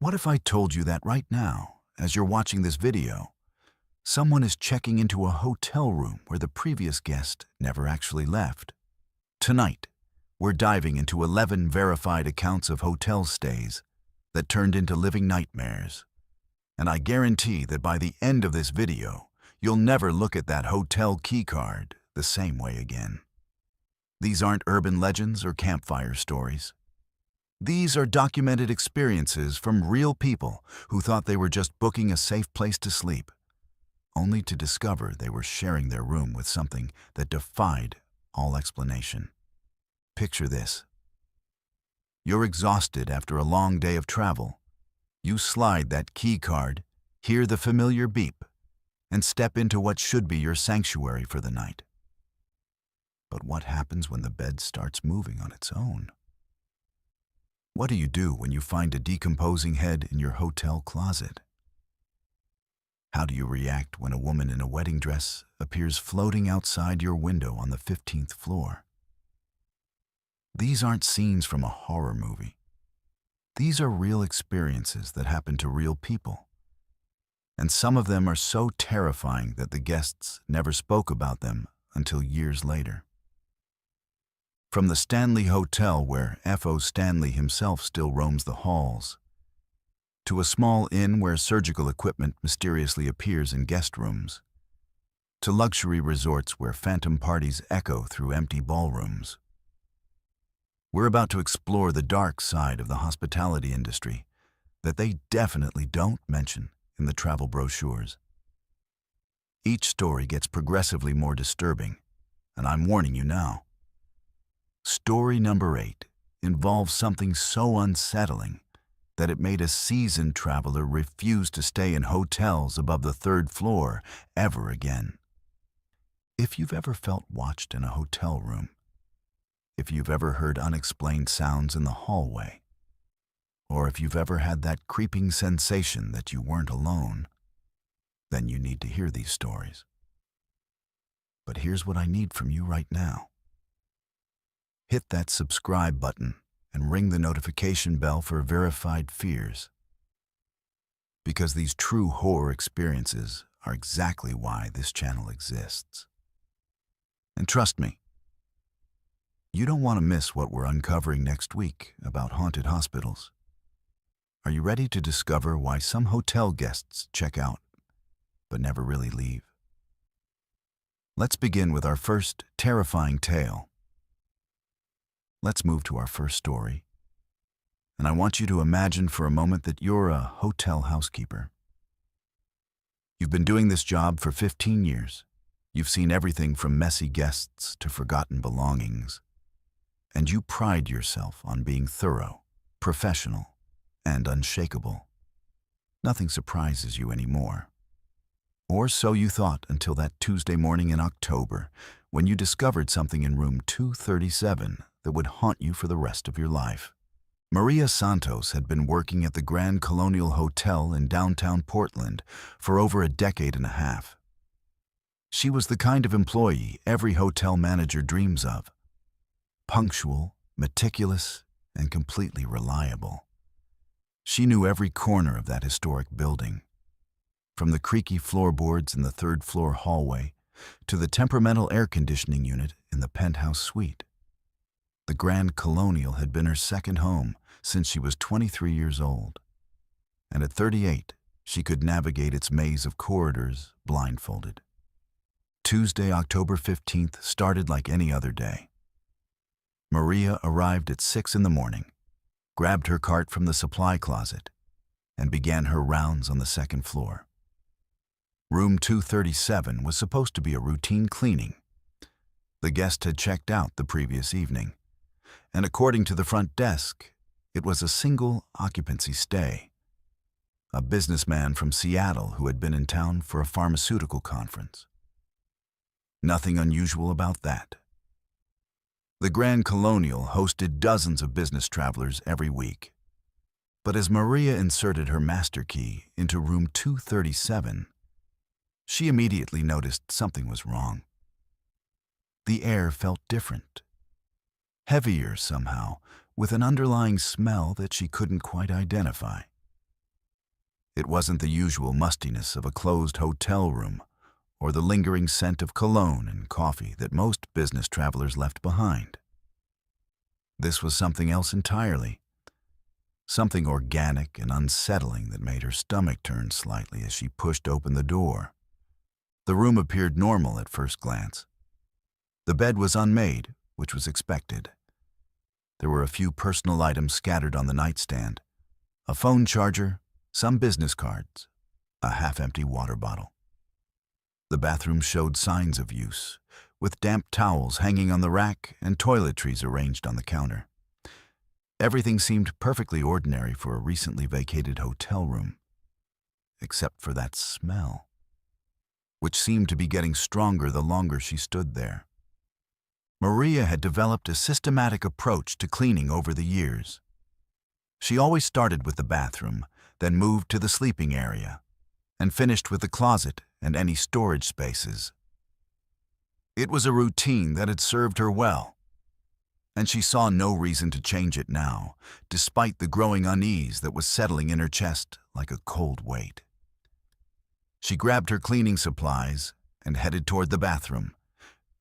What if I told you that right now, as you're watching this video, someone is checking into a hotel room where the previous guest never actually left? Tonight, we're diving into 11 verified accounts of hotel stays that turned into living nightmares. And I guarantee that by the end of this video, you'll never look at that hotel keycard the same way again. These aren't urban legends or campfire stories. These are documented experiences from real people who thought they were just booking a safe place to sleep, only to discover they were sharing their room with something that defied all explanation. Picture this. You're exhausted after a long day of travel. You slide that key card, hear the familiar beep, and step into what should be your sanctuary for the night. But what happens when the bed starts moving on its own? What do you do when you find a decomposing head in your hotel closet? How do you react when a woman in a wedding dress appears floating outside your window on the 15th floor? These aren't scenes from a horror movie. These are real experiences that happen to real people. And some of them are so terrifying that the guests never spoke about them until years later. From the Stanley Hotel, where F.O. Stanley himself still roams the halls, to a small inn where surgical equipment mysteriously appears in guest rooms, to luxury resorts where phantom parties echo through empty ballrooms. We're about to explore the dark side of the hospitality industry that they definitely don't mention in the travel brochures. Each story gets progressively more disturbing, and I'm warning you now. Story number 8 involves something so unsettling that it made a seasoned traveler refuse to stay in hotels above the 3rd floor ever again. If you've ever felt watched in a hotel room, if you've ever heard unexplained sounds in the hallway, or if you've ever had that creeping sensation that you weren't alone, then you need to hear these stories. But here's what I need from you right now. Hit that subscribe button and ring the notification bell for verified fears. Because these true horror experiences are exactly why this channel exists. And trust me, you don't want to miss what we're uncovering next week about haunted hospitals. Are you ready to discover why some hotel guests check out but never really leave? Let's begin with our first terrifying tale. Let's move to our first story. And I want you to imagine for a moment that you're a hotel housekeeper. You've been doing this job for 15 years. You've seen everything from messy guests to forgotten belongings. And you pride yourself on being thorough, professional, and unshakable. Nothing surprises you anymore. Or so you thought until that Tuesday morning in October, when you discovered something in room 237 that would haunt you for the rest of your life. Maria Santos had been working at the Grand Colonial Hotel in downtown Portland for over a decade and a half. She was the kind of employee every hotel manager dreams of. Punctual, meticulous, and completely reliable. She knew every corner of that historic building, from the creaky floorboards in the 3rd floor hallway to the temperamental air conditioning unit in the penthouse suite. The Grand Colonial had been her second home since she was 23 years old, and at 38, she could navigate its maze of corridors blindfolded. Tuesday, October 15th started like any other day. Maria arrived at 6 in the morning, grabbed her cart from the supply closet, and began her rounds on the 2nd floor. Room 237 was supposed to be a routine cleaning. The guest had checked out the previous evening, and according to the front desk, it was a single occupancy stay. A businessman from Seattle who had been in town for a pharmaceutical conference. Nothing unusual about that. The Grand Colonial hosted dozens of business travelers every week. But as Maria inserted her master key into room 237, she immediately noticed something was wrong. The air felt different. Heavier somehow, with an underlying smell that she couldn't quite identify. It wasn't the usual mustiness of a closed hotel room or the lingering scent of cologne and coffee that most business travelers left behind. This was something else entirely, something organic and unsettling that made her stomach turn slightly as she pushed open the door. The room appeared normal at first glance. The bed was unmade, which was expected. There were a few personal items scattered on the nightstand: a phone charger, some business cards, a half-empty water bottle. The bathroom showed signs of use, with damp towels hanging on the rack and toiletries arranged on the counter. Everything seemed perfectly ordinary for a recently vacated hotel room, except for that smell, which seemed to be getting stronger the longer she stood there. Maria had developed a systematic approach to cleaning over the years. She always started with the bathroom, then moved to the sleeping area, and finished with the closet and any storage spaces. It was a routine that had served her well, and she saw no reason to change it now, despite the growing unease that was settling in her chest like a cold weight. She grabbed her cleaning supplies and headed toward the bathroom,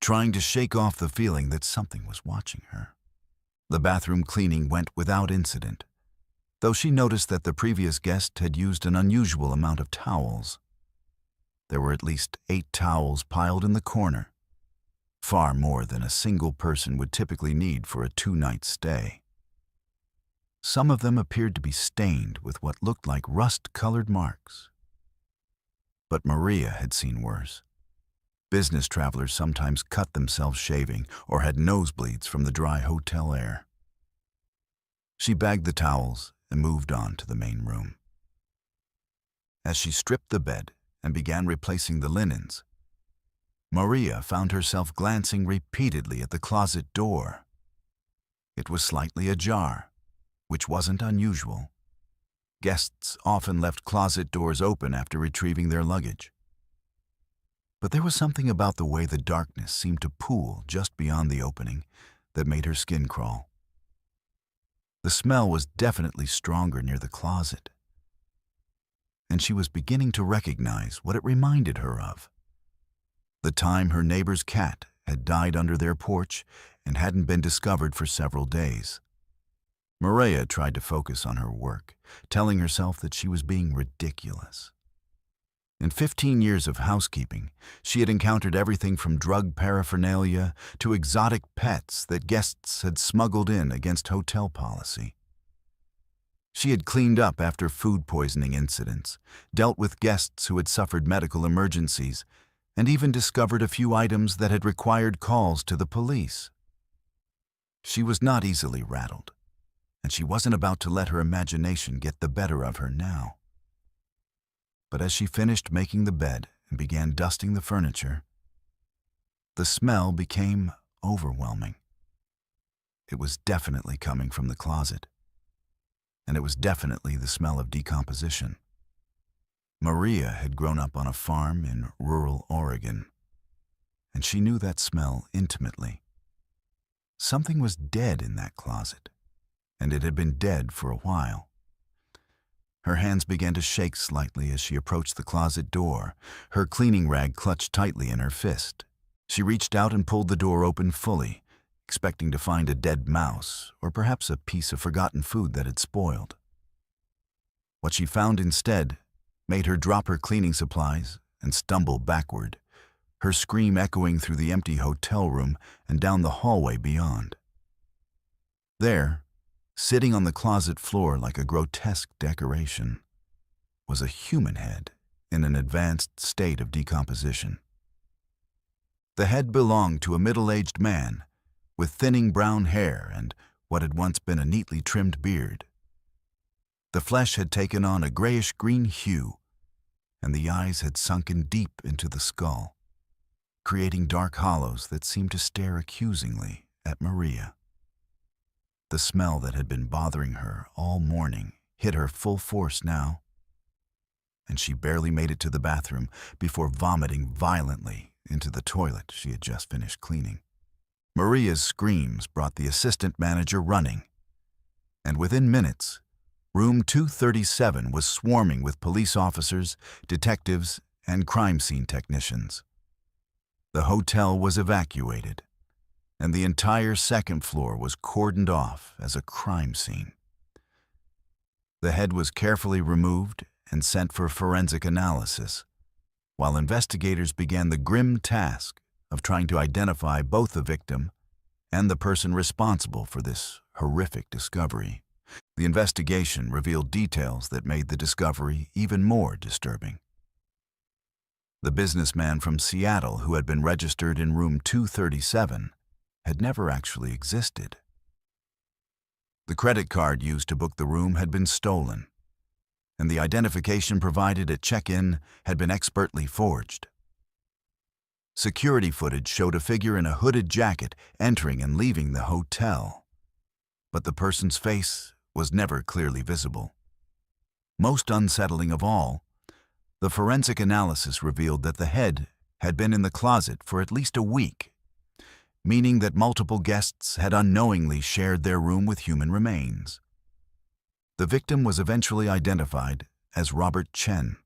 trying to shake off the feeling that something was watching her. The bathroom cleaning went without incident, though she noticed that the previous guest had used an unusual amount of towels. There were at least 8 towels piled in the corner, far more than a single person would typically need for a 2-night stay. Some of them appeared to be stained with what looked like rust-colored marks. But Maria had seen worse. Business travelers sometimes cut themselves shaving or had nosebleeds from the dry hotel air. She bagged the towels and moved on to the main room. As she stripped the bed and began replacing the linens, Maria found herself glancing repeatedly at the closet door. It was slightly ajar, which wasn't unusual. Guests often left closet doors open after retrieving their luggage. But there was something about the way the darkness seemed to pool just beyond the opening that made her skin crawl. The smell was definitely stronger near the closet, and she was beginning to recognize what it reminded her of: the time her neighbor's cat had died under their porch and hadn't been discovered for several days. Maria tried to focus on her work, telling herself that she was being ridiculous. In 15 years of housekeeping, she had encountered everything from drug paraphernalia to exotic pets that guests had smuggled in against hotel policy. She had cleaned up after food poisoning incidents, dealt with guests who had suffered medical emergencies, and even discovered a few items that had required calls to the police. She was not easily rattled, and she wasn't about to let her imagination get the better of her now. But as she finished making the bed and began dusting the furniture, the smell became overwhelming. It was definitely coming from the closet, and it was definitely the smell of decomposition. Maria had grown up on a farm in rural Oregon, and she knew that smell intimately. Something was dead in that closet, and it had been dead for a while. Her hands began to shake slightly as she approached the closet door, her cleaning rag clutched tightly in her fist. She reached out and pulled the door open fully, expecting to find a dead mouse or perhaps a piece of forgotten food that had spoiled. What she found instead made her drop her cleaning supplies and stumble backward, her scream echoing through the empty hotel room and down the hallway beyond. There, sitting on the closet floor like a grotesque decoration, was a human head in an advanced state of decomposition. The head belonged to a middle-aged man with thinning brown hair and what had once been a neatly trimmed beard. The flesh had taken on a grayish-green hue, and the eyes had sunken deep into the skull, creating dark hollows that seemed to stare accusingly at Maria. The smell that had been bothering her all morning hit her full force now, and she barely made it to the bathroom before vomiting violently into the toilet she had just finished cleaning. Maria's screams brought the assistant manager running, and within minutes, Room 237 was swarming with police officers, detectives, and crime scene technicians. The hotel was evacuated, and the entire second floor was cordoned off as a crime scene. The head was carefully removed and sent for forensic analysis, while investigators began the grim task of trying to identify both the victim and the person responsible for this horrific discovery. The investigation revealed details that made the discovery even more disturbing. The businessman from Seattle who had been registered in room 237 had never actually existed. The credit card used to book the room had been stolen, and the identification provided at check-in had been expertly forged. Security footage showed a figure in a hooded jacket entering and leaving the hotel, but the person's face was never clearly visible. Most unsettling of all, the forensic analysis revealed that the head had been in the closet for at least a week, meaning that multiple guests had unknowingly shared their room with human remains. The victim was eventually identified as Robert Chen,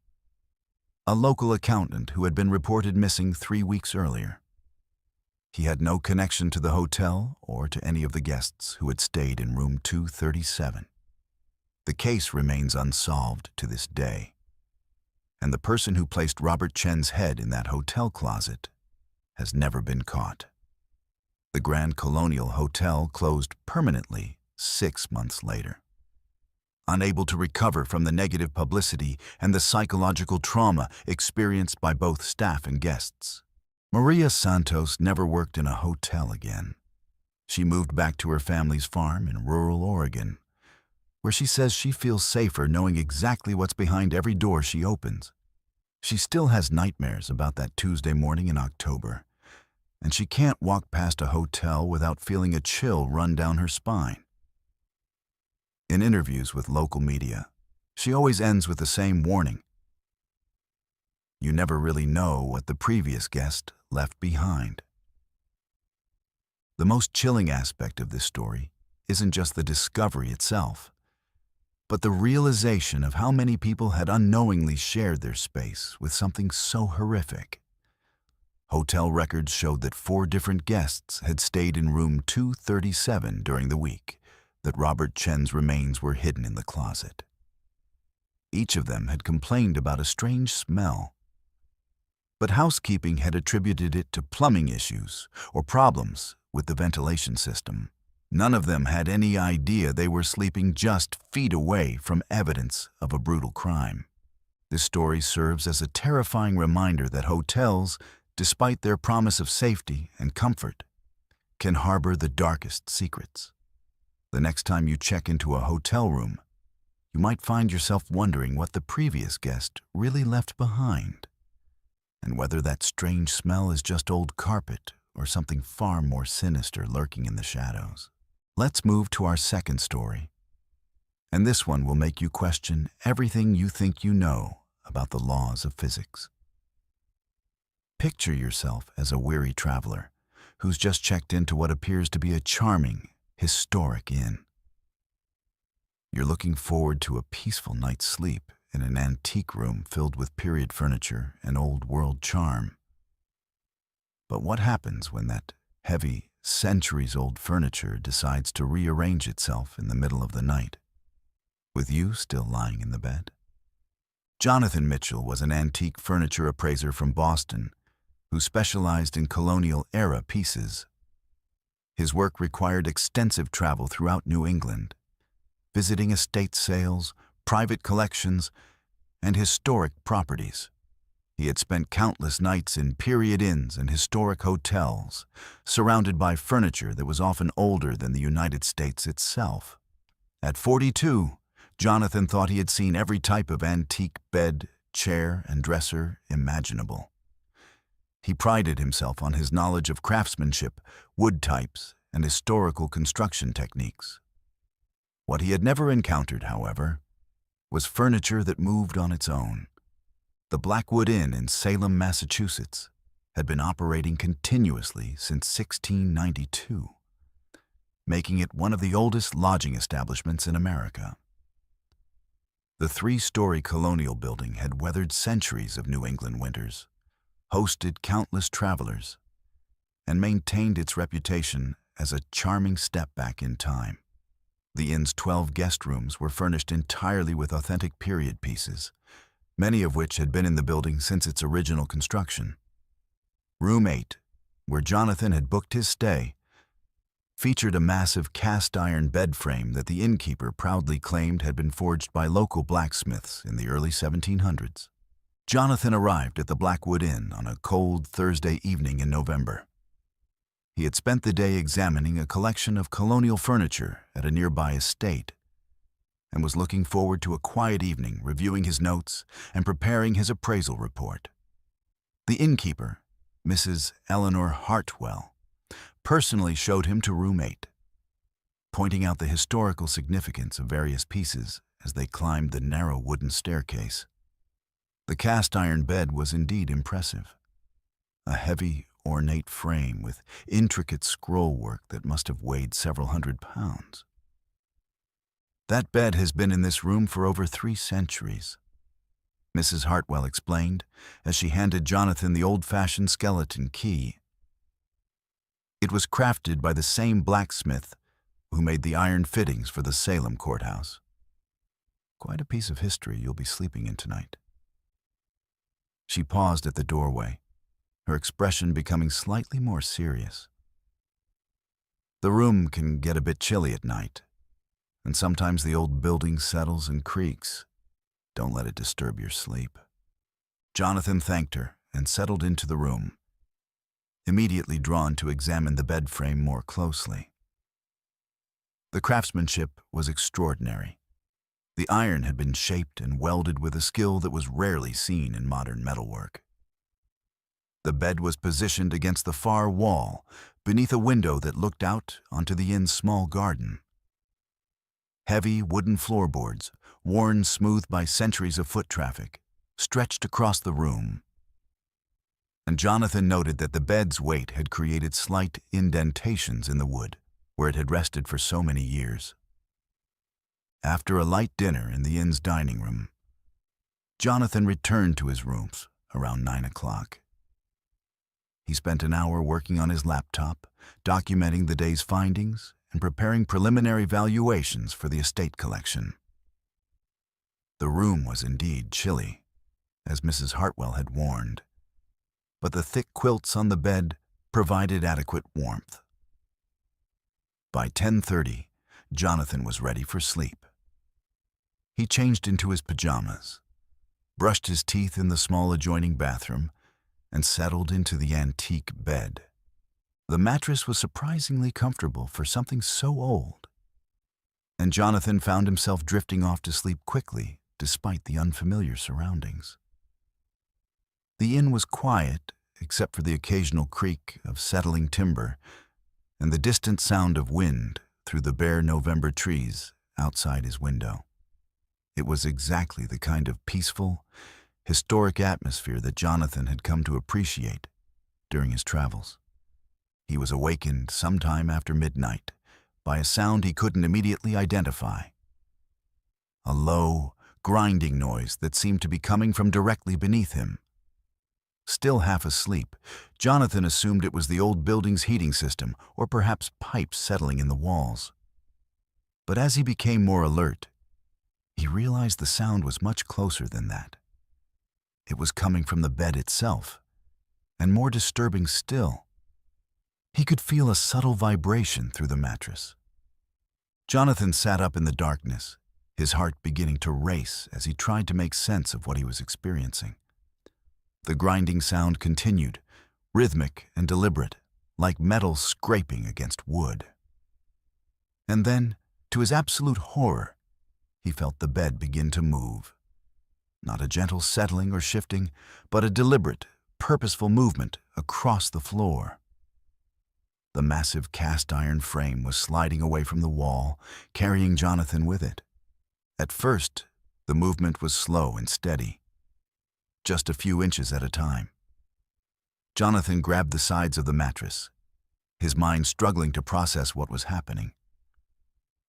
a local accountant who had been reported missing 3 weeks earlier. He had no connection to the hotel or to any of the guests who had stayed in room 237. The case remains unsolved to this day, and the person who placed Robert Chen's head in that hotel closet has never been caught. The Grand Colonial Hotel closed permanently 6 months later. Unable to recover from the negative publicity and the psychological trauma experienced by both staff and guests, Maria Santos never worked in a hotel again. She moved back to her family's farm in rural Oregon, where she says she feels safer knowing exactly what's behind every door she opens. She still has nightmares about that Tuesday morning in October, and she can't walk past a hotel without feeling a chill run down her spine. In interviews with local media, she always ends with the same warning: you never really know what the previous guest left behind. The most chilling aspect of this story isn't just the discovery itself, but the realization of how many people had unknowingly shared their space with something so horrific. Hotel records showed that 4 different guests had stayed in room 237 during the week that Robert Chen's remains were hidden in the closet. Each of them had complained about a strange smell, but housekeeping had attributed it to plumbing issues or problems with the ventilation system. None of them had any idea they were sleeping just feet away from evidence of a brutal crime. This story serves as a terrifying reminder that hotels, despite their promise of safety and comfort, can harbor the darkest secrets. The next time you check into a hotel room, you might find yourself wondering what the previous guest really left behind, and whether that strange smell is just old carpet or something far more sinister lurking in the shadows. Let's move to our second story, and this one will make you question everything you think you know about the laws of physics. Picture yourself as a weary traveler who's just checked into what appears to be a charming, historic inn. You're looking forward to a peaceful night's sleep in an antique room filled with period furniture and old-world charm. But what happens when that heavy, centuries-old furniture decides to rearrange itself in the middle of the night, with you still lying in the bed? Jonathan Mitchell was an antique furniture appraiser from Boston who specialized in colonial-era pieces. His work required extensive travel throughout New England, visiting estate sales, private collections, and historic properties. He had spent countless nights in period inns and historic hotels, surrounded by furniture that was often older than the United States itself. At 42, Jonathan thought he had seen every type of antique bed, chair, and dresser imaginable. He prided himself on his knowledge of craftsmanship, wood types, and historical construction techniques. What he had never encountered, however, was furniture that moved on its own. The Blackwood Inn in Salem, Massachusetts, had been operating continuously since 1692, making it one of the oldest lodging establishments in America. The three-story colonial building had weathered centuries of New England winters, hosted countless travelers, and maintained its reputation as a charming step back in time. The inn's 12 guest rooms were furnished entirely with authentic period pieces, many of which had been in the building since its original construction. Room 8, where Jonathan had booked his stay, featured a massive cast-iron bed frame that the innkeeper proudly claimed had been forged by local blacksmiths in the early 1700s. Jonathan arrived at the Blackwood Inn on a cold Thursday evening in November. He had spent the day examining a collection of colonial furniture at a nearby estate and was looking forward to a quiet evening reviewing his notes and preparing his appraisal report. The innkeeper, Mrs. Eleanor Hartwell, personally showed him to room 8, pointing out the historical significance of various pieces as they climbed the narrow wooden staircase. The cast-iron bed was indeed impressive. A heavy, ornate frame with intricate scrollwork that must have weighed several hundred pounds. That bed has been in this room for over 3 centuries, Mrs. Hartwell explained as she handed Jonathan the old-fashioned skeleton key. It was crafted by the same blacksmith who made the iron fittings for the Salem courthouse. Quite a piece of history you'll be sleeping in tonight. She paused at the doorway, her expression becoming slightly more serious. The room can get a bit chilly at night, and sometimes the old building settles and creaks. Don't let it disturb your sleep. Jonathan thanked her and settled into the room, immediately drawn to examine the bed frame more closely. The craftsmanship was extraordinary. The iron had been shaped and welded with a skill that was rarely seen in modern metalwork. The bed was positioned against the far wall, beneath a window that looked out onto the inn's small garden. Heavy wooden floorboards, worn smooth by centuries of foot traffic, stretched across the room. And Jonathan noted that the bed's weight had created slight indentations in the wood, where it had rested for so many years. After a light dinner in the inn's dining room, Jonathan returned to his rooms around 9 o'clock. He spent an hour working on his laptop, documenting the day's findings and preparing preliminary valuations for the estate collection. The room was indeed chilly, as Mrs. Hartwell had warned, but the thick quilts on the bed provided adequate warmth. By 10:30, Jonathan was ready for sleep. He changed into his pajamas, brushed his teeth in the small adjoining bathroom, and settled into the antique bed. The mattress was surprisingly comfortable for something so old, and Jonathan found himself drifting off to sleep quickly despite the unfamiliar surroundings. The inn was quiet except for the occasional creak of settling timber and the distant sound of wind through the bare November trees outside his window. It was exactly the kind of peaceful, historic atmosphere that Jonathan had come to appreciate during his travels. He was awakened sometime after midnight by a sound he couldn't immediately identify. A low, grinding noise that seemed to be coming from directly beneath him. Still half asleep, Jonathan assumed it was the old building's heating system or perhaps pipes settling in the walls. But as he became more alert, he realized the sound was much closer than that. It was coming from the bed itself, and more disturbing still, he could feel a subtle vibration through the mattress. Jonathan sat up in the darkness, his heart beginning to race as he tried to make sense of what he was experiencing. The grinding sound continued, rhythmic and deliberate, like metal scraping against wood. And then, to his absolute horror, he felt the bed begin to move. Not a gentle settling or shifting, but a deliberate, purposeful movement across the floor. The massive cast-iron frame was sliding away from the wall, carrying Jonathan with it. At first, the movement was slow and steady, just a few inches at a time. Jonathan grabbed the sides of the mattress, his mind struggling to process what was happening.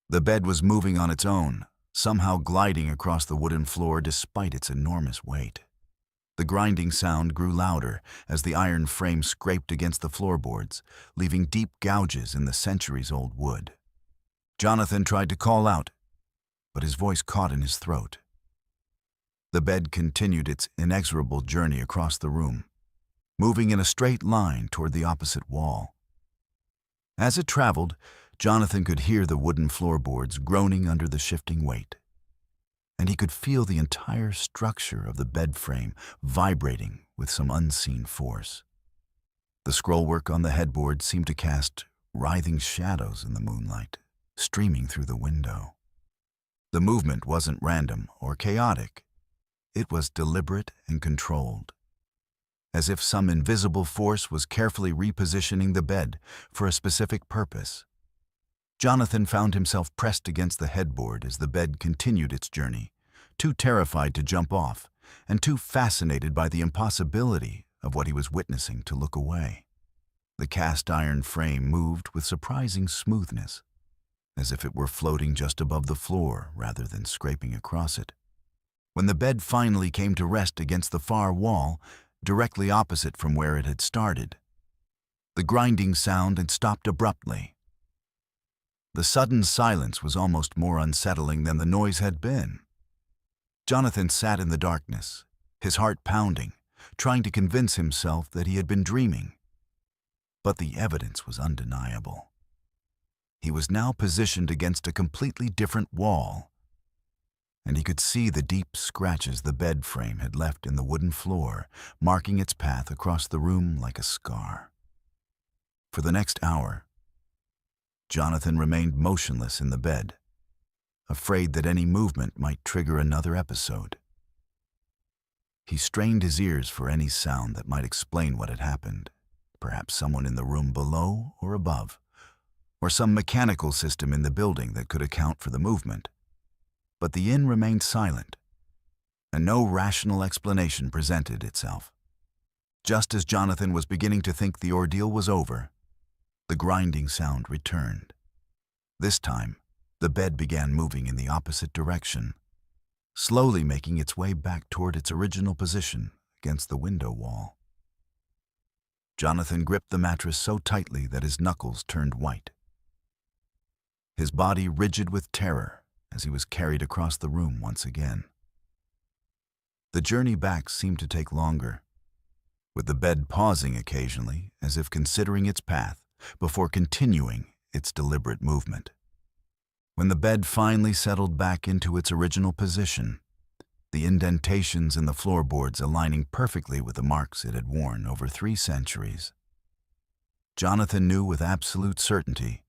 The bed was moving on its own, somehow gliding across the wooden floor despite its enormous weight. The grinding sound grew louder as the iron frame scraped against the floorboards, leaving deep gouges in the centuries-old wood. Jonathan tried to call out, but his voice caught in his throat. The bed continued its inexorable journey across the room, moving in a straight line toward the opposite wall. As it traveled, Jonathan could hear the wooden floorboards groaning under the shifting weight, and he could feel the entire structure of the bed frame vibrating with some unseen force. The scrollwork on the headboard seemed to cast writhing shadows in the moonlight, streaming through the window. The movement wasn't random or chaotic. It was deliberate and controlled, as if some invisible force was carefully repositioning the bed for a specific purpose. Jonathan found himself pressed against the headboard as the bed continued its journey, too terrified to jump off and too fascinated by the impossibility of what he was witnessing to look away. The cast iron frame moved with surprising smoothness, as if it were floating just above the floor rather than scraping across it. When the bed finally came to rest against the far wall, directly opposite from where it had started, the grinding sound had stopped abruptly. The sudden silence was almost more unsettling than the noise had been. Jonathan sat in the darkness, his heart pounding, trying to convince himself that he had been dreaming. But the evidence was undeniable. He was now positioned against a completely different wall, and he could see the deep scratches the bed frame had left in the wooden floor, marking its path across the room like a scar. For the next hour, Jonathan remained motionless in the bed, afraid that any movement might trigger another episode. He strained his ears for any sound that might explain what had happened, perhaps someone in the room below or above, or some mechanical system in the building that could account for the movement. But the inn remained silent, and no rational explanation presented itself. Just as Jonathan was beginning to think the ordeal was over, the grinding sound returned. This time, the bed began moving in the opposite direction, slowly making its way back toward its original position against the window wall. Jonathan gripped the mattress so tightly that his knuckles turned white, his body rigid with terror as he was carried across the room once again. The journey back seemed to take longer, with the bed pausing occasionally as if considering its path before continuing its deliberate movement. When the bed finally settled back into its original position, the indentations in the floorboards aligning perfectly with the marks it had worn over 3 centuries, Jonathan knew with absolute certainty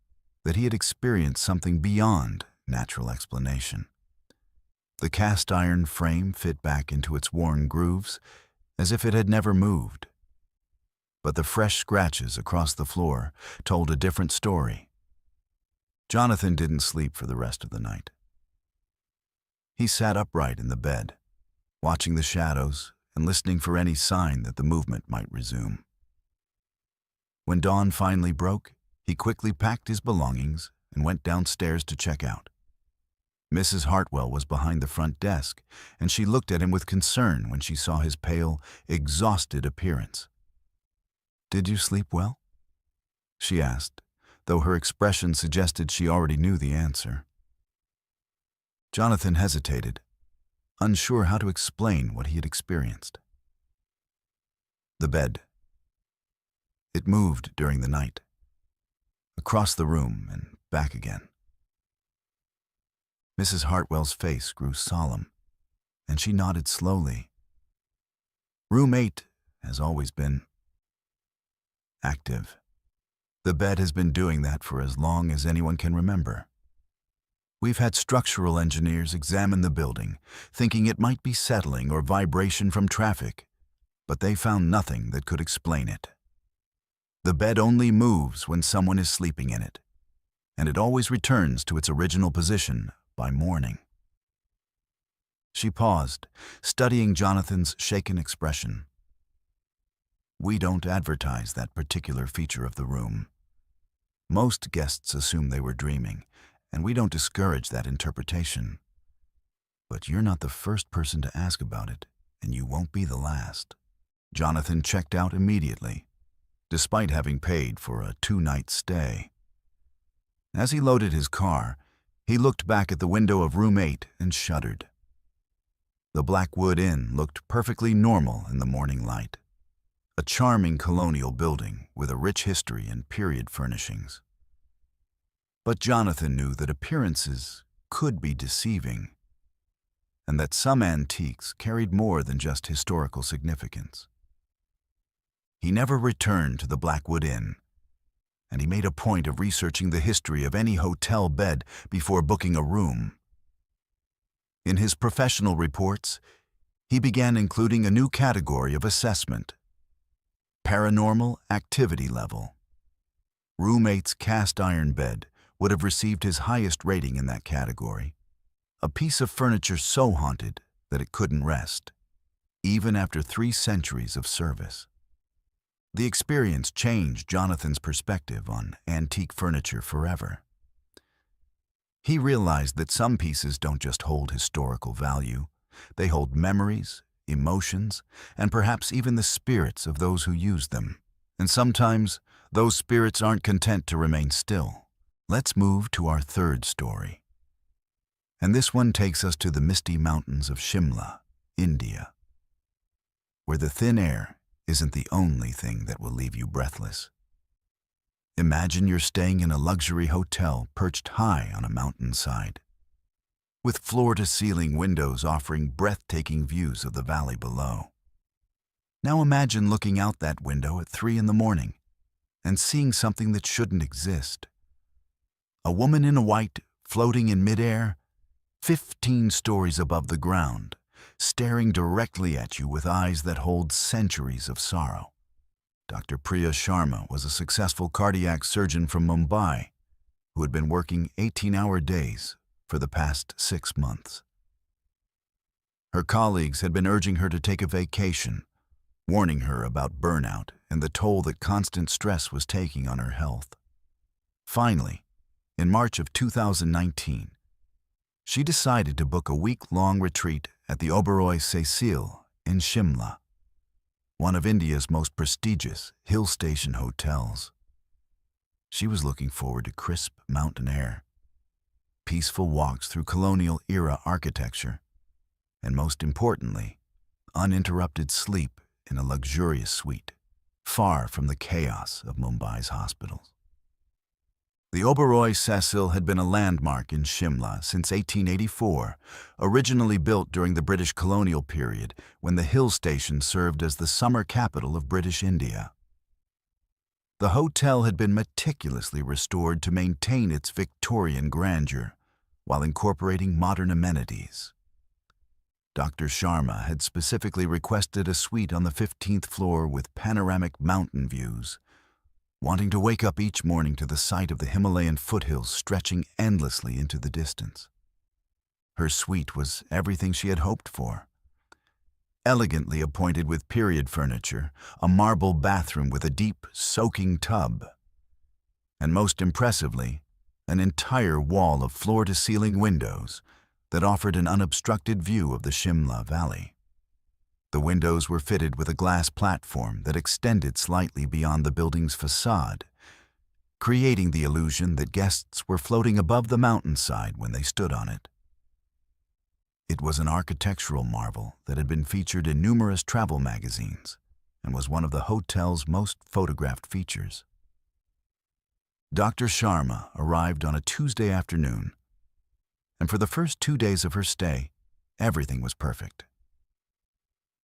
that he had experienced something beyond natural explanation. The cast iron frame fit back into its worn grooves as if it had never moved. But the fresh scratches across the floor told a different story. Jonathan didn't sleep for the rest of the night. He sat upright in the bed, watching the shadows and listening for any sign that the movement might resume. When dawn finally broke, he quickly packed his belongings and went downstairs to check out. Mrs. Hartwell was behind the front desk, and she looked at him with concern when she saw his pale, exhausted appearance. "Did you sleep well?" she asked, though her expression suggested she already knew the answer. Jonathan hesitated, unsure how to explain what he had experienced. The bed. It moved during the night, across the room and back again. Mrs. Hartwell's face grew solemn, and she nodded slowly. Room 8 has always been active. The bed has been doing that for as long as anyone can remember. We've had structural engineers examine the building, thinking it might be settling or vibration from traffic, but they found nothing that could explain it. The bed only moves when someone is sleeping in it, and it always returns to its original position by morning. She paused, studying Jonathan's shaken expression. We don't advertise that particular feature of the room. Most guests assume they were dreaming, and we don't discourage that interpretation. But you're not the first person to ask about it, and you won't be the last. Jonathan checked out immediately, despite having paid for a 2-night stay. As he loaded his car, he looked back at the window of room 8 and shuddered. The Blackwood Inn looked perfectly normal in the morning light, a charming colonial building with a rich history and period furnishings. But Jonathan knew that appearances could be deceiving, and that some antiques carried more than just historical significance. He never returned to the Blackwood Inn, and he made a point of researching the history of any hotel bed before booking a room. In his professional reports, he began including a new category of assessment: paranormal activity level. Room 8's cast iron bed would have received his highest rating in that category, a piece of furniture so haunted that it couldn't rest, even after 3 centuries of service. The experience changed Jonathan's perspective on antique furniture forever. He realized that some pieces don't just hold historical value, they hold memories, emotions, and perhaps even the spirits of those who used them. And sometimes, those spirits aren't content to remain still. Let's move to our third story. And this one takes us to the misty mountains of Shimla, India, where the thin air isn't the only thing that will leave you breathless. Imagine you're staying in a luxury hotel perched high on a mountainside, with floor-to-ceiling windows offering breathtaking views of the valley below. Now imagine looking out that window at 3 in the morning and seeing something that shouldn't exist. A woman in white floating in midair, 15 stories above the ground, staring directly at you with eyes that hold centuries of sorrow. Dr. Priya Sharma was a successful cardiac surgeon from Mumbai who had been working 18-hour days for the past 6 months. Her colleagues had been urging her to take a vacation, warning her about burnout and the toll that constant stress was taking on her health. Finally, in March of 2019, she decided to book a week-long retreat at the Oberoi Cecil in Shimla, one of India's most prestigious hill station hotels. She was looking forward to crisp mountain air, peaceful walks through colonial-era architecture, and most importantly, uninterrupted sleep in a luxurious suite, far from the chaos of Mumbai's hospitals. The Oberoi Cecil had been a landmark in Shimla since 1884, originally built during the British colonial period when the hill station served as the summer capital of British India. The hotel had been meticulously restored to maintain its Victorian grandeur while incorporating modern amenities. Dr. Sharma had specifically requested a suite on the 15th floor with panoramic mountain views, wanting to wake up each morning to the sight of the Himalayan foothills stretching endlessly into the distance. Her suite was everything she had hoped for. Elegantly appointed with period furniture, a marble bathroom with a deep, soaking tub, and most impressively, an entire wall of floor-to-ceiling windows that offered an unobstructed view of the Shimla Valley. The windows were fitted with a glass platform that extended slightly beyond the building's facade, creating the illusion that guests were floating above the mountainside when they stood on it. It was an architectural marvel that had been featured in numerous travel magazines and was one of the hotel's most photographed features. Dr. Sharma arrived on a Tuesday afternoon, and for the first 2 days of her stay, everything was perfect.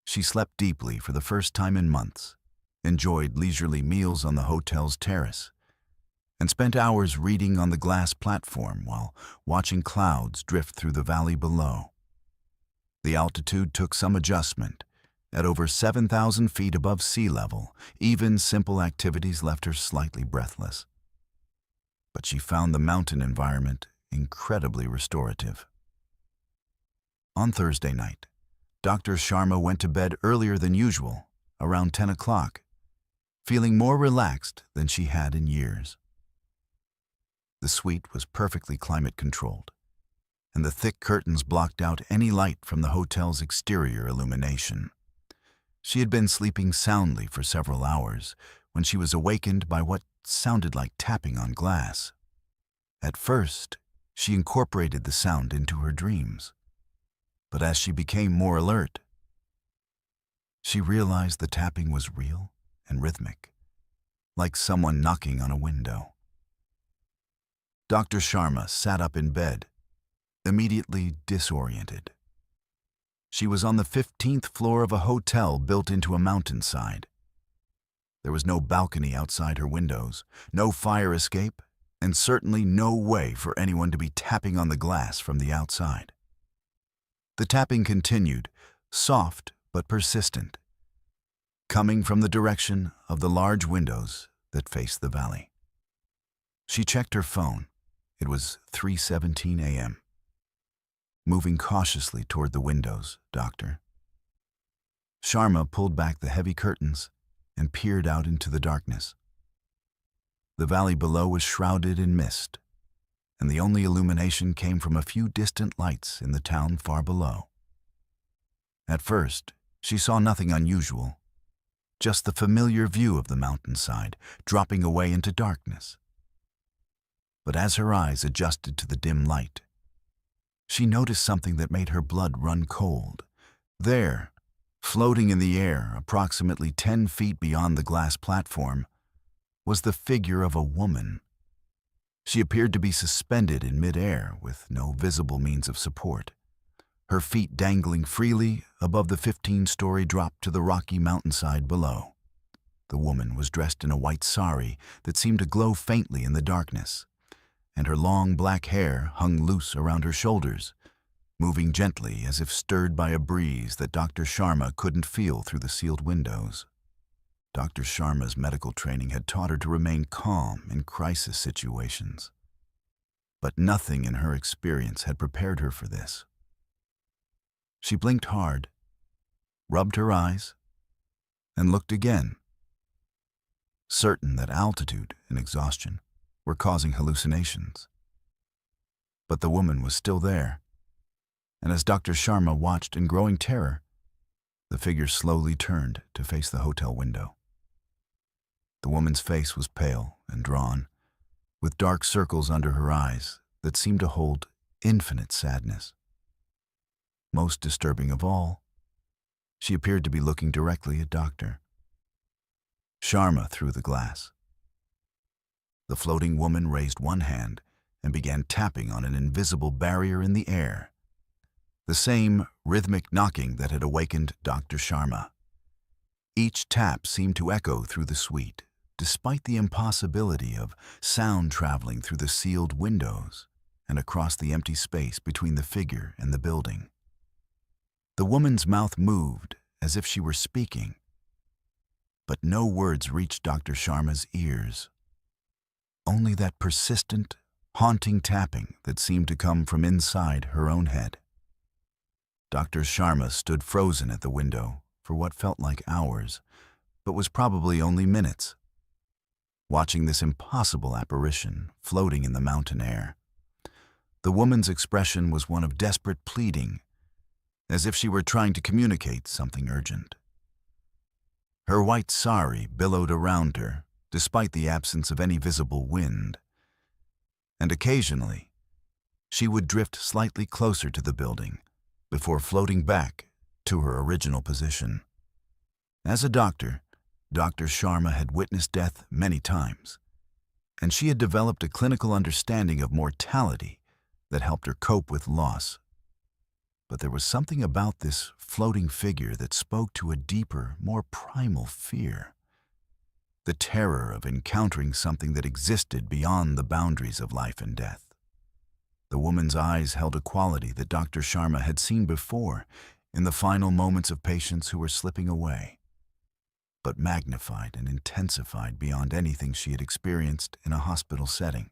She slept deeply for the first time in months, enjoyed leisurely meals on the hotel's terrace, and spent hours reading on the glass platform while watching clouds drift through the valley below. The altitude took some adjustment. At over 7,000 feet above sea level, even simple activities left her slightly breathless. But she found the mountain environment incredibly restorative. On Thursday night, Dr. Sharma went to bed earlier than usual, around 10 o'clock, feeling more relaxed than she had in years. The suite was perfectly climate-controlled, and the thick curtains blocked out any light from the hotel's exterior illumination. She had been sleeping soundly for several hours when she was awakened by what sounded like tapping on glass. At first, she incorporated the sound into her dreams, but as she became more alert, she realized the tapping was real and rhythmic, like someone knocking on a window. Dr. Sharma sat up in bed, immediately disoriented. She was on the 15th floor of a hotel built into a mountainside. There was no balcony outside her windows, no fire escape, and certainly no way for anyone to be tapping on the glass from the outside. The tapping continued, soft but persistent, coming from the direction of the large windows that faced the valley. She checked her phone. It was 3:17 a.m. Moving cautiously toward the windows, Doctor. Sharma pulled back the heavy curtains and peered out into the darkness. The valley below was shrouded in mist, and the only illumination came from a few distant lights in the town far below. At first, she saw nothing unusual, just the familiar view of the mountainside dropping away into darkness. But as her eyes adjusted to the dim light, she noticed something that made her blood run cold. There, floating in the air approximately 10 feet beyond the glass platform, was the figure of a woman. She appeared to be suspended in midair with no visible means of support, her feet dangling freely above the 15-story drop to the rocky mountainside below. The woman was dressed in a white sari that seemed to glow faintly in the darkness, and her long black hair hung loose around her shoulders, moving gently as if stirred by a breeze that Dr. Sharma couldn't feel through the sealed windows. Dr. Sharma's medical training had taught her to remain calm in crisis situations, but nothing in her experience had prepared her for this. She blinked hard, rubbed her eyes, and looked again, certain that altitude and exhaustion were causing hallucinations. But the woman was still there, and as Dr. Sharma watched in growing terror, the figure slowly turned to face the hotel window. The woman's face was pale and drawn, with dark circles under her eyes that seemed to hold infinite sadness. Most disturbing of all, she appeared to be looking directly at Dr. Sharma through the glass. The floating woman raised one hand and began tapping on an invisible barrier in the air, the same rhythmic knocking that had awakened Dr. Sharma. Each tap seemed to echo through the suite, despite the impossibility of sound traveling through the sealed windows and across the empty space between the figure and the building. The woman's mouth moved as if she were speaking, but no words reached Dr. Sharma's ears. Only that persistent, haunting tapping that seemed to come from inside her own head. Dr. Sharma stood frozen at the window for what felt like hours, but was probably only minutes, watching this impossible apparition floating in the mountain air. The woman's expression was one of desperate pleading, as if she were trying to communicate something urgent. Her white sari billowed around her, despite the absence of any visible wind, and occasionally she would drift slightly closer to the building before floating back to her original position. As a doctor, Dr. Sharma had witnessed death many times, and she had developed a clinical understanding of mortality that helped her cope with loss. But there was something about this floating figure that spoke to a deeper, more primal fear. The terror of encountering something that existed beyond the boundaries of life and death. The woman's eyes held a quality that Dr. Sharma had seen before in the final moments of patients who were slipping away, but magnified and intensified beyond anything she had experienced in a hospital setting.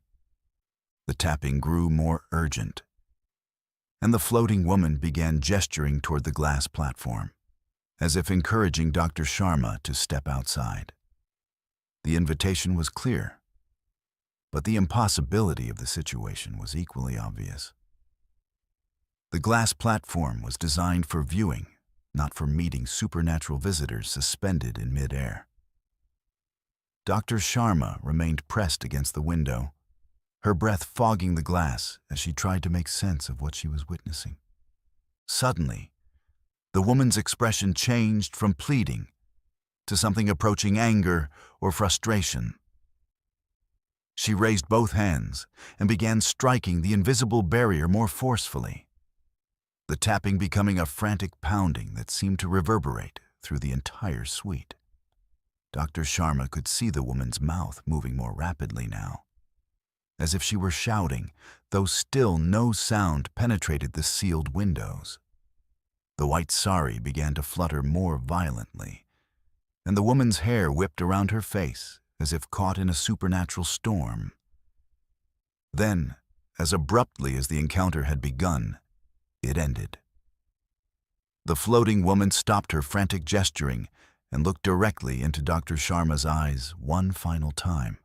The tapping grew more urgent, and the floating woman began gesturing toward the glass platform, as if encouraging Dr. Sharma to step outside. The invitation was clear, but the impossibility of the situation was equally obvious. The glass platform was designed for viewing, not for meeting supernatural visitors suspended in mid-air. Dr. Sharma remained pressed against the window, her breath fogging the glass as she tried to make sense of what she was witnessing. Suddenly, the woman's expression changed from pleading to something approaching anger or frustration. She raised both hands and began striking the invisible barrier more forcefully, the tapping becoming a frantic pounding that seemed to reverberate through the entire suite. Dr. Sharma could see the woman's mouth moving more rapidly now, as if she were shouting, though still no sound penetrated the sealed windows. The white sari began to flutter more violently, and the woman's hair whipped around her face as if caught in a supernatural storm. Then, as abruptly as the encounter had begun, it ended. The floating woman stopped her frantic gesturing and looked directly into Dr. Sharma's eyes one final time.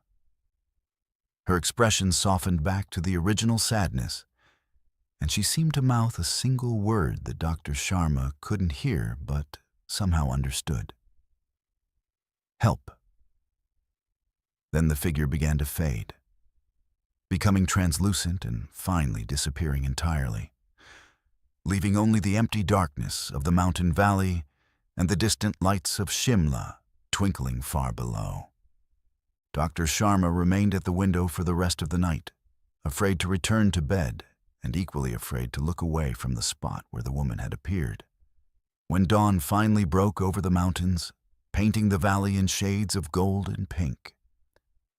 Her expression softened back to the original sadness, and she seemed to mouth a single word that Dr. Sharma couldn't hear but somehow understood. "Help." Then the figure began to fade, becoming translucent and finally disappearing entirely, leaving only the empty darkness of the mountain valley and the distant lights of Shimla twinkling far below. Dr. Sharma remained at the window for the rest of the night, afraid to return to bed and equally afraid to look away from the spot where the woman had appeared. When dawn finally broke over the mountains, painting the valley in shades of gold and pink,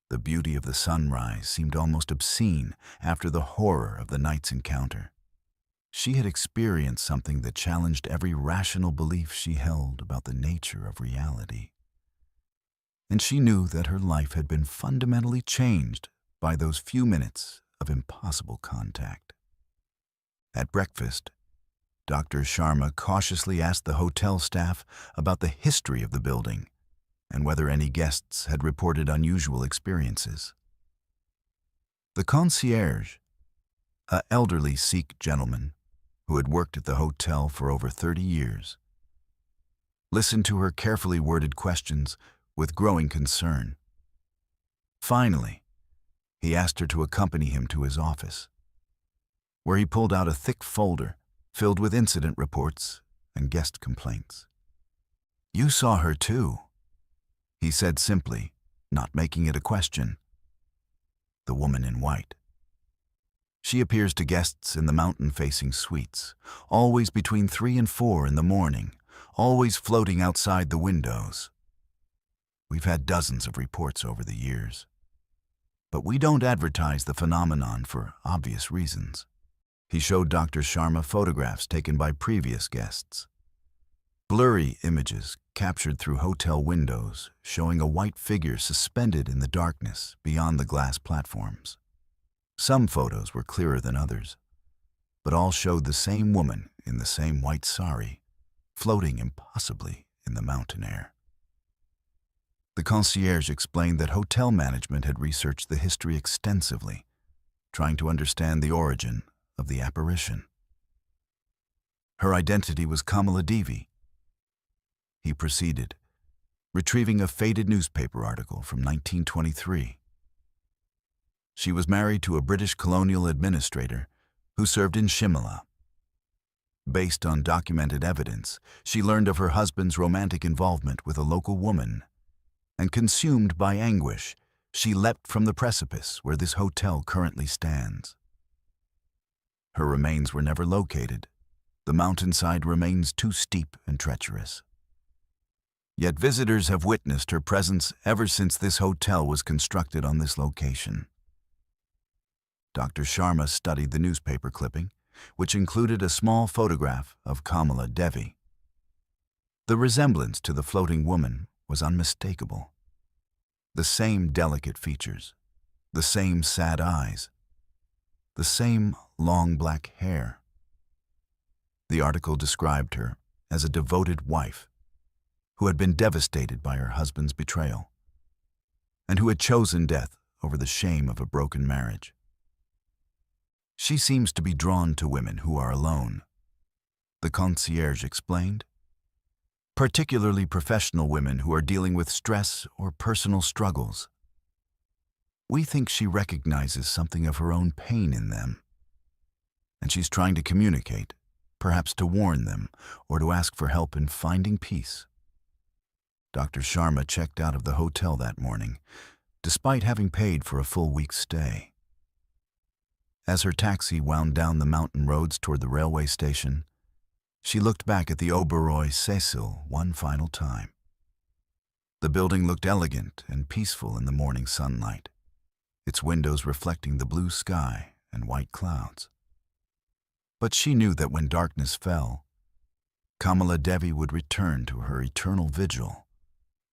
the beauty of the sunrise seemed almost obscene after the horror of the night's encounter. She had experienced something that challenged every rational belief she held about the nature of reality. And she knew that her life had been fundamentally changed by those few minutes of impossible contact. At breakfast, Dr. Sharma cautiously asked the hotel staff about the history of the building and whether any guests had reported unusual experiences. The concierge, an elderly Sikh gentleman who had worked at the hotel for over 30 years, listened to her carefully worded questions with growing concern. Finally, he asked her to accompany him to his office, where he pulled out a thick folder filled with incident reports and guest complaints. "You saw her too," he said simply, not making it a question. "The woman in white. She appears to guests in the mountain-facing suites, always between 3 and 4 in the morning, always floating outside the windows. We've had dozens of reports over the years, but we don't advertise the phenomenon for obvious reasons." He showed Dr. Sharma photographs taken by previous guests. Blurry images captured through hotel windows showing a white figure suspended in the darkness beyond the glass platforms. Some photos were clearer than others, but all showed the same woman in the same white sari, floating impossibly in the mountain air. The concierge explained that hotel management had researched the history extensively, trying to understand the origin of the apparition. Her identity was Kamala Devi. He proceeded, retrieving a faded newspaper article from 1923. She was married to a British colonial administrator who served in Shimla. Based on documented evidence, she learned of her husband's romantic involvement with a local woman, and consumed by anguish, she leapt from the precipice where this hotel currently stands. Her remains were never located. The mountainside remains too steep and treacherous. Yet visitors have witnessed her presence ever since this hotel was constructed on this location. Dr. Sharma studied the newspaper clipping, which included a small photograph of Kamala Devi. The resemblance to the floating woman was unmistakable. The same delicate features, the same sad eyes, the same long black hair. The article described her as a devoted wife who had been devastated by her husband's betrayal and who had chosen death over the shame of a broken marriage. She seems to be drawn to women who are alone, the concierge explained. Particularly professional women who are dealing with stress or personal struggles. We think she recognizes something of her own pain in them, and she's trying to communicate, perhaps to warn them or to ask for help in finding peace. Dr. Sharma checked out of the hotel that morning, despite having paid for a full week's stay. As her taxi wound down the mountain roads toward the railway station, she looked back at the Oberoi Cecil one final time. The building looked elegant and peaceful in the morning sunlight, its windows reflecting the blue sky and white clouds. But she knew that when darkness fell, Kamala Devi would return to her eternal vigil,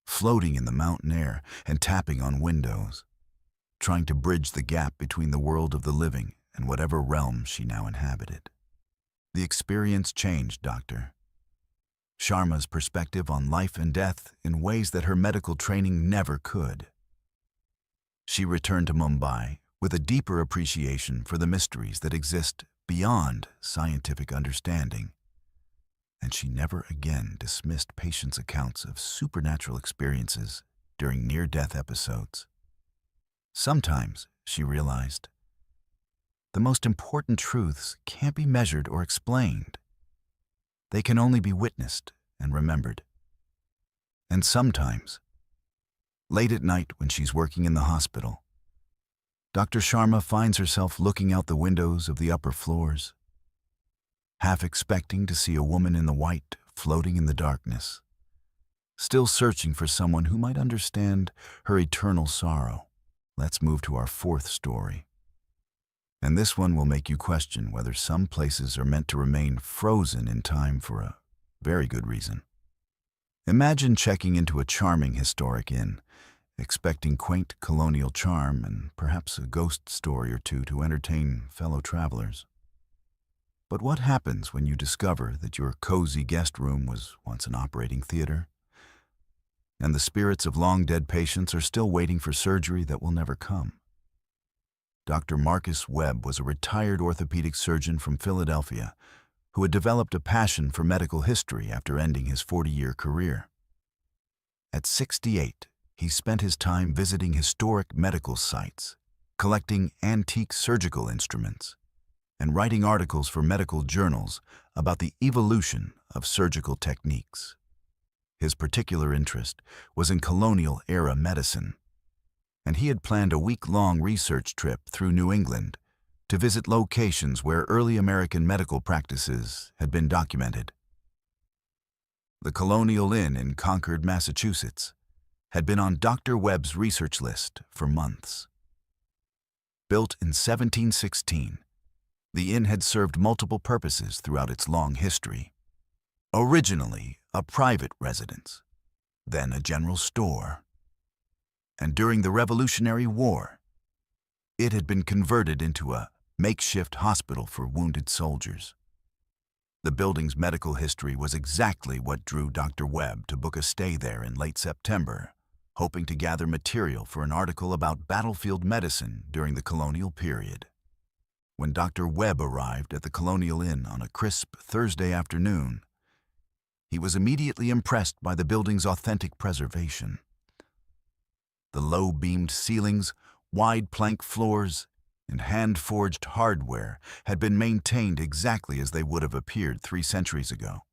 floating in the mountain air and tapping on windows, trying to bridge the gap between the world of the living and whatever realm she now inhabited. The experience changed Dr. Sharma's perspective on life and death in ways that her medical training never could. She returned to Mumbai with a deeper appreciation for the mysteries that exist beyond scientific understanding, and she never again dismissed patients' accounts of supernatural experiences during near-death episodes. Sometimes, she realized, the most important truths can't be measured or explained. They can only be witnessed and remembered. And sometimes, late at night when she's working in the hospital, Dr. Sharma finds herself looking out the windows of the upper floors, half expecting to see a woman in the white floating in the darkness, still searching for someone who might understand her eternal sorrow. Let's move to our fourth story. And this one will make you question whether some places are meant to remain frozen in time for a very good reason. Imagine checking into a charming historic inn, expecting quaint colonial charm and perhaps a ghost story or two to entertain fellow travelers. But what happens when you discover that your cozy guest room was once an operating theater, and the spirits of long-dead patients are still waiting for surgery that will never come? Dr. Marcus Webb was a retired orthopedic surgeon from Philadelphia who had developed a passion for medical history after ending his 40-year career. At 68, he spent his time visiting historic medical sites, collecting antique surgical instruments, and writing articles for medical journals about the evolution of surgical techniques. His particular interest was in colonial-era medicine, and he had planned a week-long research trip through New England to visit locations where early American medical practices had been documented. The Colonial Inn in Concord, Massachusetts, had been on Dr. Webb's research list for months. Built in 1716, the inn had served multiple purposes throughout its long history. Originally a private residence, then a general store, and during the Revolutionary War, it had been converted into a makeshift hospital for wounded soldiers. The building's medical history was exactly what drew Dr. Webb to book a stay there in late September, hoping to gather material for an article about battlefield medicine during the colonial period. When Dr. Webb arrived at the Colonial Inn on a crisp Thursday afternoon, he was immediately impressed by the building's authentic preservation. The low-beamed ceilings, wide plank floors, and hand-forged hardware had been maintained exactly as they would have appeared 3 centuries ago.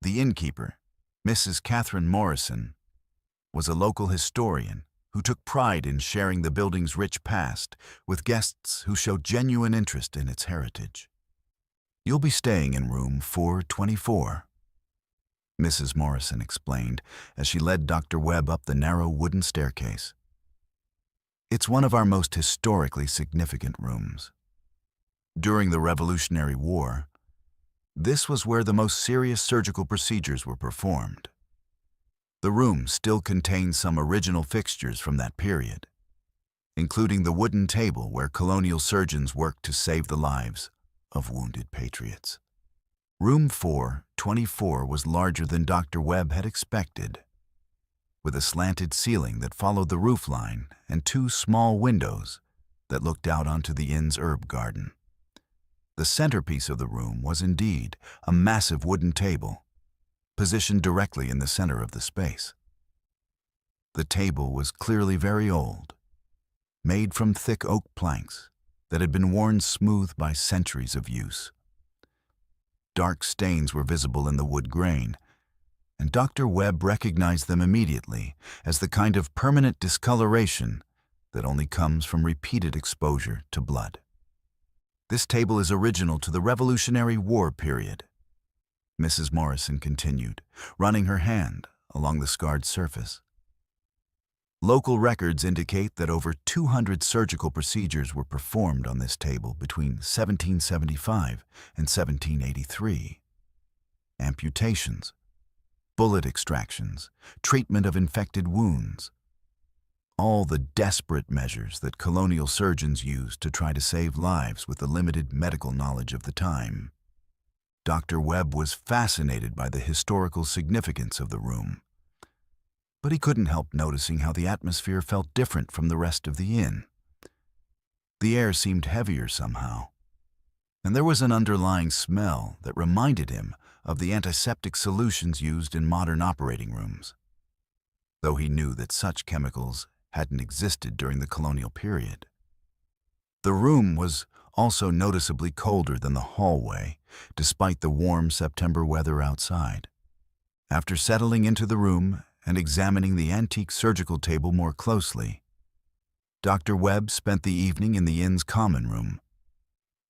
The innkeeper, Mrs. Catherine Morrison, was a local historian who took pride in sharing the building's rich past with guests who showed genuine interest in its heritage. "You'll be staying in room 424, Mrs. Morrison explained as she led Dr. Webb up the narrow wooden staircase. "It's one of our most historically significant rooms. During the Revolutionary War, this was where the most serious surgical procedures were performed. The room still contains some original fixtures from that period, including the wooden table where colonial surgeons worked to save the lives of wounded patriots." Room 424 was larger than Dr. Webb had expected, with a slanted ceiling that followed the roofline and 2 small windows that looked out onto the inn's herb garden. The centerpiece of the room was indeed a massive wooden table, positioned directly in the center of the space. The table was clearly very old, made from thick oak planks that had been worn smooth by centuries of use. Dark stains were visible in the wood grain, and Dr. Webb recognized them immediately as the kind of permanent discoloration that only comes from repeated exposure to blood. This table is original to the Revolutionary War period, Mrs. Morrison continued, running her hand along the scarred surface. Local records indicate that over 200 surgical procedures were performed on this table between 1775 and 1783. Amputations, bullet extractions, treatment of infected wounds, all the desperate measures that colonial surgeons used to try to save lives with the limited medical knowledge of the time. Dr. Webb was fascinated by the historical significance of the room, but he couldn't help noticing how the atmosphere felt different from the rest of the inn. The air seemed heavier somehow, and there was an underlying smell that reminded him of the antiseptic solutions used in modern operating rooms, though he knew that such chemicals hadn't existed during the colonial period. The room was also noticeably colder than the hallway, despite the warm September weather outside. After settling into the room and examining the antique surgical table more closely, Dr. Webb spent the evening in the inn's common room,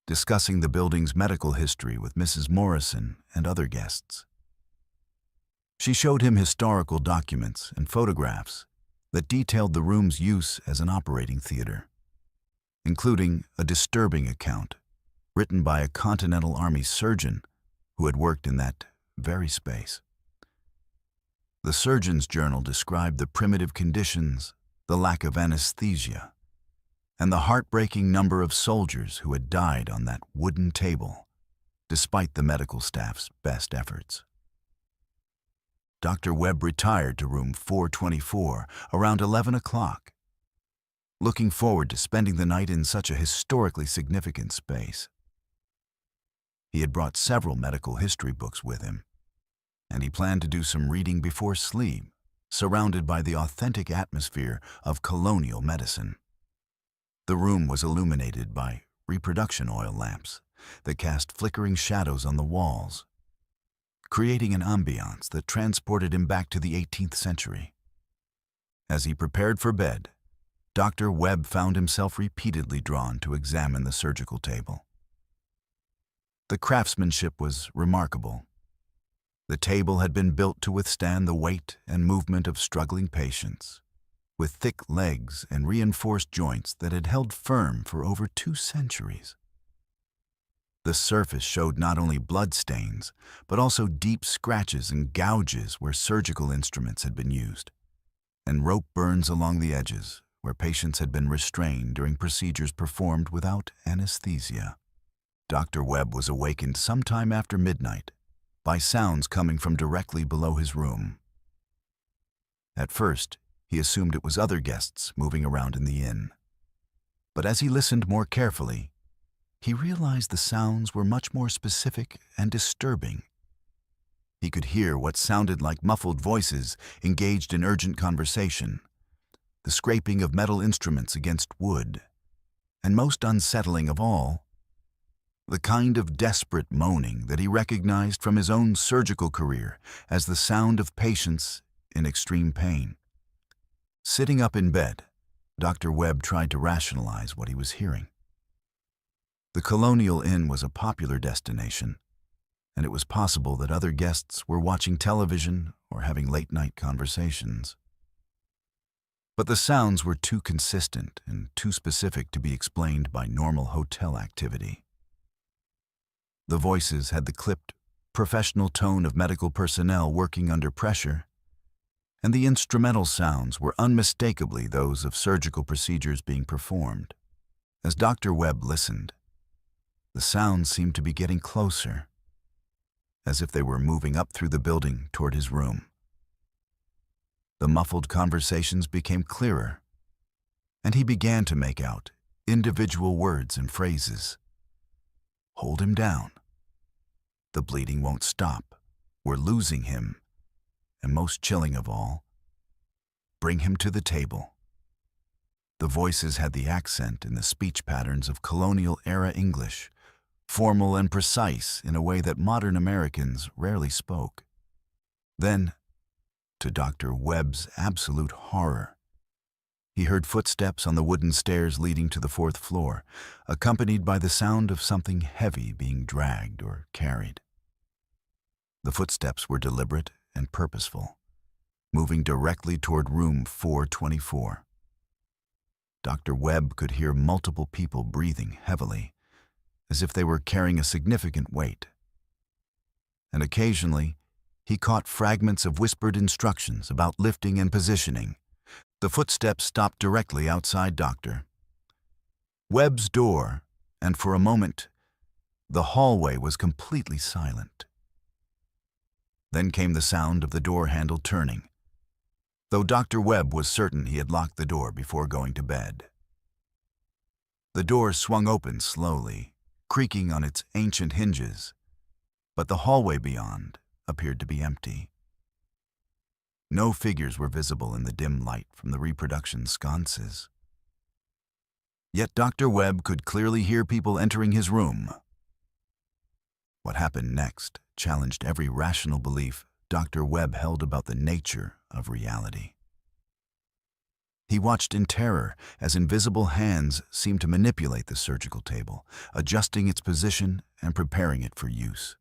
discussing the building's medical history with Mrs. Morrison and other guests. She showed him historical documents and photographs that detailed the room's use as an operating theater, including a disturbing account written by a Continental Army surgeon who had worked in that very space. The surgeon's journal described the primitive conditions, the lack of anesthesia, and the heartbreaking number of soldiers who had died on that wooden table, despite the medical staff's best efforts. Dr. Webb retired to room 424 around 11 o'clock, looking forward to spending the night in such a historically significant space. He had brought several medical history books with him, and he planned to do some reading before sleep, surrounded by the authentic atmosphere of colonial medicine. The room was illuminated by reproduction oil lamps that cast flickering shadows on the walls, creating an ambiance that transported him back to the 18th century. As he prepared for bed, Dr. Webb found himself repeatedly drawn to examine the surgical table. The craftsmanship was remarkable. The table had been built to withstand the weight and movement of struggling patients, with thick legs and reinforced joints that had held firm for over 2 centuries. The surface showed not only blood stains, but also deep scratches and gouges where surgical instruments had been used, and rope burns along the edges where patients had been restrained during procedures performed without anesthesia. Dr. Webb was awakened sometime after midnight by sounds coming from directly below his room. At first, he assumed it was other guests moving around in the inn, but as he listened more carefully, he realized the sounds were much more specific and disturbing. He could hear what sounded like muffled voices engaged in urgent conversation, the scraping of metal instruments against wood, and most unsettling of all, the kind of desperate moaning that he recognized from his own surgical career as the sound of patients in extreme pain. Sitting up in bed, Dr. Webb tried to rationalize what he was hearing. The Colonial Inn was a popular destination, and it was possible that other guests were watching television or having late-night conversations. But the sounds were too consistent and too specific to be explained by normal hotel activity. The voices had the clipped, professional tone of medical personnel working under pressure, and the instrumental sounds were unmistakably those of surgical procedures being performed. As Dr. Webb listened, the sounds seemed to be getting closer, as if they were moving up through the building toward his room. The muffled conversations became clearer, and he began to make out individual words and phrases. Hold him down. The bleeding won't stop. We're losing him. And most chilling of all, bring him to the table. The voices had the accent and the speech patterns of colonial-era English, formal and precise in a way that modern Americans rarely spoke. Then, to Dr. Webb's absolute horror, he heard footsteps on the wooden stairs leading to the fourth floor, accompanied by the sound of something heavy being dragged or carried. The footsteps were deliberate and purposeful, moving directly toward room 424. Dr. Webb could hear multiple people breathing heavily, as if they were carrying a significant weight. And occasionally, he caught fragments of whispered instructions about lifting and positioning. The footsteps stopped directly outside Dr. Webb's door, and for a moment, the hallway was completely silent. Then came the sound of the door handle turning, though Dr. Webb was certain he had locked the door before going to bed. The door swung open slowly, creaking on its ancient hinges, but the hallway beyond appeared to be empty. No figures were visible in the dim light from the reproduction sconces. Yet Dr. Webb could clearly hear people entering his room. What happened next challenged every rational belief Dr. Webb held about the nature of reality. He watched in terror as invisible hands seemed to manipulate the surgical table, adjusting its position and preparing it for use.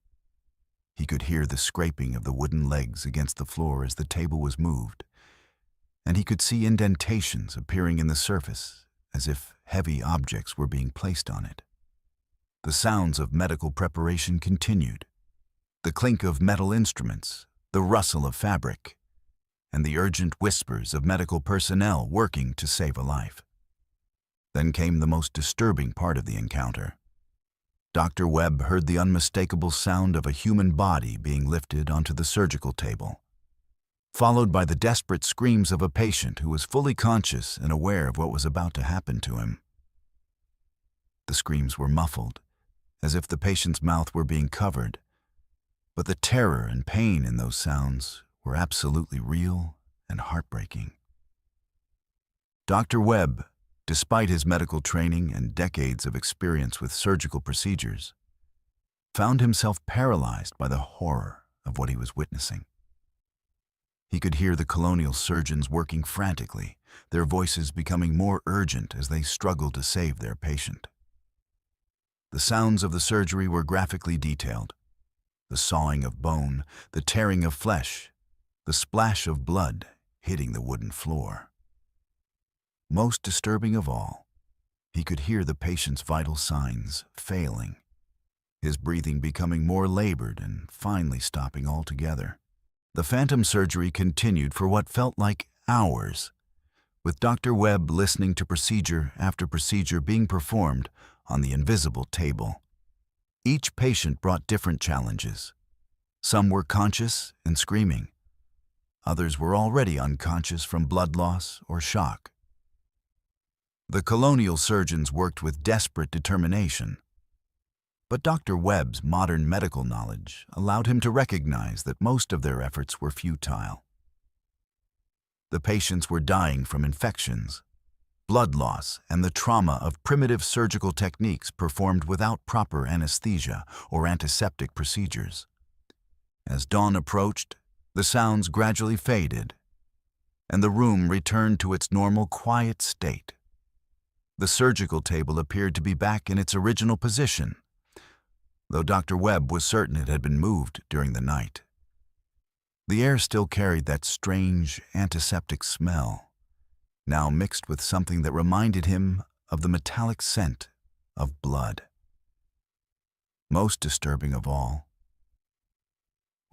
He could hear the scraping of the wooden legs against the floor as the table was moved, and he could see indentations appearing in the surface as if heavy objects were being placed on it. The sounds of medical preparation continued. The clink of metal instruments, the rustle of fabric, and the urgent whispers of medical personnel working to save a life. Then came the most disturbing part of the encounter. Dr. Webb heard the unmistakable sound of a human body being lifted onto the surgical table, followed by the desperate screams of a patient who was fully conscious and aware of what was about to happen to him. The screams were muffled, as if the patient's mouth were being covered, but the terror and pain in those sounds were absolutely real and heartbreaking. Dr. Webb, despite his medical training and decades of experience with surgical procedures, found himself paralyzed by the horror of what he was witnessing. He could hear the colonial surgeons working frantically, their voices becoming more urgent as they struggled to save their patient. The sounds of the surgery were graphically detailed. The sawing of bone, the tearing of flesh, the splash of blood hitting the wooden floor. Most disturbing of all, he could hear the patient's vital signs failing, his breathing becoming more labored and finally stopping altogether. The phantom surgery continued for what felt like hours, with Dr. Webb listening to procedure after procedure being performed on the invisible table. Each patient brought different challenges. Some were conscious and screaming. Others were already unconscious from blood loss or shock. The colonial surgeons worked with desperate determination, but Dr. Webb's modern medical knowledge allowed him to recognize that most of their efforts were futile. The patients were dying from infections, blood loss, and the trauma of primitive surgical techniques performed without proper anesthesia or antiseptic procedures. As dawn approached, the sounds gradually faded, and the room returned to its normal quiet state. The surgical table appeared to be back in its original position, though Dr. Webb was certain it had been moved during the night. The air still carried that strange antiseptic smell, now mixed with something that reminded him of the metallic scent of blood. Most disturbing of all,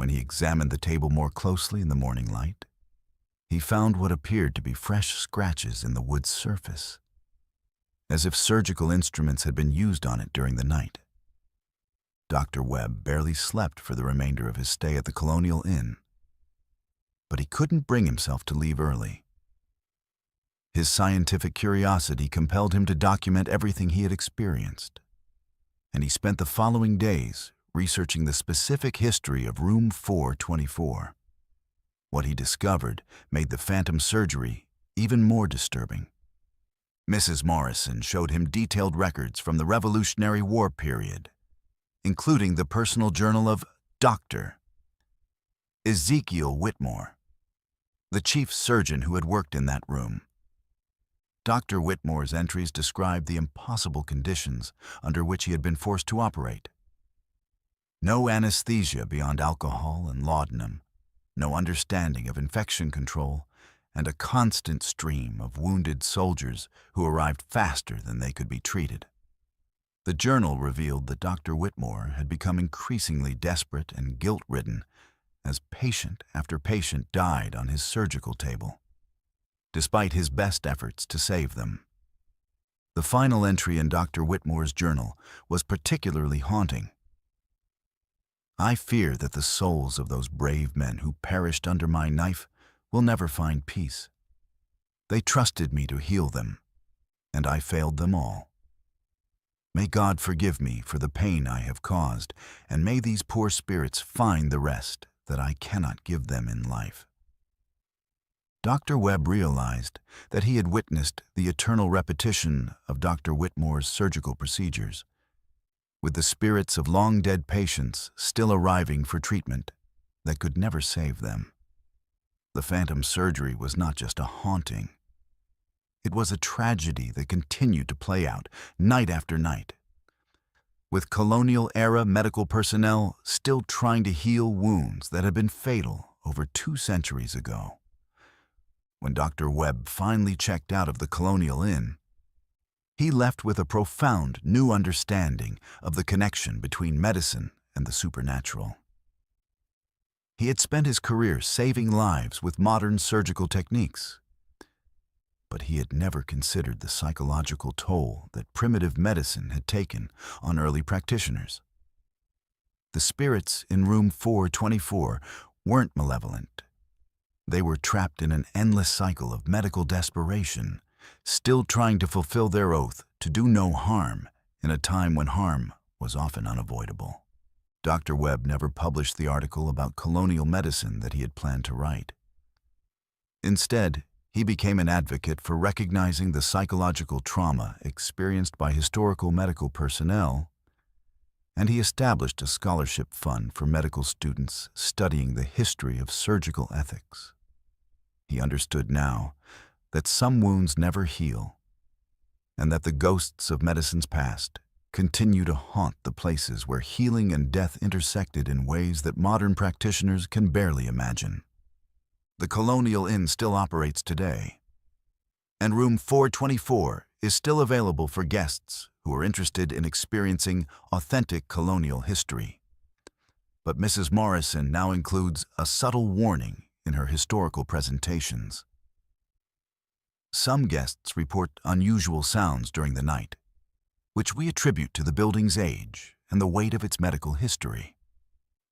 when he examined the table more closely in the morning light, he found what appeared to be fresh scratches in the wood's surface, as if surgical instruments had been used on it during the night. Dr. Webb barely slept for the remainder of his stay at the Colonial Inn, but he couldn't bring himself to leave early. His scientific curiosity compelled him to document everything he had experienced. and he spent the following days researching the specific history of room 424. What he discovered made the phantom surgery even more disturbing. Mrs. Morrison showed him detailed records from the Revolutionary War period, including the personal journal of Dr. Ezekiel Whitmore, the chief surgeon who had worked in that room. Dr. Whitmore's entries described the impossible conditions under which he had been forced to operate. No anesthesia beyond alcohol and laudanum, no understanding of infection control, and a constant stream of wounded soldiers who arrived faster than they could be treated. The journal revealed that Dr. Whitmore had become increasingly desperate and guilt-ridden as patient after patient died on his surgical table, despite his best efforts to save them. The final entry in Dr. Whitmore's journal was particularly haunting. "I fear that the souls of those brave men who perished under my knife will never find peace. They trusted me to heal them, and I failed them all. May God forgive me for the pain I have caused, and may these poor spirits find the rest that I cannot give them in life." Dr. Webb realized that he had witnessed the eternal repetition of Dr. Whitmore's surgical procedures, with the spirits of long-dead patients still arriving for treatment that could never save them. The phantom surgery was not just a haunting. It was a tragedy that continued to play out night after night, with colonial-era medical personnel still trying to heal wounds that had been fatal over 2 centuries ago. When Dr. Webb finally checked out of the Colonial Inn, he left with a profound new understanding of the connection between medicine and the supernatural. He had spent his career saving lives with modern surgical techniques, but he had never considered the psychological toll that primitive medicine had taken on early practitioners. The spirits in room 424 weren't malevolent. They were trapped in an endless cycle of medical desperation, still trying to fulfill their oath to do no harm in a time when harm was often unavoidable. Dr. Webb never published the article about colonial medicine that he had planned to write. Instead, he became an advocate for recognizing the psychological trauma experienced by historical medical personnel, and he established a scholarship fund for medical students studying the history of surgical ethics. He understood now that some wounds never heal, and that the ghosts of medicine's past continue to haunt the places where healing and death intersected in ways that modern practitioners can barely imagine. The Colonial Inn still operates today, and room 424 is still available for guests who are interested in experiencing authentic colonial history. But Mrs. Morrison now includes a subtle warning in her historical presentations. Some guests report unusual sounds during the night, which we attribute to the building's age and the weight of its medical history.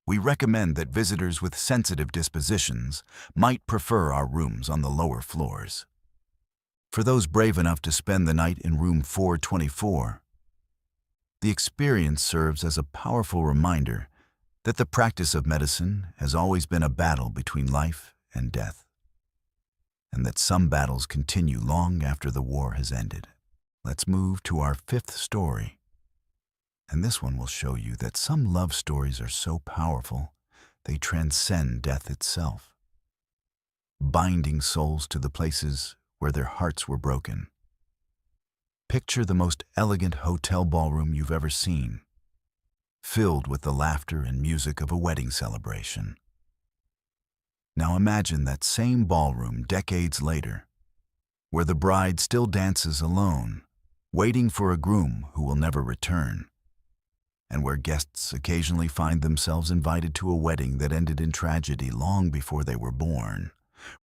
We recommend that visitors with sensitive dispositions might prefer our rooms on the lower floors. For those brave enough to spend the night in room 424, the experience serves as a powerful reminder that the practice of medicine has always been a battle between life and death, and that some battles continue long after the war has ended. Let's move to our 5th story. And this one will show you that some love stories are so powerful, they transcend death itself, binding souls to the places where their hearts were broken. Picture the most elegant hotel ballroom you've ever seen, filled with the laughter and music of a wedding celebration. Now imagine that same ballroom decades later, where the bride still dances alone, waiting for a groom who will never return, and where guests occasionally find themselves invited to a wedding that ended in tragedy long before they were born.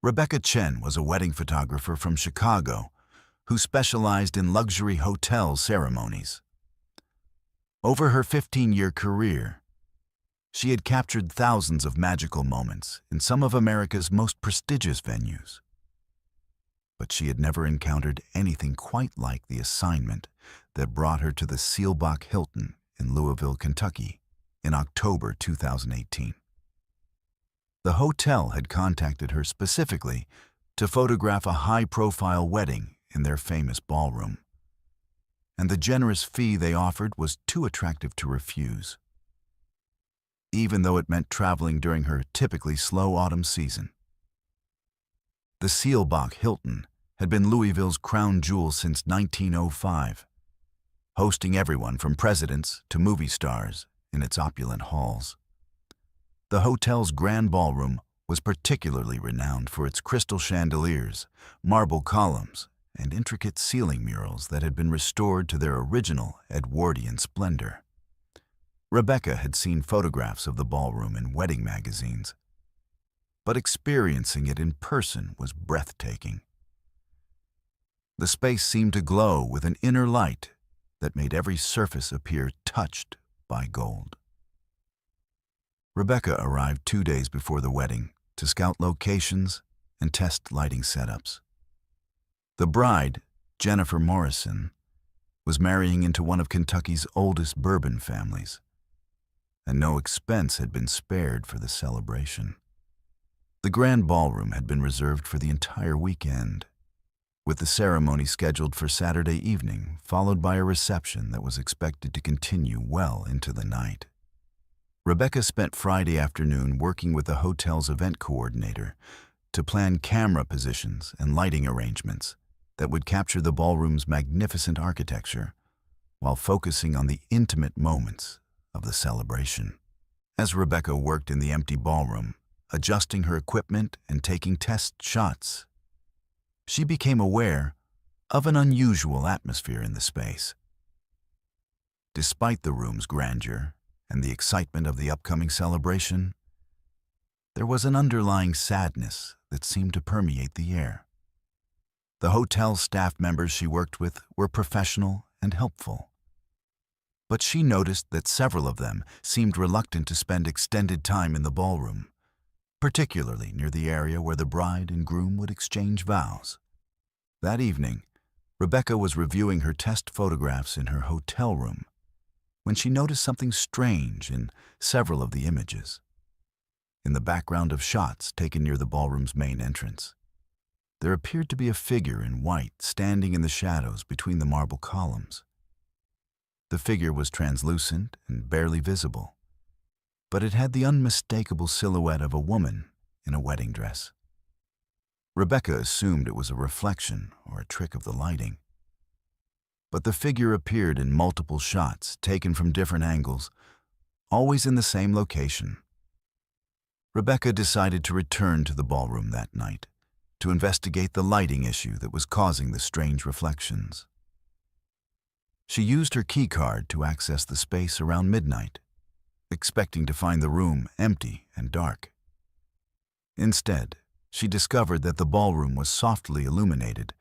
Rebecca Chen was a wedding photographer from Chicago who specialized in luxury hotel ceremonies. Over her 15-year career, she had captured thousands of magical moments in some of America's most prestigious venues. But she had never encountered anything quite like the assignment that brought her to the Seelbach Hilton in Louisville, Kentucky, in October 2018. The hotel had contacted her specifically to photograph a high-profile wedding in their famous ballroom, and the generous fee they offered was too attractive to refuse, even though it meant traveling during her typically slow autumn season. The Seelbach Hilton had been Louisville's crown jewel since 1905, hosting everyone from presidents to movie stars in its opulent halls. The hotel's grand ballroom was particularly renowned for its crystal chandeliers, marble columns, and intricate ceiling murals that had been restored to their original Edwardian splendor. Rebecca had seen photographs of the ballroom in wedding magazines, but experiencing it in person was breathtaking. The space seemed to glow with an inner light that made every surface appear touched by gold. Rebecca arrived 2 days before the wedding to scout locations and test lighting setups. The bride, Jennifer Morrison, was marrying into one of Kentucky's oldest bourbon families, and no expense had been spared for the celebration. The grand ballroom had been reserved for the entire weekend, with the ceremony scheduled for Saturday evening, followed by a reception that was expected to continue well into the night. Rebecca spent Friday afternoon working with the hotel's event coordinator to plan camera positions and lighting arrangements that would capture the ballroom's magnificent architecture while focusing on the intimate moments of the celebration. As Rebecca worked in the empty ballroom, adjusting her equipment and taking test shots, she became aware of an unusual atmosphere in the space. Despite the room's grandeur and the excitement of the upcoming celebration, there was an underlying sadness that seemed to permeate the air. The hotel staff members she worked with were professional and helpful, but she noticed that several of them seemed reluctant to spend extended time in the ballroom, particularly near the area where the bride and groom would exchange vows. That evening, Rebecca was reviewing her test photographs in her hotel room when she noticed something strange in several of the images. In the background of shots taken near the ballroom's main entrance, there appeared to be a figure in white standing in the shadows between the marble columns. The figure was translucent and barely visible, but it had the unmistakable silhouette of a woman in a wedding dress. Rebecca assumed it was a reflection or a trick of the lighting, but the figure appeared in multiple shots taken from different angles, always in the same location. Rebecca decided to return to the ballroom that night to investigate the lighting issue that was causing the strange reflections. She used her key card to access the space around midnight, expecting to find the room empty and dark. Instead, she discovered that the ballroom was softly illuminated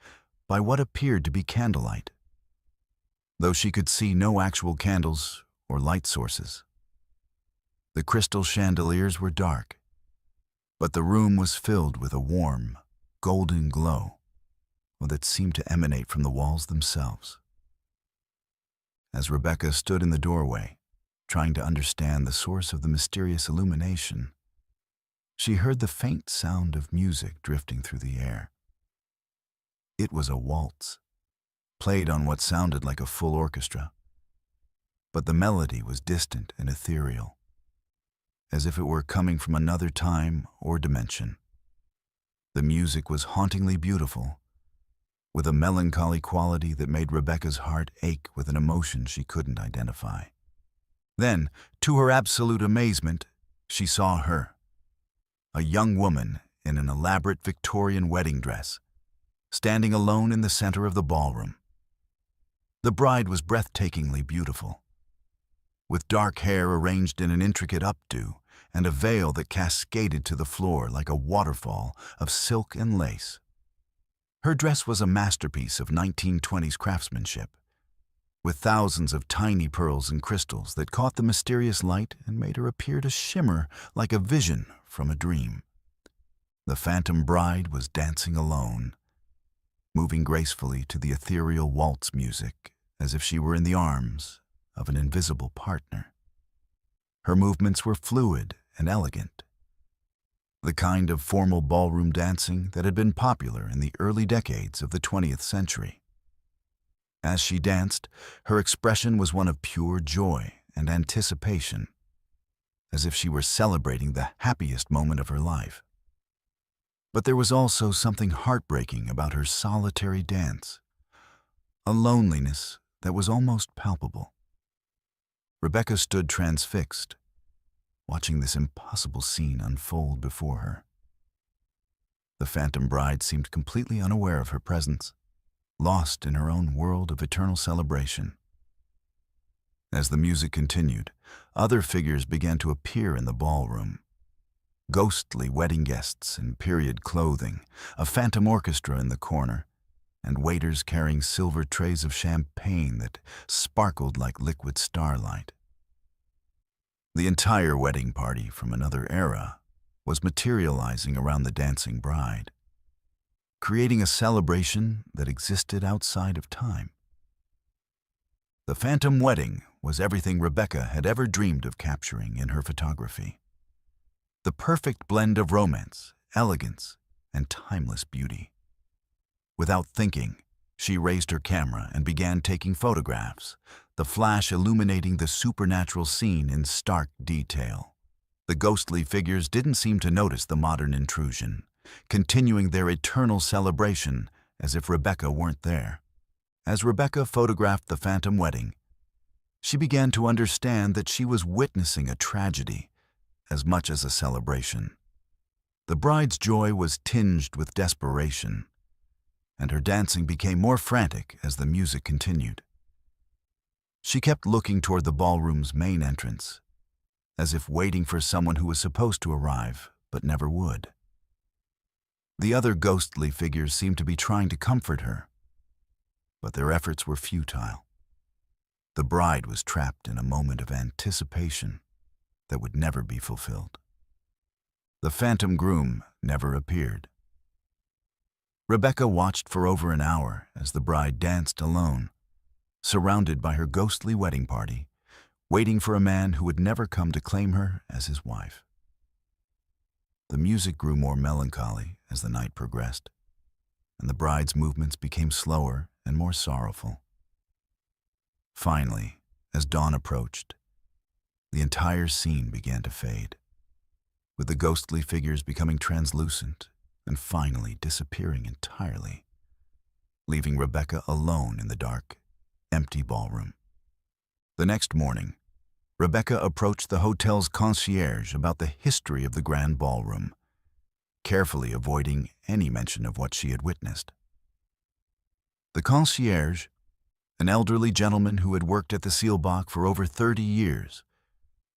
by what appeared to be candlelight, though she could see no actual candles or light sources. The crystal chandeliers were dark, but the room was filled with a warm, golden glow that seemed to emanate from the walls themselves. As Rebecca stood in the doorway, trying to understand the source of the mysterious illumination, she heard the faint sound of music drifting through the air. It was a waltz, played on what sounded like a full orchestra, but the melody was distant and ethereal, as if it were coming from another time or dimension. The music was hauntingly beautiful, with a melancholy quality that made Rebecca's heart ache with an emotion she couldn't identify. Then, to her absolute amazement, she saw her, a young woman in an elaborate Victorian wedding dress, standing alone in the center of the ballroom. The bride was breathtakingly beautiful, with dark hair arranged in an intricate updo and a veil that cascaded to the floor like a waterfall of silk and lace. Her dress was a masterpiece of 1920s craftsmanship, with thousands of tiny pearls and crystals that caught the mysterious light and made her appear to shimmer like a vision from a dream. The phantom bride was dancing alone, moving gracefully to the ethereal waltz music as if she were in the arms of an invisible partner. Her movements were fluid and elegant, the kind of formal ballroom dancing that had been popular in the early decades of the 20th century. As she danced, her expression was one of pure joy and anticipation, as if she were celebrating the happiest moment of her life. But there was also something heartbreaking about her solitary dance, a loneliness that was almost palpable. Rebecca stood transfixed, watching this impossible scene unfold before her. The phantom bride seemed completely unaware of her presence, lost in her own world of eternal celebration. As the music continued, other figures began to appear in the ballroom. Ghostly wedding guests in period clothing, a phantom orchestra in the corner, and waiters carrying silver trays of champagne that sparkled like liquid starlight. The entire wedding party from another era was materializing around the dancing bride, creating a celebration that existed outside of time. The phantom wedding was everything Rebecca had ever dreamed of capturing in her photography. The perfect blend of romance, elegance, and timeless beauty. Without thinking, she raised her camera and began taking photographs, the flash illuminating the supernatural scene in stark detail. The ghostly figures didn't seem to notice the modern intrusion, continuing their eternal celebration as if Rebecca weren't there. As Rebecca photographed the phantom wedding, she began to understand that she was witnessing a tragedy as much as a celebration. The bride's joy was tinged with desperation, and her dancing became more frantic as the music continued. She kept looking toward the ballroom's main entrance, as if waiting for someone who was supposed to arrive but never would. The other ghostly figures seemed to be trying to comfort her, but their efforts were futile. The bride was trapped in a moment of anticipation that would never be fulfilled. The phantom groom never appeared. Rebecca watched for over an hour as the bride danced alone, surrounded by her ghostly wedding party, waiting for a man who would never come to claim her as his wife. The music grew more melancholy as the night progressed, and the bride's movements became slower and more sorrowful. Finally, as dawn approached, the entire scene began to fade, with the ghostly figures becoming translucent and finally disappearing entirely, leaving Rebecca alone in the dark, empty ballroom. The next morning, Rebecca approached the hotel's concierge about the history of the grand ballroom, carefully avoiding any mention of what she had witnessed. The concierge, an elderly gentleman who had worked at the Seelbach for over 30 years,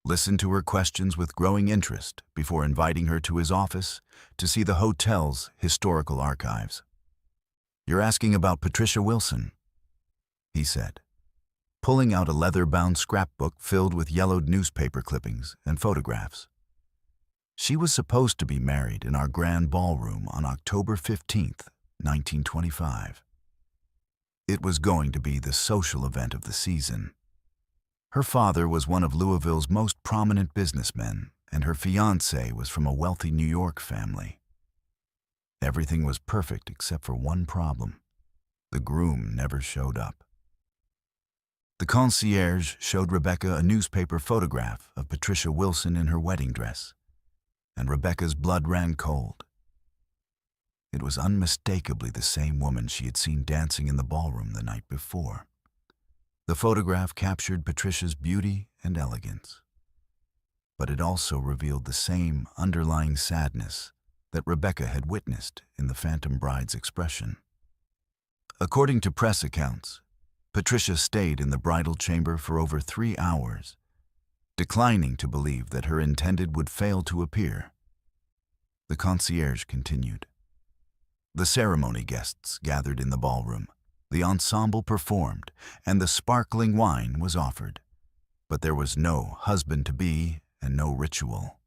listened to her questions with growing interest before inviting her to his office to see the hotel's historical archives. "You're asking about Patricia Wilson," he said, pulling out a leather-bound scrapbook filled with yellowed newspaper clippings and photographs. "She was supposed to be married in our grand ballroom on October 15th, 1925. It was going to be the social event of the season. Her father was one of Louisville's most prominent businessmen, and her fiancé was from a wealthy New York family. Everything was perfect except for one problem. The groom never showed up." The concierge showed Rebecca a newspaper photograph of Patricia Wilson in her wedding dress, and Rebecca's blood ran cold. It was unmistakably the same woman she had seen dancing in the ballroom the night before. The photograph captured Patricia's beauty and elegance, but it also revealed the same underlying sadness that Rebecca had witnessed in the phantom bride's expression. According to press accounts, Patricia stayed in the bridal chamber for over 3 hours, declining to believe that her intended would fail to appear. The concierge continued. The ceremony guests gathered in the ballroom, the ensemble performed, and the sparkling wine was offered. But there was no husband-to-be and no ritual.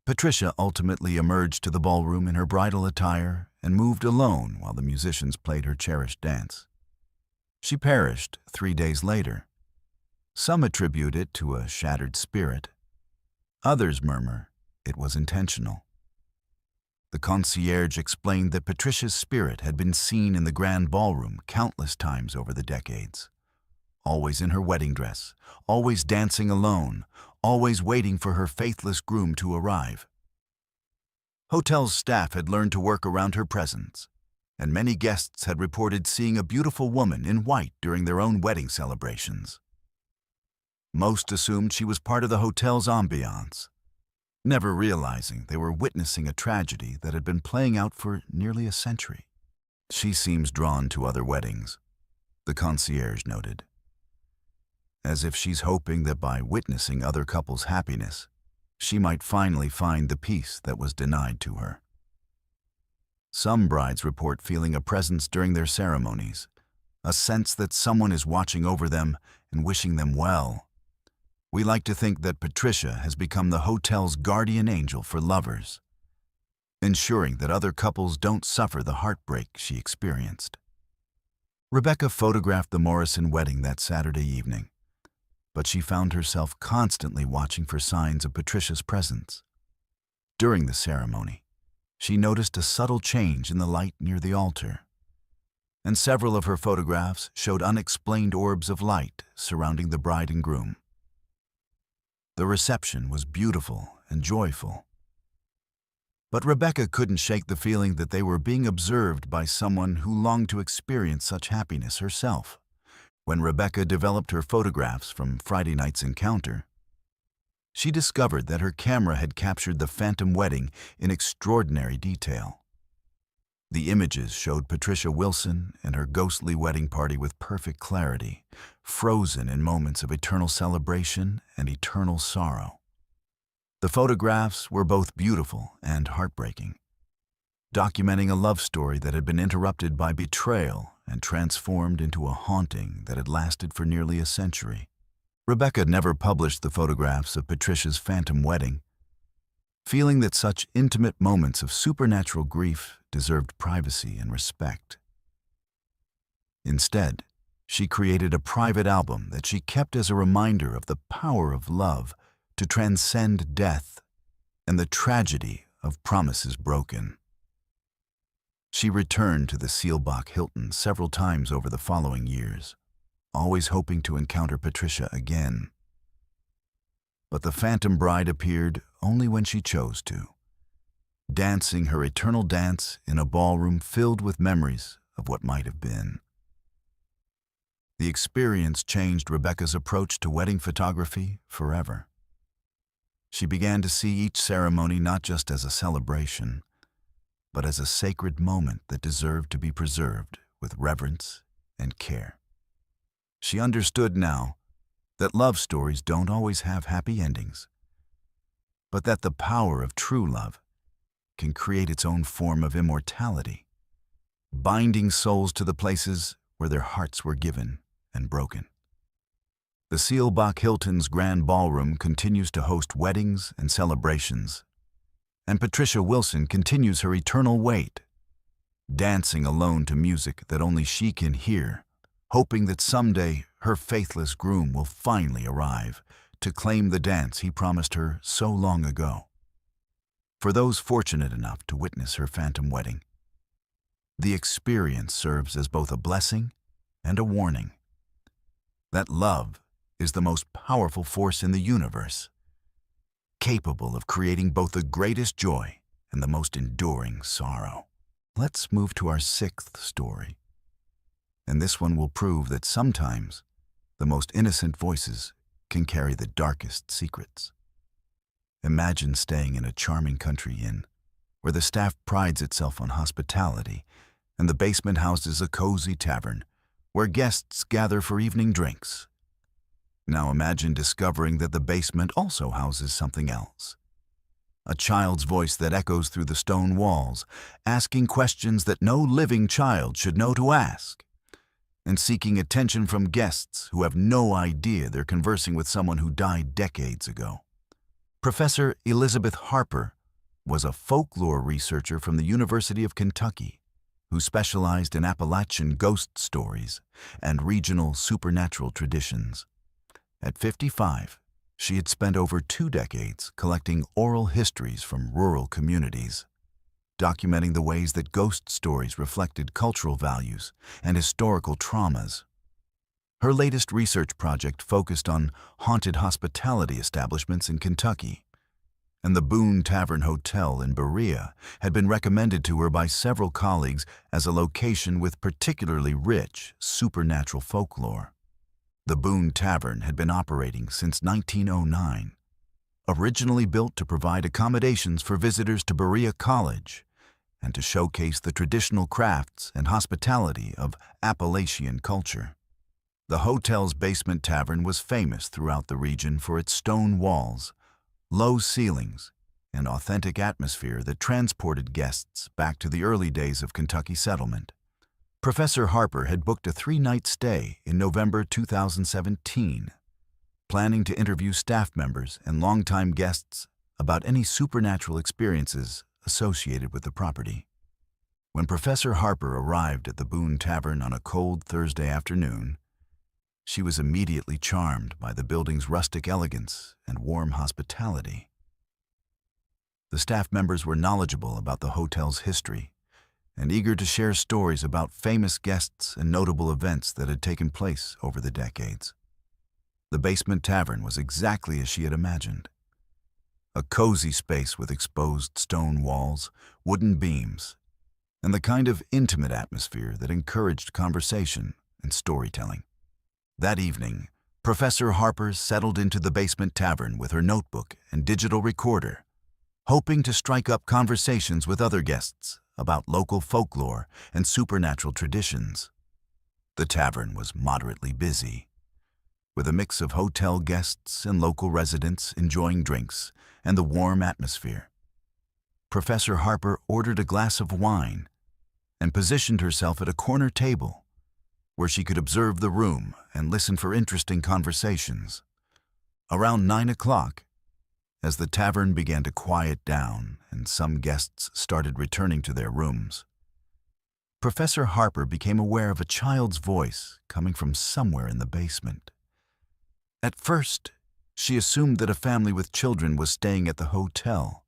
Patricia ultimately emerged to the ballroom in her bridal attire and moved alone while the musicians played her cherished dance. She perished 3 days later, Some attribute it to a shattered spirit. Others murmur it was intentional. The concierge explained that Patricia's spirit had been seen in the grand ballroom countless times over the decades. Always in her wedding dress, always dancing alone, always waiting for her faithless groom to arrive. Hotel's staff had learned to work around her presence, and many guests had reported seeing a beautiful woman in white during their own wedding celebrations. Most assumed she was part of the hotel's ambiance, never realizing they were witnessing a tragedy that had been playing out for nearly a century. She seems drawn to other weddings, the concierge noted, as if she's hoping that by witnessing other couples' happiness, she might finally find the peace that was denied to her. Some brides report feeling a presence during their ceremonies, a sense that someone is watching over them and wishing them well. We like to think that Patricia has become the hotel's guardian angel for lovers, ensuring that other couples don't suffer the heartbreak she experienced. Rebecca photographed the Morrison wedding that Saturday evening, but she found herself constantly watching for signs of Patricia's presence. During the ceremony, she noticed a subtle change in the light near the altar, and several of her photographs showed unexplained orbs of light surrounding the bride and groom. The reception was beautiful and joyful, but Rebecca couldn't shake the feeling that they were being observed by someone who longed to experience such happiness herself. When Rebecca developed her photographs from Friday night's encounter, she discovered that her camera had captured the phantom wedding in extraordinary detail. The images showed Patricia Wilson and her ghostly wedding party with perfect clarity, frozen in moments of eternal celebration and eternal sorrow. The photographs were both beautiful and heartbreaking, documenting a love story that had been interrupted by betrayal and transformed into a haunting that had lasted for nearly a century. Rebecca never published the photographs of Patricia's phantom wedding, feeling that such intimate moments of supernatural grief deserved privacy and respect. Instead, she created a private album that she kept as a reminder of the power of love to transcend death and the tragedy of promises broken. She returned to the Seelbach Hilton several times over the following years, always hoping to encounter Patricia again. But the phantom bride appeared only when she chose to, dancing her eternal dance in a ballroom filled with memories of what might have been. The experience changed Rebecca's approach to wedding photography forever. She began to see each ceremony not just as a celebration, but as a sacred moment that deserved to be preserved with reverence and care. She understood now that love stories don't always have happy endings, but that the power of true love can create its own form of immortality, binding souls to the places where their hearts were given and broken. The Seelbach Hilton's Grand Ballroom continues to host weddings and celebrations, and Patricia Wilson continues her eternal wait, dancing alone to music that only she can hear, hoping that someday her faithless groom will finally arrive to claim the dance he promised her so long ago. For those fortunate enough to witness her phantom wedding, the experience serves as both a blessing and a warning that love is the most powerful force in the universe, capable of creating both the greatest joy and the most enduring sorrow. Let's move to our sixth story, and this one will prove that sometimes the most innocent voices can carry the darkest secrets. Imagine staying in a charming country inn, where the staff prides itself on hospitality, and the basement houses a cozy tavern, where guests gather for evening drinks. Now imagine discovering that the basement also houses something else. A child's voice that echoes through the stone walls, asking questions that no living child should know to ask, and seeking attention from guests who have no idea they're conversing with someone who died decades ago. Professor Elizabeth Harper was a folklore researcher from the University of Kentucky who specialized in Appalachian ghost stories and regional supernatural traditions. At 55, she had spent over 2 decades collecting oral histories from rural communities, documenting the ways that ghost stories reflected cultural values and historical traumas. Her latest research project focused on haunted hospitality establishments in Kentucky, and the Boone Tavern Hotel in Berea had been recommended to her by several colleagues as a location with particularly rich supernatural folklore. The Boone Tavern had been operating since 1909, originally built to provide accommodations for visitors to Berea College and to showcase the traditional crafts and hospitality of Appalachian culture. The hotel's basement tavern was famous throughout the region for its stone walls, low ceilings, and authentic atmosphere that transported guests back to the early days of Kentucky settlement. Professor Harper had booked a 3-night stay in November 2017, planning to interview staff members and longtime guests about any supernatural experiences associated with the property. When Professor Harper arrived at the Boone Tavern on a cold Thursday afternoon, she was immediately charmed by the building's rustic elegance and warm hospitality. The staff members were knowledgeable about the hotel's history and eager to share stories about famous guests and notable events that had taken place over the decades. The basement tavern was exactly as she had imagined. A cozy space with exposed stone walls, wooden beams, and the kind of intimate atmosphere that encouraged conversation and storytelling. That evening, Professor Harper settled into the basement tavern with her notebook and digital recorder, hoping to strike up conversations with other guests about local folklore and supernatural traditions. The tavern was moderately busy, with a mix of hotel guests and local residents enjoying drinks and the warm atmosphere. Professor Harper ordered a glass of wine and positioned herself at a corner table where she could observe the room and listen for interesting conversations. Around 9 o'clock, as the tavern began to quiet down and some guests started returning to their rooms, Professor Harper became aware of a child's voice coming from somewhere in the basement. At first, she assumed that a family with children was staying at the hotel,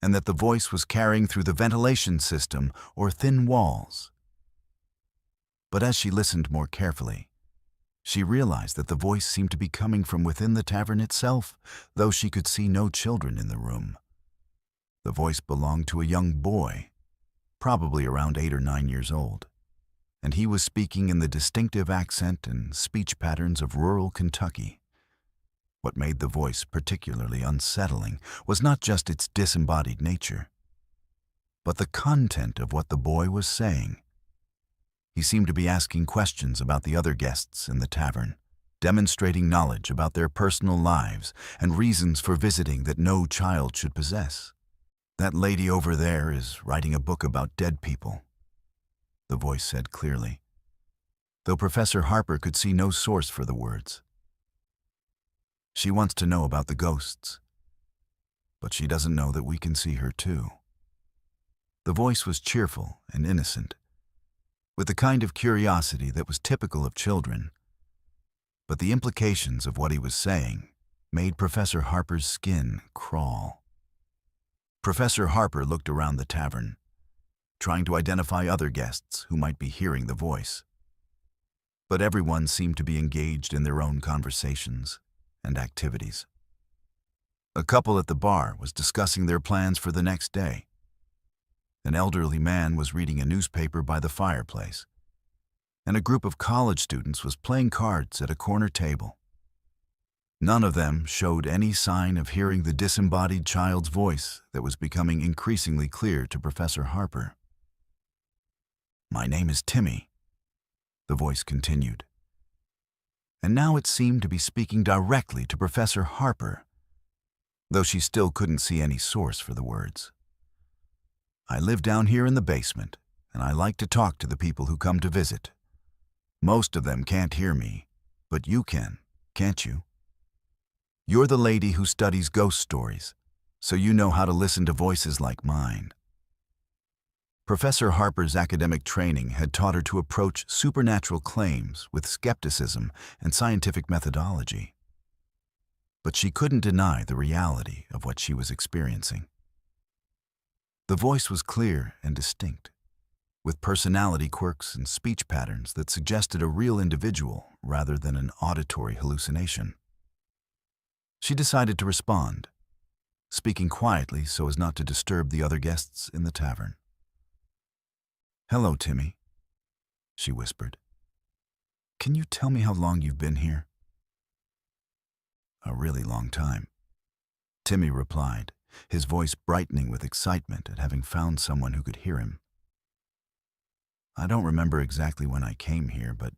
and that the voice was carrying through the ventilation system or thin walls. But as she listened more carefully, she realized that the voice seemed to be coming from within the tavern itself, though she could see no children in the room. The voice belonged to a young boy, probably around 8 or 9 years old, and he was speaking in the distinctive accent and speech patterns of rural Kentucky. What made the voice particularly unsettling was not just its disembodied nature, but the content of what the boy was saying. He seemed to be asking questions about the other guests in the tavern, demonstrating knowledge about their personal lives and reasons for visiting that no child should possess. "That lady over there is writing a book about dead people," the voice said clearly, though Professor Harper could see no source for the words. "She wants to know about the ghosts, but she doesn't know that we can see her too." The voice was cheerful and innocent, with the kind of curiosity that was typical of children, but the implications of what he was saying made Professor Harper's skin crawl. Professor Harper looked around the tavern, trying to identify other guests who might be hearing the voice. But everyone seemed to be engaged in their own conversations and activities. A couple at the bar was discussing their plans for the next day. An elderly man was reading a newspaper by the fireplace, and a group of college students was playing cards at a corner table. None of them showed any sign of hearing the disembodied child's voice that was becoming increasingly clear to Professor Harper. "My name is Timmy," the voice continued. And now it seemed to be speaking directly to Professor Harper, though she still couldn't see any source for the words. "I live down here in the basement, and I like to talk to the people who come to visit. Most of them can't hear me, but you can, can't you? You're the lady who studies ghost stories, so you know how to listen to voices like mine." Professor Harper's academic training had taught her to approach supernatural claims with skepticism and scientific methodology. but she couldn't deny the reality of what she was experiencing. The voice was clear and distinct, with personality quirks and speech patterns that suggested a real individual rather than an auditory hallucination. She decided to respond, speaking quietly so as not to disturb the other guests in the tavern. "Hello, Timmy," she whispered. "Can you tell me how long you've been here?" "A really long time," Timmy replied, his voice brightening with excitement at having found someone who could hear him. "I don't remember exactly when I came here, but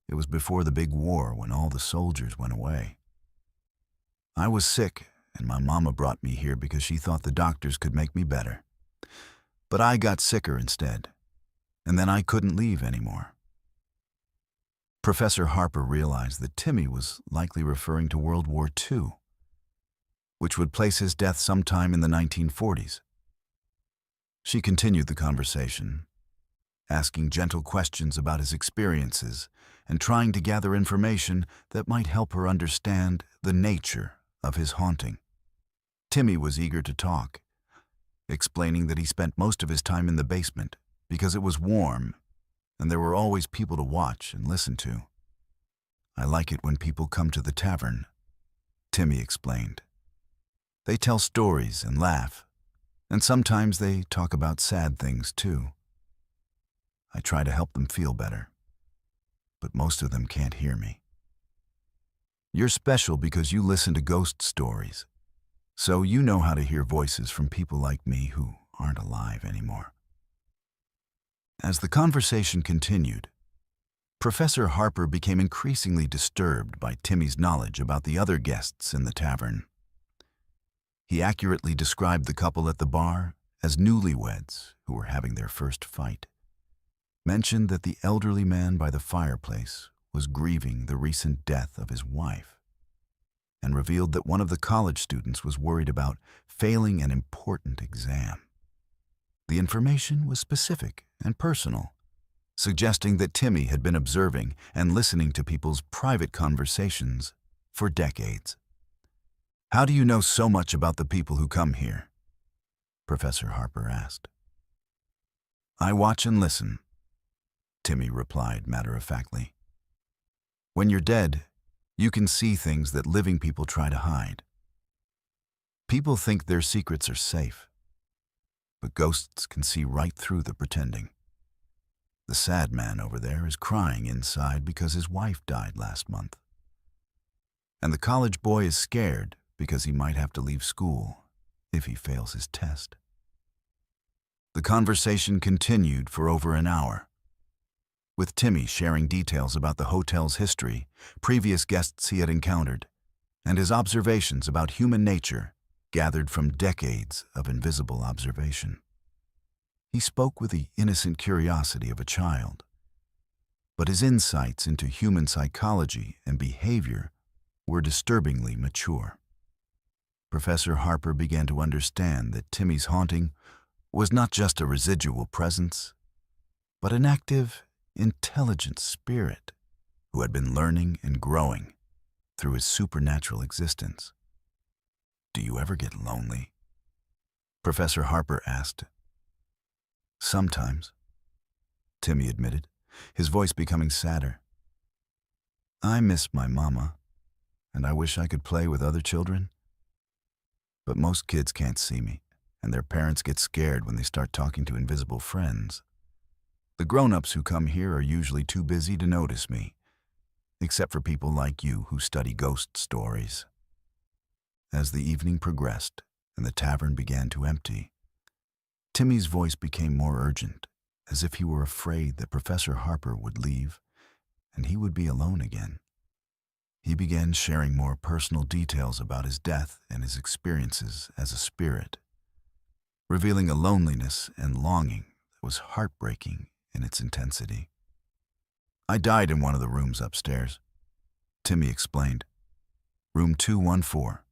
it was before the big war when all the soldiers went away. I was sick, and my mama brought me here because she thought the doctors could make me better. But I got sicker instead, and then I couldn't leave anymore." Professor Harper realized that Timmy was likely referring to World War II, which would place his death sometime in the 1940s. She continued the conversation, asking gentle questions about his experiences and trying to gather information that might help her understand the nature of his haunting. Timmy was eager to talk, explaining that he spent most of his time in the basement because it was warm and there were always people to watch and listen to. "I like it when people come to the tavern," Timmy explained. "They tell stories and laugh, and sometimes they talk about sad things too. I try to help them feel better, but most of them can't hear me. You're special because you listen to ghost stories, so you know how to hear voices from people like me who aren't alive anymore." As the conversation continued, Professor Harper became increasingly disturbed by Timmy's knowledge about the other guests in the tavern. He accurately described the couple at the bar as newlyweds who were having their first fight, mentioned that the elderly man by the fireplace was grieving the recent death of his wife, and revealed that one of the college students was worried about failing an important exam. The information was specific and personal, suggesting that Timmy had been observing and listening to people's private conversations for decades. "How do you know so much about the people who come here?" Professor Harper asked. "I watch and listen," Timmy replied matter-of-factly. "When you're dead, you can see things that living people try to hide. People think their secrets are safe, but ghosts can see right through the pretending. The sad man over there is crying inside because his wife died last month. And the college boy is scared because he might have to leave school if he fails his test." The conversation continued for over an hour, with Timmy sharing details about the hotel's history, previous guests he had encountered, and his observations about human nature gathered from decades of invisible observation. He spoke with the innocent curiosity of a child, but his insights into human psychology and behavior were disturbingly mature. Professor Harper began to understand that Timmy's haunting was not just a residual presence, but an active, intelligent spirit who had been learning and growing through his supernatural existence. "Do you ever get lonely?" Professor Harper asked. "Sometimes," Timmy admitted, his voice becoming sadder. "I miss my mama, and I wish I could play with other children. But most kids can't see me, and their parents get scared when they start talking to invisible friends. The grown-ups who come here are usually too busy to notice me, except for people like you who study ghost stories." As the evening progressed and the tavern began to empty, Timmy's voice became more urgent, as if he were afraid that Professor Harper would leave and he would be alone again. He began sharing more personal details about his death and his experiences as a spirit, revealing a loneliness and longing that was heartbreaking in its intensity. "I died in one of the rooms upstairs," Timmy explained. "Room 214.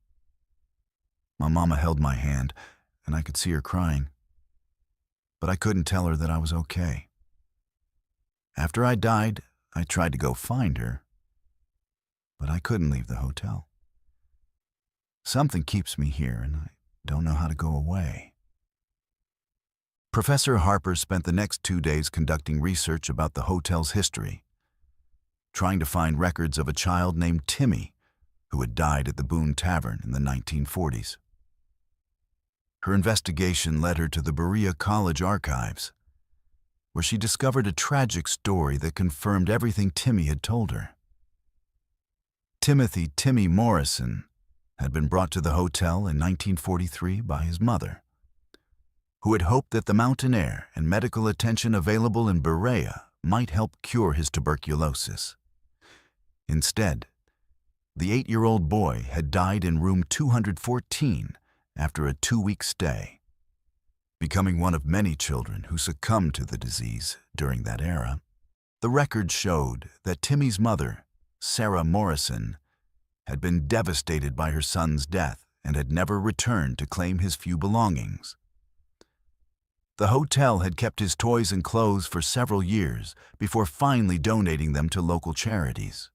My mama held my hand, and I could see her crying, but I couldn't tell her that I was okay. After I died, I tried to go find her, but I couldn't leave the hotel. Something keeps me here, and I don't know how to go away. Professor Harper spent the next 2 days conducting research about the hotel's history, trying to find records of a child named Timmy who had died at the Boone Tavern in the 1940s. Her investigation led her to the Berea College archives, where she discovered a tragic story that confirmed everything Timmy had told her. Timmy Morrison had been brought to the hotel in 1943 by his mother, who had hoped that the mountain air and medical attention available in Berea might help cure his tuberculosis. Instead, the 8-year-old boy had died in room 214 after a 2-week stay, becoming one of many children who succumbed to the disease during that era. The records showed that Timmy's mother, Sarah Morrison, had been devastated by her son's death and had never returned to claim his few belongings. The hotel had kept his toys and clothes for several years before finally donating them to local charities.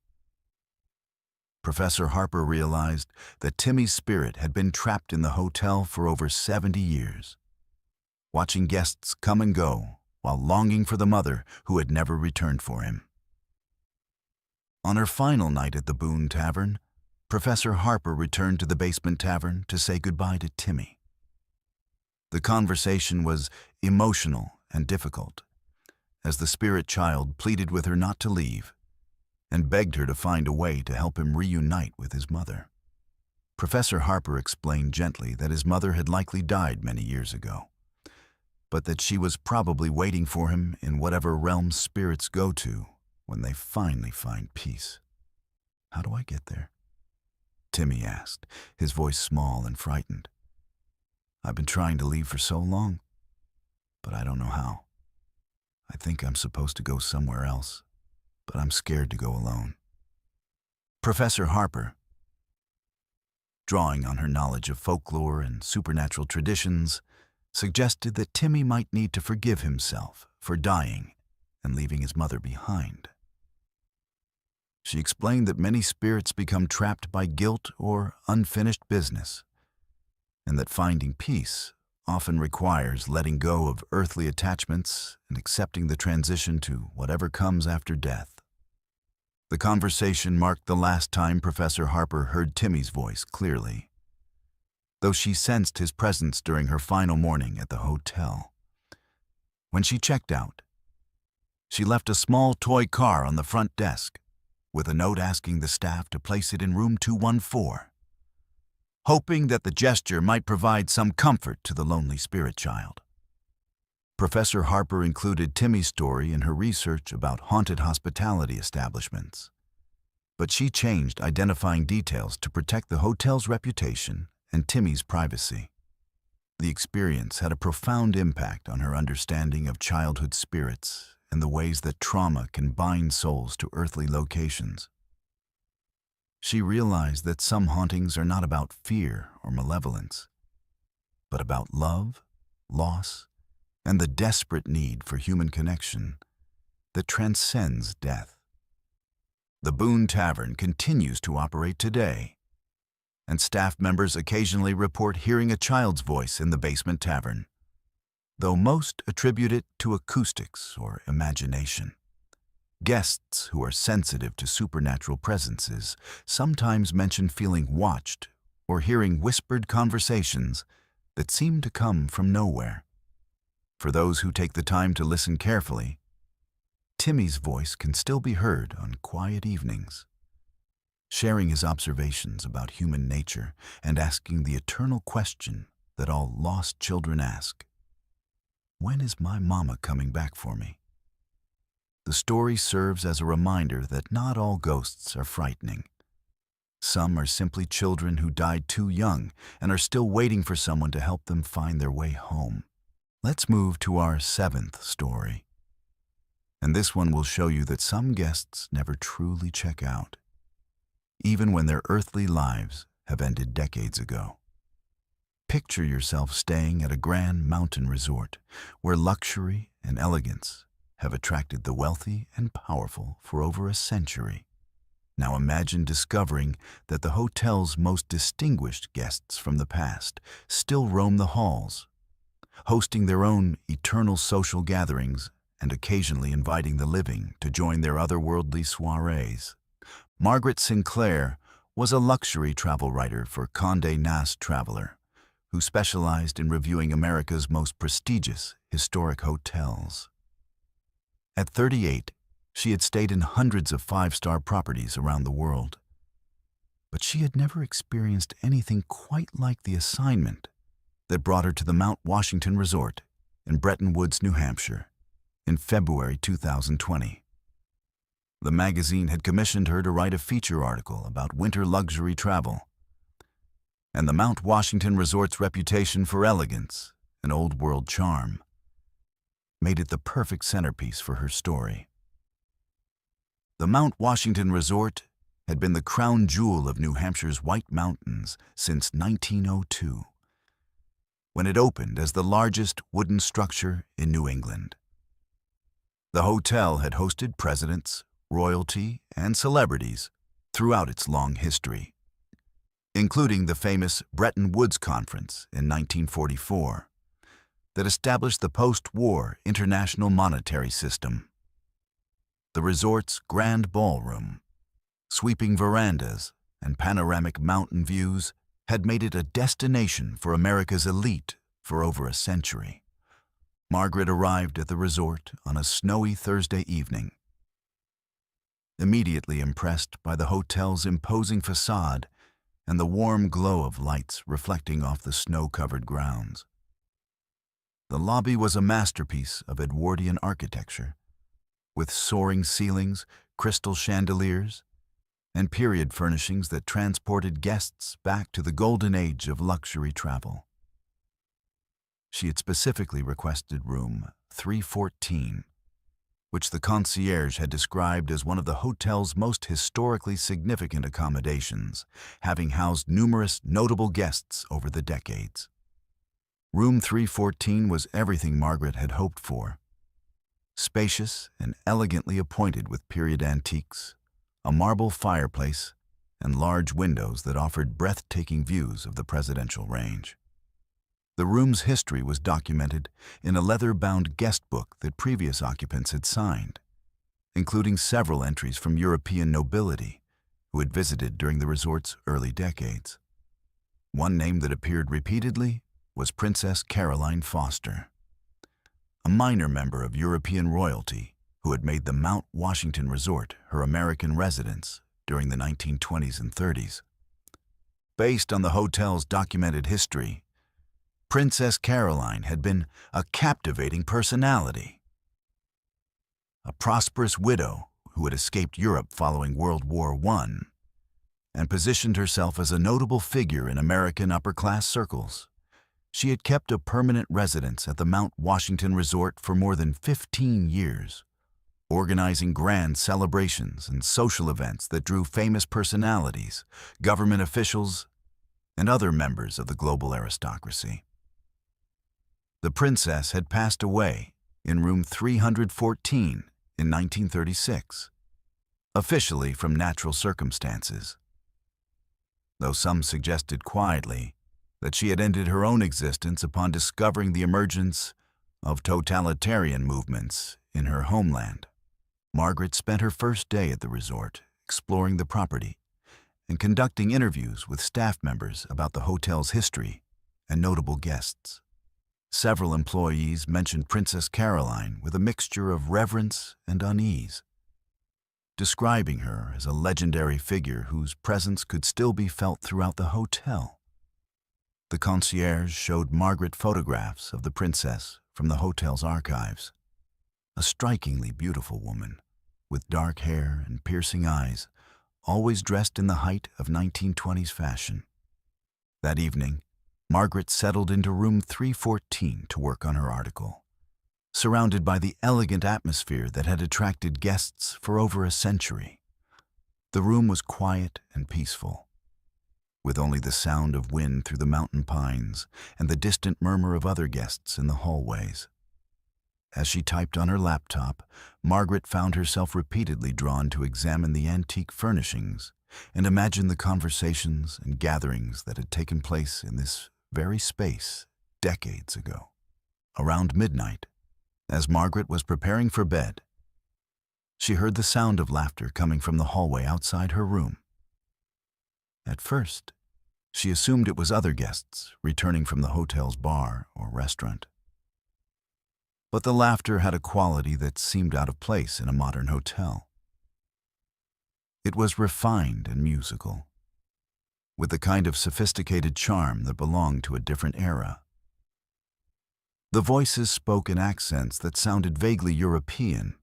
Professor Harper realized that Timmy's spirit had been trapped in the hotel for over 70 years, watching guests come and go while longing for the mother who had never returned for him. On her final night at the Boone Tavern, Professor Harper returned to the basement tavern to say goodbye to Timmy. The conversation was emotional and difficult, as the spirit child pleaded with her not to leave and begged her to find a way to help him reunite with his mother. Professor Harper explained gently that his mother had likely died many years ago, but that she was probably waiting for him in whatever realm spirits go to when they finally find peace. "How do I get there?" Timmy asked, his voice small and frightened. "I've been trying to leave for so long, but I don't know how. I think I'm supposed to go somewhere else, but I'm scared to go alone." Professor Harper, drawing on her knowledge of folklore and supernatural traditions, suggested that Timmy might need to forgive himself for dying and leaving his mother behind. She explained that many spirits become trapped by guilt or unfinished business, and that finding peace often requires letting go of earthly attachments and accepting the transition to whatever comes after death. The conversation marked the last time Professor Harper heard Timmy's voice clearly, though she sensed his presence during her final morning at the hotel. When she checked out, she left a small toy car on the front desk, with a note asking the staff to place it in room 214, hoping that the gesture might provide some comfort to the lonely spirit child. Professor Harper included Timmy's story in her research about haunted hospitality establishments, but she changed identifying details to protect the hotel's reputation and Timmy's privacy. The experience had a profound impact on her understanding of childhood spirits and the ways that trauma can bind souls to earthly locations. She realized that some hauntings are not about fear or malevolence, but about love, loss, and the desperate need for human connection that transcends death. The Boone Tavern continues to operate today, and staff members occasionally report hearing a child's voice in the basement tavern, though most attribute it to acoustics or imagination. Guests who are sensitive to supernatural presences sometimes mention feeling watched or hearing whispered conversations that seem to come from nowhere. For those who take the time to listen carefully, Timmy's voice can still be heard on quiet evenings, sharing his observations about human nature and asking the eternal question that all lost children ask: when is my mama coming back for me? The story serves as a reminder that not all ghosts are frightening. Some are simply children who died too young and are still waiting for someone to help them find their way home. Let's move to our 7th story. And this one will show you that some guests never truly check out, even when their earthly lives have ended decades ago. Picture yourself staying at a grand mountain resort where luxury and elegance have attracted the wealthy and powerful for over a century. Now imagine discovering that the hotel's most distinguished guests from the past still roam the halls, hosting their own eternal social gatherings and occasionally inviting the living to join their otherworldly soirees. Margaret Sinclair was a luxury travel writer for Condé Nast Traveler, who specialized in reviewing America's most prestigious historic hotels. At 38, she had stayed in hundreds of five-star properties around the world. But she had never experienced anything quite like the assignment that brought her to the Mount Washington Resort in Bretton Woods, New Hampshire, in February 2020. The magazine had commissioned her to write a feature article about winter luxury travel, and the Mount Washington Resort's reputation for elegance and old-world charm made it the perfect centerpiece for her story. The Mount Washington Resort had been the crown jewel of New Hampshire's White Mountains since 1902, when it opened as the largest wooden structure in New England. The hotel had hosted presidents, royalty, and celebrities throughout its long history, including the famous Bretton Woods Conference in 1944 that established the post-war international monetary system. The resort's grand ballroom, sweeping verandas, and panoramic mountain views had made it a destination for America's elite for over a century. Margaret arrived at the resort on a snowy Thursday evening. Immediately impressed by the hotel's imposing facade and the warm glow of lights reflecting off the snow-covered grounds. The lobby was a masterpiece of Edwardian architecture, with soaring ceilings, crystal chandeliers, and period furnishings that transported guests back to the golden age of luxury travel. She had specifically requested room 314, which the concierge had described as one of the hotel's most historically significant accommodations, having housed numerous notable guests over the decades. Room 314 was everything Margaret had hoped for. Spacious and elegantly appointed with period antiques, a marble fireplace, and large windows that offered breathtaking views of the presidential range. The room's history was documented in a leather-bound guest book that previous occupants had signed, including several entries from European nobility who had visited during the resort's early decades. One name that appeared repeatedly was Princess Caroline Foster, a minor member of European royalty who had made the Mount Washington Resort her American residence during the 1920s and 30s. Based on the hotel's documented history, Princess Caroline had been a captivating personality. A prosperous widow who had escaped Europe following World War I and positioned herself as a notable figure in American upper-class circles. She had kept a permanent residence at the Mount Washington Resort for more than 15 years, organizing grand celebrations and social events that drew famous personalities, government officials, and other members of the global aristocracy. The princess had passed away in room 314 in 1936, officially from natural circumstances, though some suggested quietly that she had ended her own existence upon discovering the emergence of totalitarian movements in her homeland. Margaret spent her first day at the resort exploring the property and conducting interviews with staff members about the hotel's history and notable guests. Several employees mentioned Princess Caroline with a mixture of reverence and unease, describing her as a legendary figure whose presence could still be felt throughout the hotel. The concierge showed Margaret photographs of the princess from the hotel's archives, a strikingly beautiful woman with dark hair and piercing eyes, always dressed in the height of 1920s fashion. That evening, Margaret settled into room 314 to work on her article, surrounded by the elegant atmosphere that had attracted guests for over a century. The room was quiet and peaceful, with only the sound of wind through the mountain pines and the distant murmur of other guests in the hallways. As she typed on her laptop, Margaret found herself repeatedly drawn to examine the antique furnishings and imagine the conversations and gatherings that had taken place in this very space decades ago. Around midnight, as Margaret was preparing for bed, she heard the sound of laughter coming from the hallway outside her room. At first, she assumed it was other guests returning from the hotel's bar or restaurant. But the laughter had a quality that seemed out of place in a modern hotel. It was refined and musical, with the kind of sophisticated charm that belonged to a different era. The voices spoke in accents that sounded vaguely European,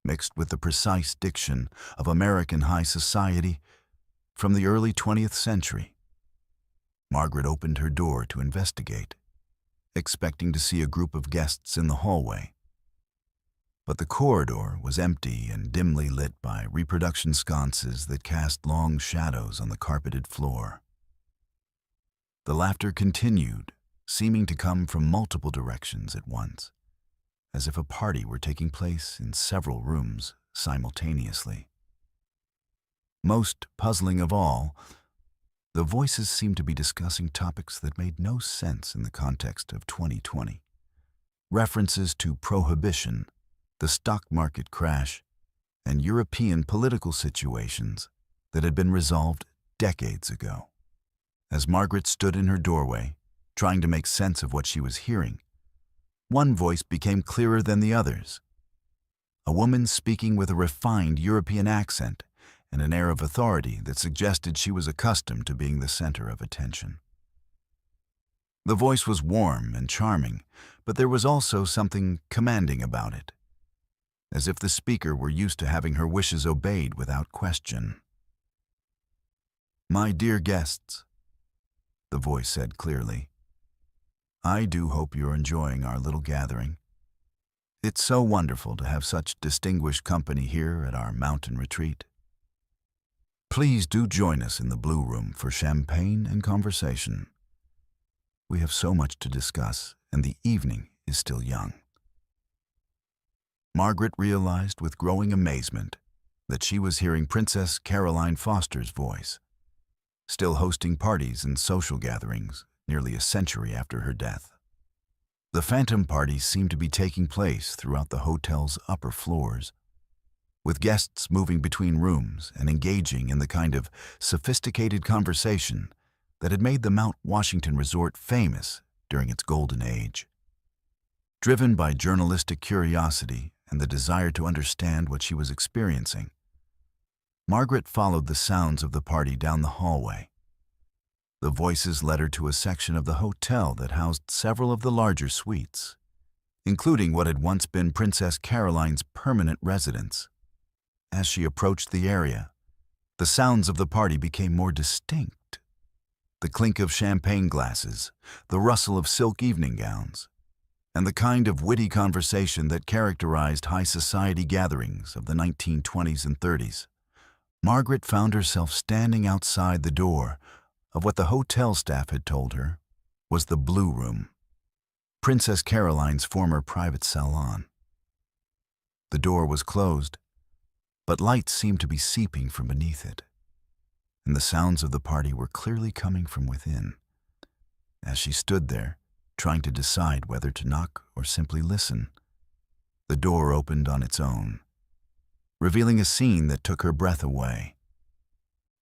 mixed with the precise diction of American high society from the early 20th century. Margaret opened her door to investigate, expecting to see a group of guests in the hallway. But the corridor was empty and dimly lit by reproduction sconces that cast long shadows on the carpeted floor. The laughter continued, seeming to come from multiple directions at once, as if a party were taking place in several rooms simultaneously. Most puzzling of all, the voices seemed to be discussing topics that made no sense in the context of 2020. References to prohibition, the stock market crash, and European political situations that had been resolved decades ago. As Margaret stood in her doorway, trying to make sense of what she was hearing, one voice became clearer than the others. A woman speaking with a refined European accent and an air of authority that suggested she was accustomed to being the center of attention. The voice was warm and charming, but there was also something commanding about it, as if the speaker were used to having her wishes obeyed without question. "My dear guests," the voice said clearly, "I do hope you're enjoying our little gathering. It's so wonderful to have such distinguished company here at our mountain retreat. Please do join us in the Blue Room for champagne and conversation. We have so much to discuss, and the evening is still young." Margaret realized with growing amazement that she was hearing Princess Caroline Foster's voice, still hosting parties and social gatherings nearly a century after her death. The phantom parties seemed to be taking place throughout the hotel's upper floors, with guests moving between rooms and engaging in the kind of sophisticated conversation that had made the Mount Washington Resort famous during its golden age. Driven by journalistic curiosity and the desire to understand what she was experiencing, Margaret followed the sounds of the party down the hallway. The voices led her to a section of the hotel that housed several of the larger suites, including what had once been Princess Caroline's permanent residence. As she approached the area, the sounds of the party became more distinct. The clink of champagne glasses, the rustle of silk evening gowns, and the kind of witty conversation that characterized high society gatherings of the 1920s and 30s. Margaret found herself standing outside the door of what the hotel staff had told her was the Blue Room, Princess Caroline's former private salon. The door was closed, but light seemed to be seeping from beneath it, and the sounds of the party were clearly coming from within. As she stood there, trying to decide whether to knock or simply listen, the door opened on its own, revealing a scene that took her breath away.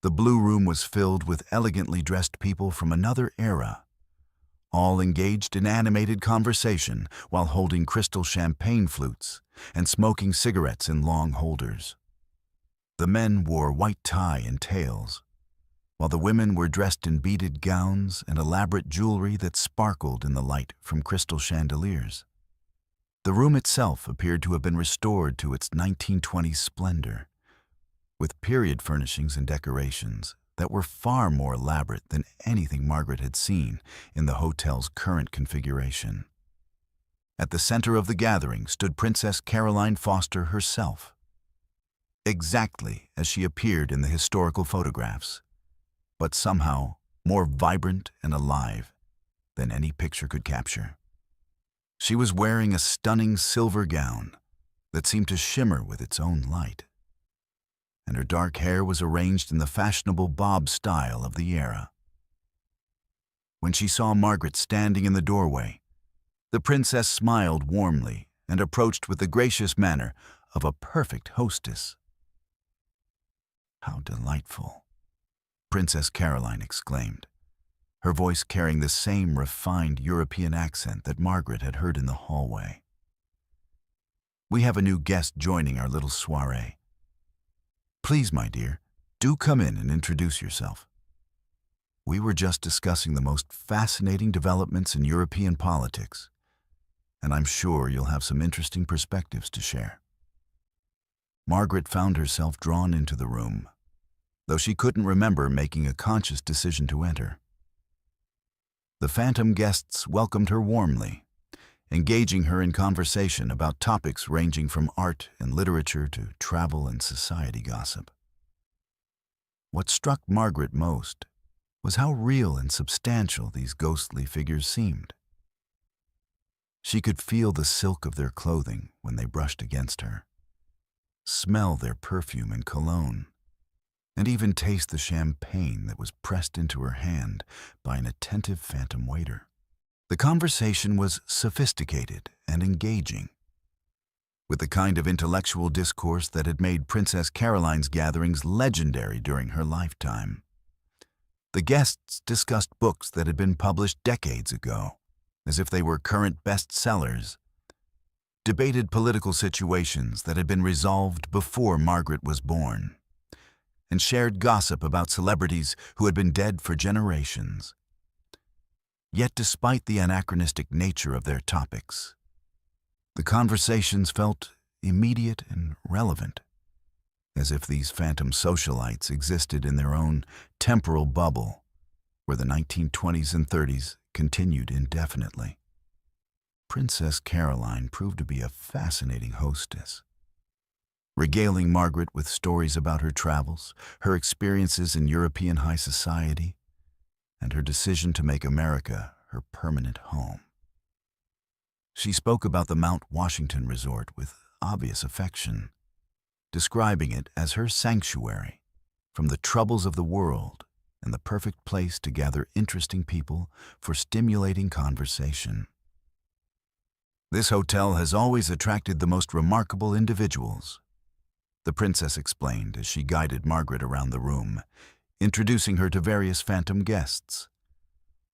The Blue Room was filled with elegantly dressed people from another era, all engaged in animated conversation while holding crystal champagne flutes and smoking cigarettes in long holders. The men wore white tie and tails, while the women were dressed in beaded gowns and elaborate jewelry that sparkled in the light from crystal chandeliers. The room itself appeared to have been restored to its 1920s splendor, with period furnishings and decorations that were far more elaborate than anything Margaret had seen in the hotel's current configuration. At the center of the gathering stood Princess Caroline Foster herself, exactly as she appeared in the historical photographs, but somehow more vibrant and alive than any picture could capture. She was wearing a stunning silver gown that seemed to shimmer with its own light, and her dark hair was arranged in the fashionable bob style of the era. When she saw Margaret standing in the doorway, the princess smiled warmly and approached with the gracious manner of a perfect hostess. "How delightful," Princess Caroline exclaimed, her voice carrying the same refined European accent that Margaret had heard in the hallway. "We have a new guest joining our little soiree. Please, my dear, do come in and introduce yourself. We were just discussing the most fascinating developments in European politics, and I'm sure you'll have some interesting perspectives to share." Margaret found herself drawn into the room, though she couldn't remember making a conscious decision to enter. The phantom guests welcomed her warmly, engaging her in conversation about topics ranging from art and literature to travel and society gossip. What struck Margaret most was how real and substantial these ghostly figures seemed. She could feel the silk of their clothing when they brushed against her, smell their perfume and cologne, and even taste the champagne that was pressed into her hand by an attentive phantom waiter. The conversation was sophisticated and engaging, with the kind of intellectual discourse that had made Princess Caroline's gatherings legendary during her lifetime. The guests discussed books that had been published decades ago, as if they were current bestsellers, debated political situations that had been resolved before Margaret was born, and shared gossip about celebrities who had been dead for generations. Yet despite the anachronistic nature of their topics, the conversations felt immediate and relevant, as if these phantom socialites existed in their own temporal bubble, where the 1920s and 30s continued indefinitely. Princess Caroline proved to be a fascinating hostess, regaling Margaret with stories about her travels, her experiences in European high society, and her decision to make America her permanent home. She spoke about the Mount Washington resort with obvious affection, describing it as her sanctuary from the troubles of the world and the perfect place to gather interesting people for stimulating conversation. "This hotel has always attracted the most remarkable individuals," the princess explained as she guided Margaret around the room, introducing her to various phantom guests.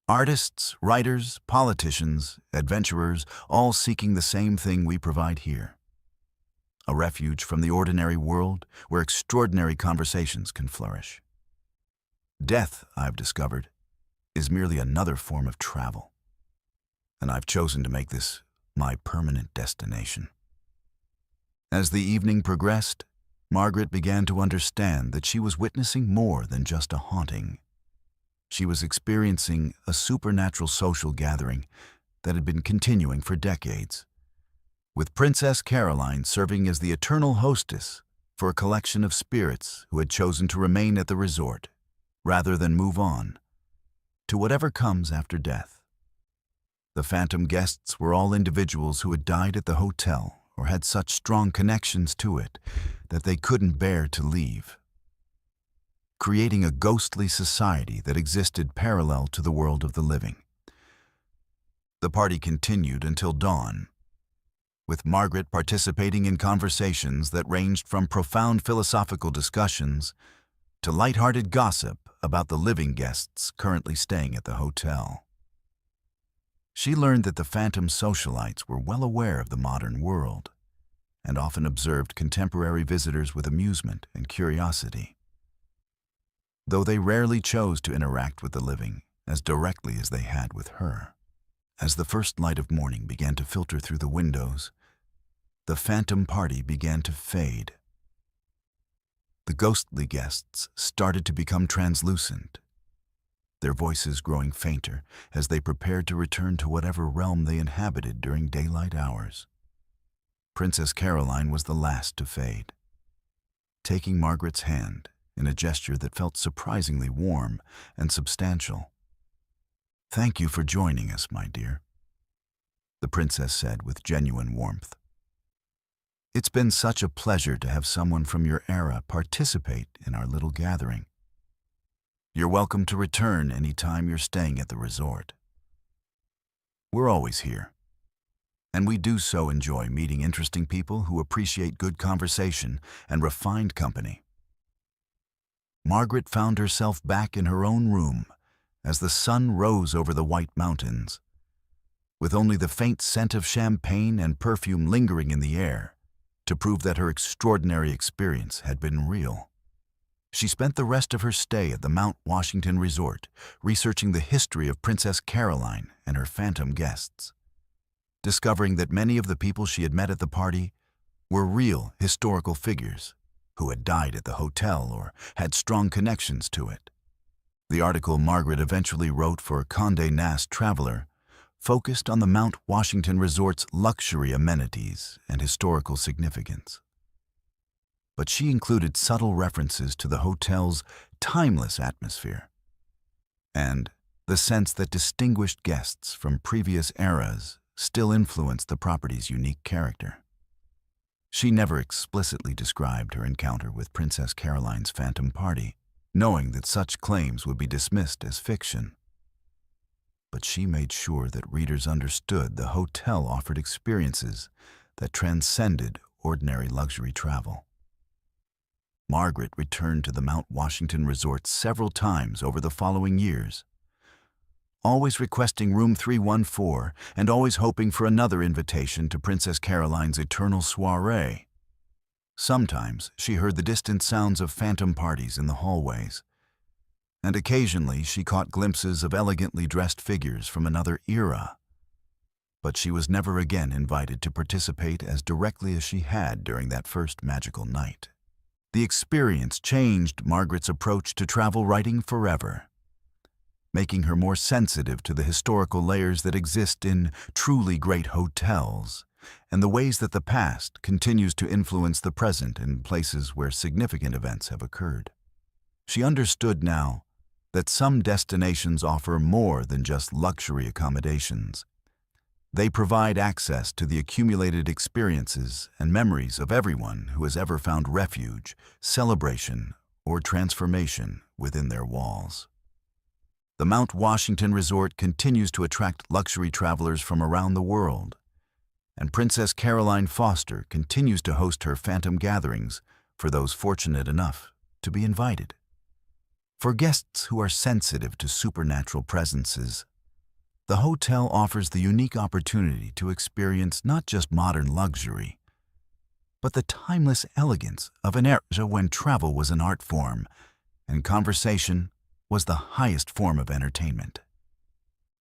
"Artists, writers, politicians, adventurers, all seeking the same thing we provide here. A refuge from the ordinary world where extraordinary conversations can flourish. Death, I've discovered, is merely another form of travel, and I've chosen to make this my permanent destination." As the evening progressed, Margaret began to understand that she was witnessing more than just a haunting. She was experiencing a supernatural social gathering that had been continuing for decades, with Princess Caroline serving as the eternal hostess for a collection of spirits who had chosen to remain at the resort rather than move on to whatever comes after death. The phantom guests were all individuals who had died at the hotel or had such strong connections to it that they couldn't bear to leave, creating a ghostly society that existed parallel to the world of the living. The party continued until dawn, with Margaret participating in conversations that ranged from profound philosophical discussions to lighthearted gossip about the living guests currently staying at the hotel. She learned that the phantom socialites were well aware of the modern world and often observed contemporary visitors with amusement and curiosity, though they rarely chose to interact with the living as directly as they had with her. As the first light of morning began to filter through the windows, the phantom party began to fade. The ghostly guests started to become translucent, their voices growing fainter as they prepared to return to whatever realm they inhabited during daylight hours. Princess Caroline was the last to fade, taking Margaret's hand in a gesture that felt surprisingly warm and substantial. "Thank you for joining us, my dear. the princess said with genuine warmth. It's been such a pleasure to have someone from your era participate in our little gathering. You're welcome to return any time you're staying at the resort. We're always here, and we do so enjoy meeting interesting people who appreciate good conversation and refined company. Margaret found herself back in her own room as the sun rose over the white mountains. With only the faint scent of champagne and perfume lingering in the air to prove that her extraordinary experience had been real. She spent the rest of her stay at the Mount Washington Resort researching the history of Princess Caroline and her phantom guests, discovering that many of the people she had met at the party were real historical figures who had died at the hotel or had strong connections to it. The article Margaret eventually wrote for Condé Nast Traveler focused on the Mount Washington Resort's luxury amenities and historical significance. But she included subtle references to the hotel's timeless atmosphere and the sense that distinguished guests from previous eras still influenced the property's unique character. She never explicitly described her encounter with Princess Caroline's phantom party, knowing that such claims would be dismissed as fiction. But she made sure that readers understood the hotel offered experiences that transcended ordinary luxury travel. Margaret returned to the Mount Washington Resort several times over the following years, always requesting room 314 and always hoping for another invitation to Princess Caroline's eternal soiree. Sometimes she heard the distant sounds of phantom parties in the hallways, and occasionally she caught glimpses of elegantly dressed figures from another era. But she was never again invited to participate as directly as she had during that first magical night. The experience changed Margaret's approach to travel writing forever, making her more sensitive to the historical layers that exist in truly great hotels and the ways that the past continues to influence the present in places where significant events have occurred. She understood now that some destinations offer more than just luxury accommodations. They provide access to the accumulated experiences and memories of everyone who has ever found refuge, celebration, or transformation within their walls. The Mount Washington Resort continues to attract luxury travelers from around the world, and Princess Caroline Foster continues to host her phantom gatherings for those fortunate enough to be invited. For guests who are sensitive to supernatural presences, the hotel offers the unique opportunity to experience not just modern luxury, but the timeless elegance of an era when travel was an art form and conversation was the highest form of entertainment.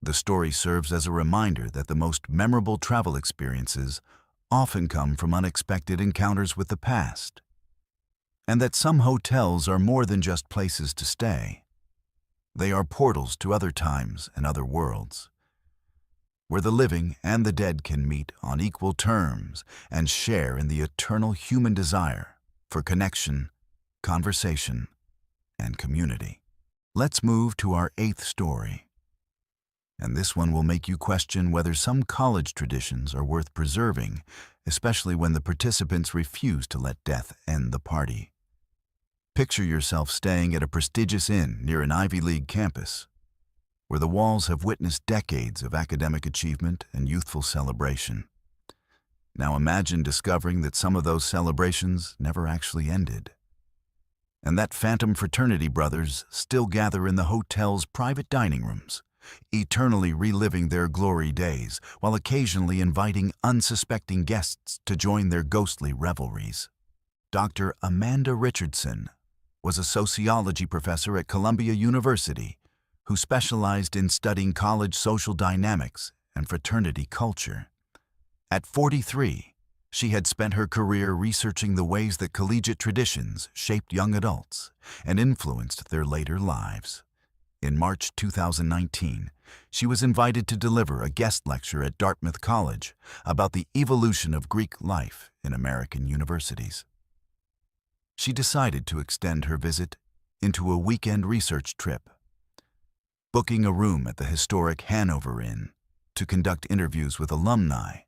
The story serves as a reminder that the most memorable travel experiences often come from unexpected encounters with the past, and that some hotels are more than just places to stay. They are portals to other times and other worlds, where the living and the dead can meet on equal terms and share in the eternal human desire for connection, conversation, and community. Let's move to our 8th story. And this one will make you question whether some college traditions are worth preserving, especially when the participants refuse to let death end the party. Picture yourself staying at a prestigious inn near an Ivy League campus, where the walls have witnessed decades of academic achievement and youthful celebration. Now imagine discovering that some of those celebrations never actually ended, and that phantom fraternity brothers still gather in the hotel's private dining rooms, eternally reliving their glory days while occasionally inviting unsuspecting guests to join their ghostly revelries. Dr. Amanda Richardson was a sociology professor at Columbia University who specialized in studying college social dynamics and fraternity culture. At 43, she had spent her career researching the ways that collegiate traditions shaped young adults and influenced their later lives. In March 2019, she was invited to deliver a guest lecture at Dartmouth College about the evolution of Greek life in American universities. She decided to extend her visit into a weekend research trip, booking a room at the historic Hanover Inn to conduct interviews with alumni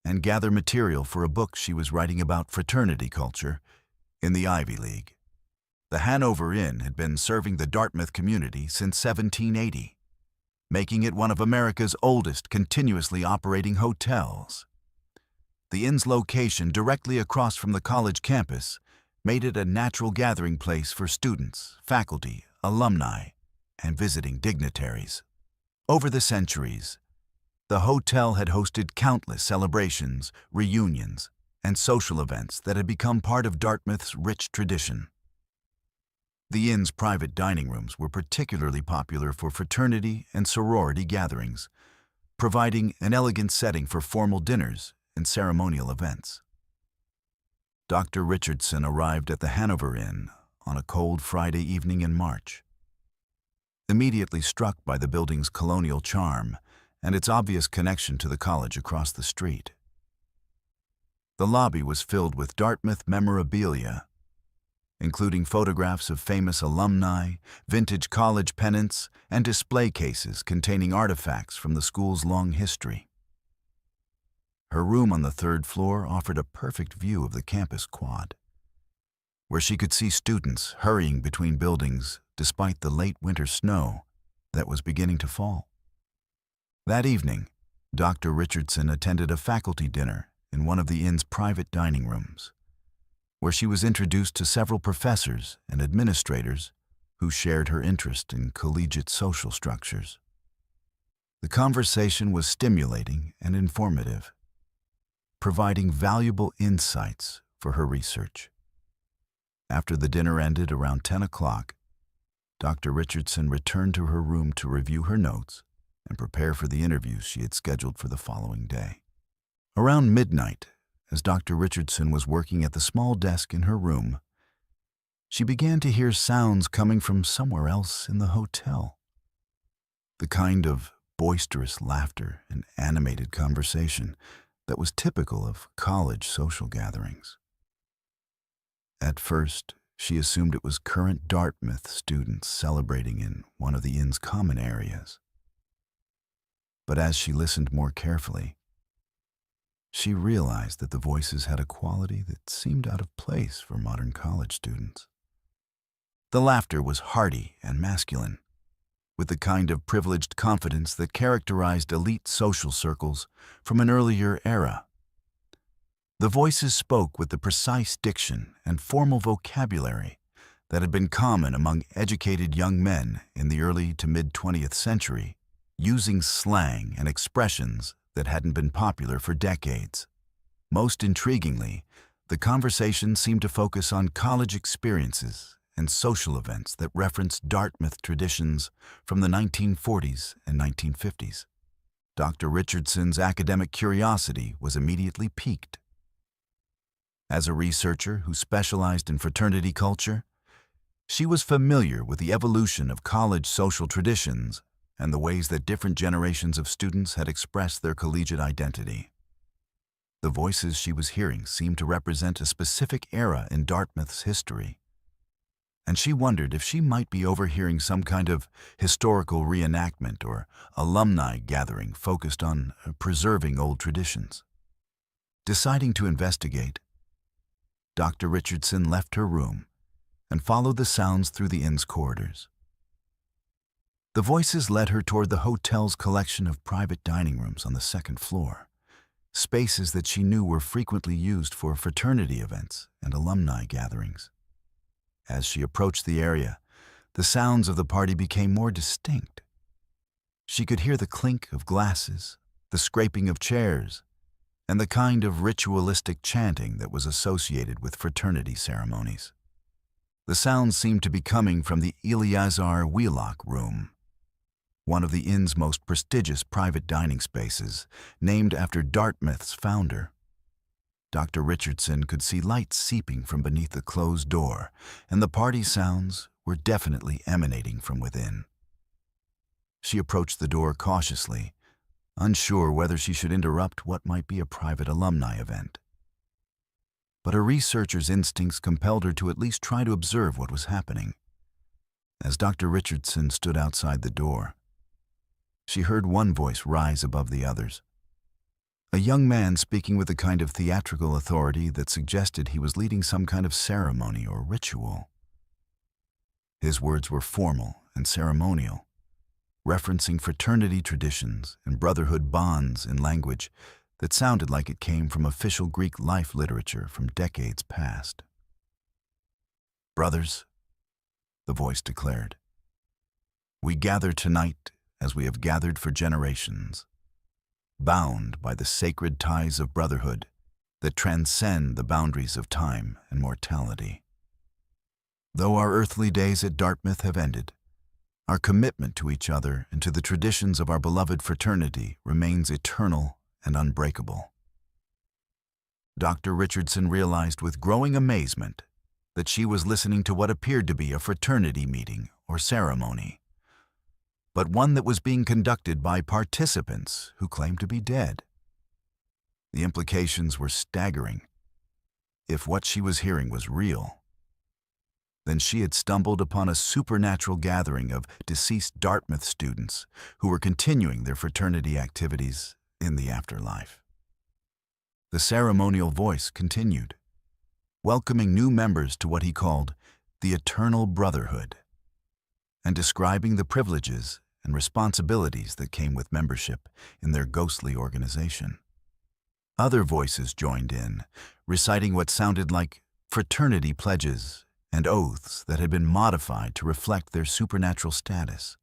and gather material for a book she was writing about fraternity culture in the Ivy League. The Hanover Inn had been serving the Dartmouth community since 1780, making it one of America's oldest continuously operating hotels. The inn's location directly across from the college campus made it a natural gathering place for students, faculty, alumni, and visiting dignitaries. Over the centuries, the hotel had hosted countless celebrations, reunions, and social events that had become part of Dartmouth's rich tradition. The inn's private dining rooms were particularly popular for fraternity and sorority gatherings, providing an elegant setting for formal dinners and ceremonial events. Dr. Richardson arrived at the Hanover Inn on a cold Friday evening in March. Immediately struck by the building's colonial charm and its obvious connection to the college across the street. The lobby was filled with Dartmouth memorabilia, including photographs of famous alumni, vintage college pennants, and display cases containing artifacts from the school's long history. Her room on the third floor offered a perfect view of the campus quad, where she could see students hurrying between buildings despite the late winter snow that was beginning to fall. That evening, Dr. Richardson attended a faculty dinner in one of the inn's private dining rooms, where she was introduced to several professors and administrators who shared her interest in collegiate social structures. The conversation was stimulating and informative, providing valuable insights for her research. After the dinner ended around 10 o'clock, Dr. Richardson returned to her room to review her notes and prepare for the interviews she had scheduled for the following day. Around midnight, as Dr. Richardson was working at the small desk in her room, she began to hear sounds coming from somewhere else in the hotel. The kind of boisterous laughter and animated conversation that was typical of college social gatherings. At first, she assumed it was current Dartmouth students celebrating in one of the inn's common areas. But as she listened more carefully, she realized that the voices had a quality that seemed out of place for modern college students. The laughter was hearty and masculine, with the kind of privileged confidence that characterized elite social circles from an earlier era. The voices spoke with the precise diction and formal vocabulary that had been common among educated young men in the early to mid-20th century, using slang and expressions that hadn't been popular for decades. Most intriguingly, the conversation seemed to focus on college experiences and social events that referenced Dartmouth traditions from the 1940s and 1950s. Dr. Richardson's academic curiosity was immediately piqued. As a researcher who specialized in fraternity culture, she was familiar with the evolution of college social traditions and the ways that different generations of students had expressed their collegiate identity. The voices she was hearing seemed to represent a specific era in Dartmouth's history, and she wondered if she might be overhearing some kind of historical reenactment or alumni gathering focused on preserving old traditions. Deciding to investigate, Dr. Richardson left her room and followed the sounds through the inn's corridors. The voices led her toward the hotel's collection of private dining rooms on the second floor, spaces that she knew were frequently used for fraternity events and alumni gatherings. As she approached the area, the sounds of the party became more distinct. She could hear the clink of glasses, the scraping of chairs, and the kind of ritualistic chanting that was associated with fraternity ceremonies. The sounds seemed to be coming from the Eleazar Wheelock Room, one of the inn's most prestigious private dining spaces, named after Dartmouth's founder. Dr. Richardson could see light seeping from beneath the closed door, and the party sounds were definitely emanating from within. She approached the door cautiously, unsure whether she should interrupt what might be a private alumni event. But her researcher's instincts compelled her to at least try to observe what was happening. As Dr. Richardson stood outside the door, she heard one voice rise above the others. A young man speaking with a kind of theatrical authority that suggested he was leading some kind of ceremony or ritual. His words were formal and ceremonial, referencing fraternity traditions and brotherhood bonds in language that sounded like it came from official Greek life literature from decades past. "Brothers," the voice declared, "we gather tonight as we have gathered for generations, bound by the sacred ties of brotherhood that transcend the boundaries of time and mortality. Though our earthly days at Dartmouth have ended, our commitment to each other and to the traditions of our beloved fraternity remains eternal and unbreakable." Dr. Richardson realized with growing amazement that she was listening to what appeared to be a fraternity meeting or ceremony, but one that was being conducted by participants who claimed to be dead. The implications were staggering. If what she was hearing was real, then she had stumbled upon a supernatural gathering of deceased Dartmouth students who were continuing their fraternity activities in the afterlife. The ceremonial voice continued, welcoming new members to what he called the Eternal Brotherhood, and describing the privileges and responsibilities that came with membership in their ghostly organization. Other voices joined in, reciting what sounded like fraternity pledges and oaths that had been modified to reflect their supernatural status.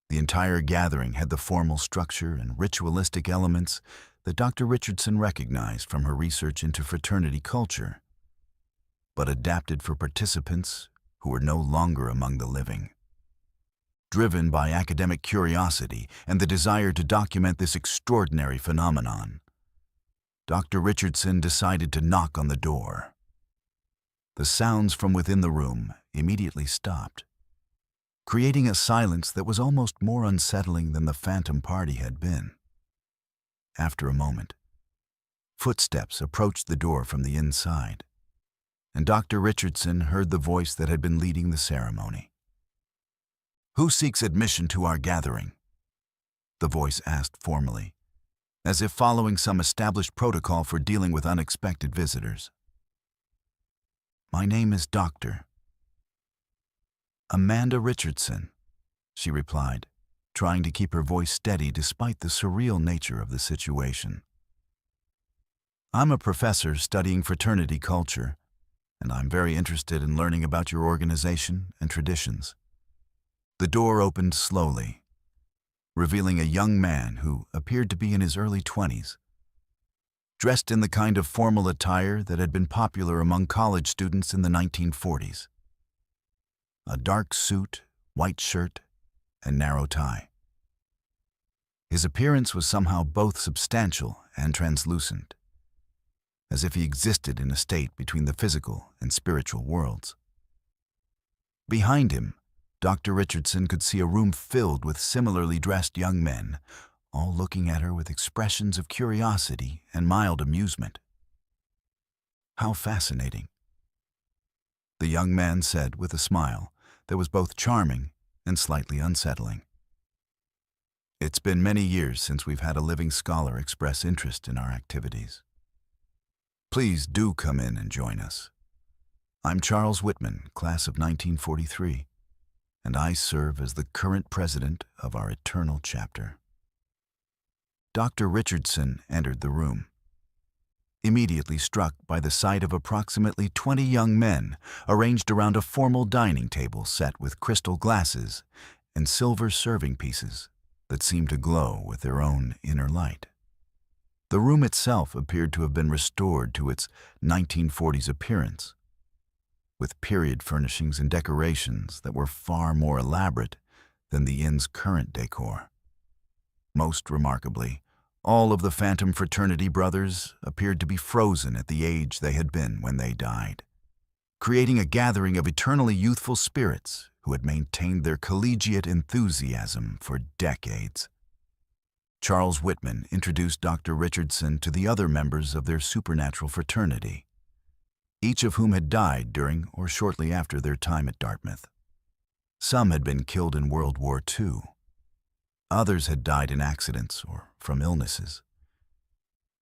The entire gathering had the formal structure and ritualistic elements that Dr. Richardson recognized from her research into fraternity culture, but adapted for participants who were no longer among the living. Driven by academic curiosity and the desire to document this extraordinary phenomenon, Dr. Richardson decided to knock on the door. The sounds from within the room immediately stopped, creating a silence that was almost more unsettling than the phantom party had been. After a moment, footsteps approached the door from the inside, and Dr. Richardson heard the voice that had been leading the ceremony. "Who seeks admission to our gathering?" the voice asked formally, as if following some established protocol for dealing with unexpected visitors. "My name is Dr. Amanda Richardson," she replied, trying to keep her voice steady despite the surreal nature of the situation. "I'm a professor studying fraternity culture, and I'm very interested in learning about your organization and traditions." The door opened slowly, revealing a young man who appeared to be in his early 20s, dressed in the kind of formal attire that had been popular among college students in the 1940s. A dark suit, white shirt, and narrow tie. His appearance was somehow both substantial and translucent, as if he existed in a state between the physical and spiritual worlds. Behind him, Dr. Richardson could see a room filled with similarly dressed young men, all looking at her with expressions of curiosity and mild amusement. "How fascinating," the young man said with a smile that was both charming and slightly unsettling. "It's been many years since we've had a living scholar express interest in our activities. Please do come in and join us. I'm Charles Whitman, class of 1943. And I serve as the current president of our Eternal chapter." Dr. Richardson entered the room, immediately struck by the sight of approximately 20 young men arranged around a formal dining table set with crystal glasses and silver serving pieces that seemed to glow with their own inner light. The room itself appeared to have been restored to its 1940s appearance, with period furnishings and decorations that were far more elaborate than the inn's current decor. Most remarkably, all of the phantom fraternity brothers appeared to be frozen at the age they had been when they died, creating a gathering of eternally youthful spirits who had maintained their collegiate enthusiasm for decades. Charles Whitman introduced Dr. Richardson to the other members of their supernatural fraternity, each of whom had died during or shortly after their time at Dartmouth. Some had been killed in World War II. Others had died in accidents or from illnesses.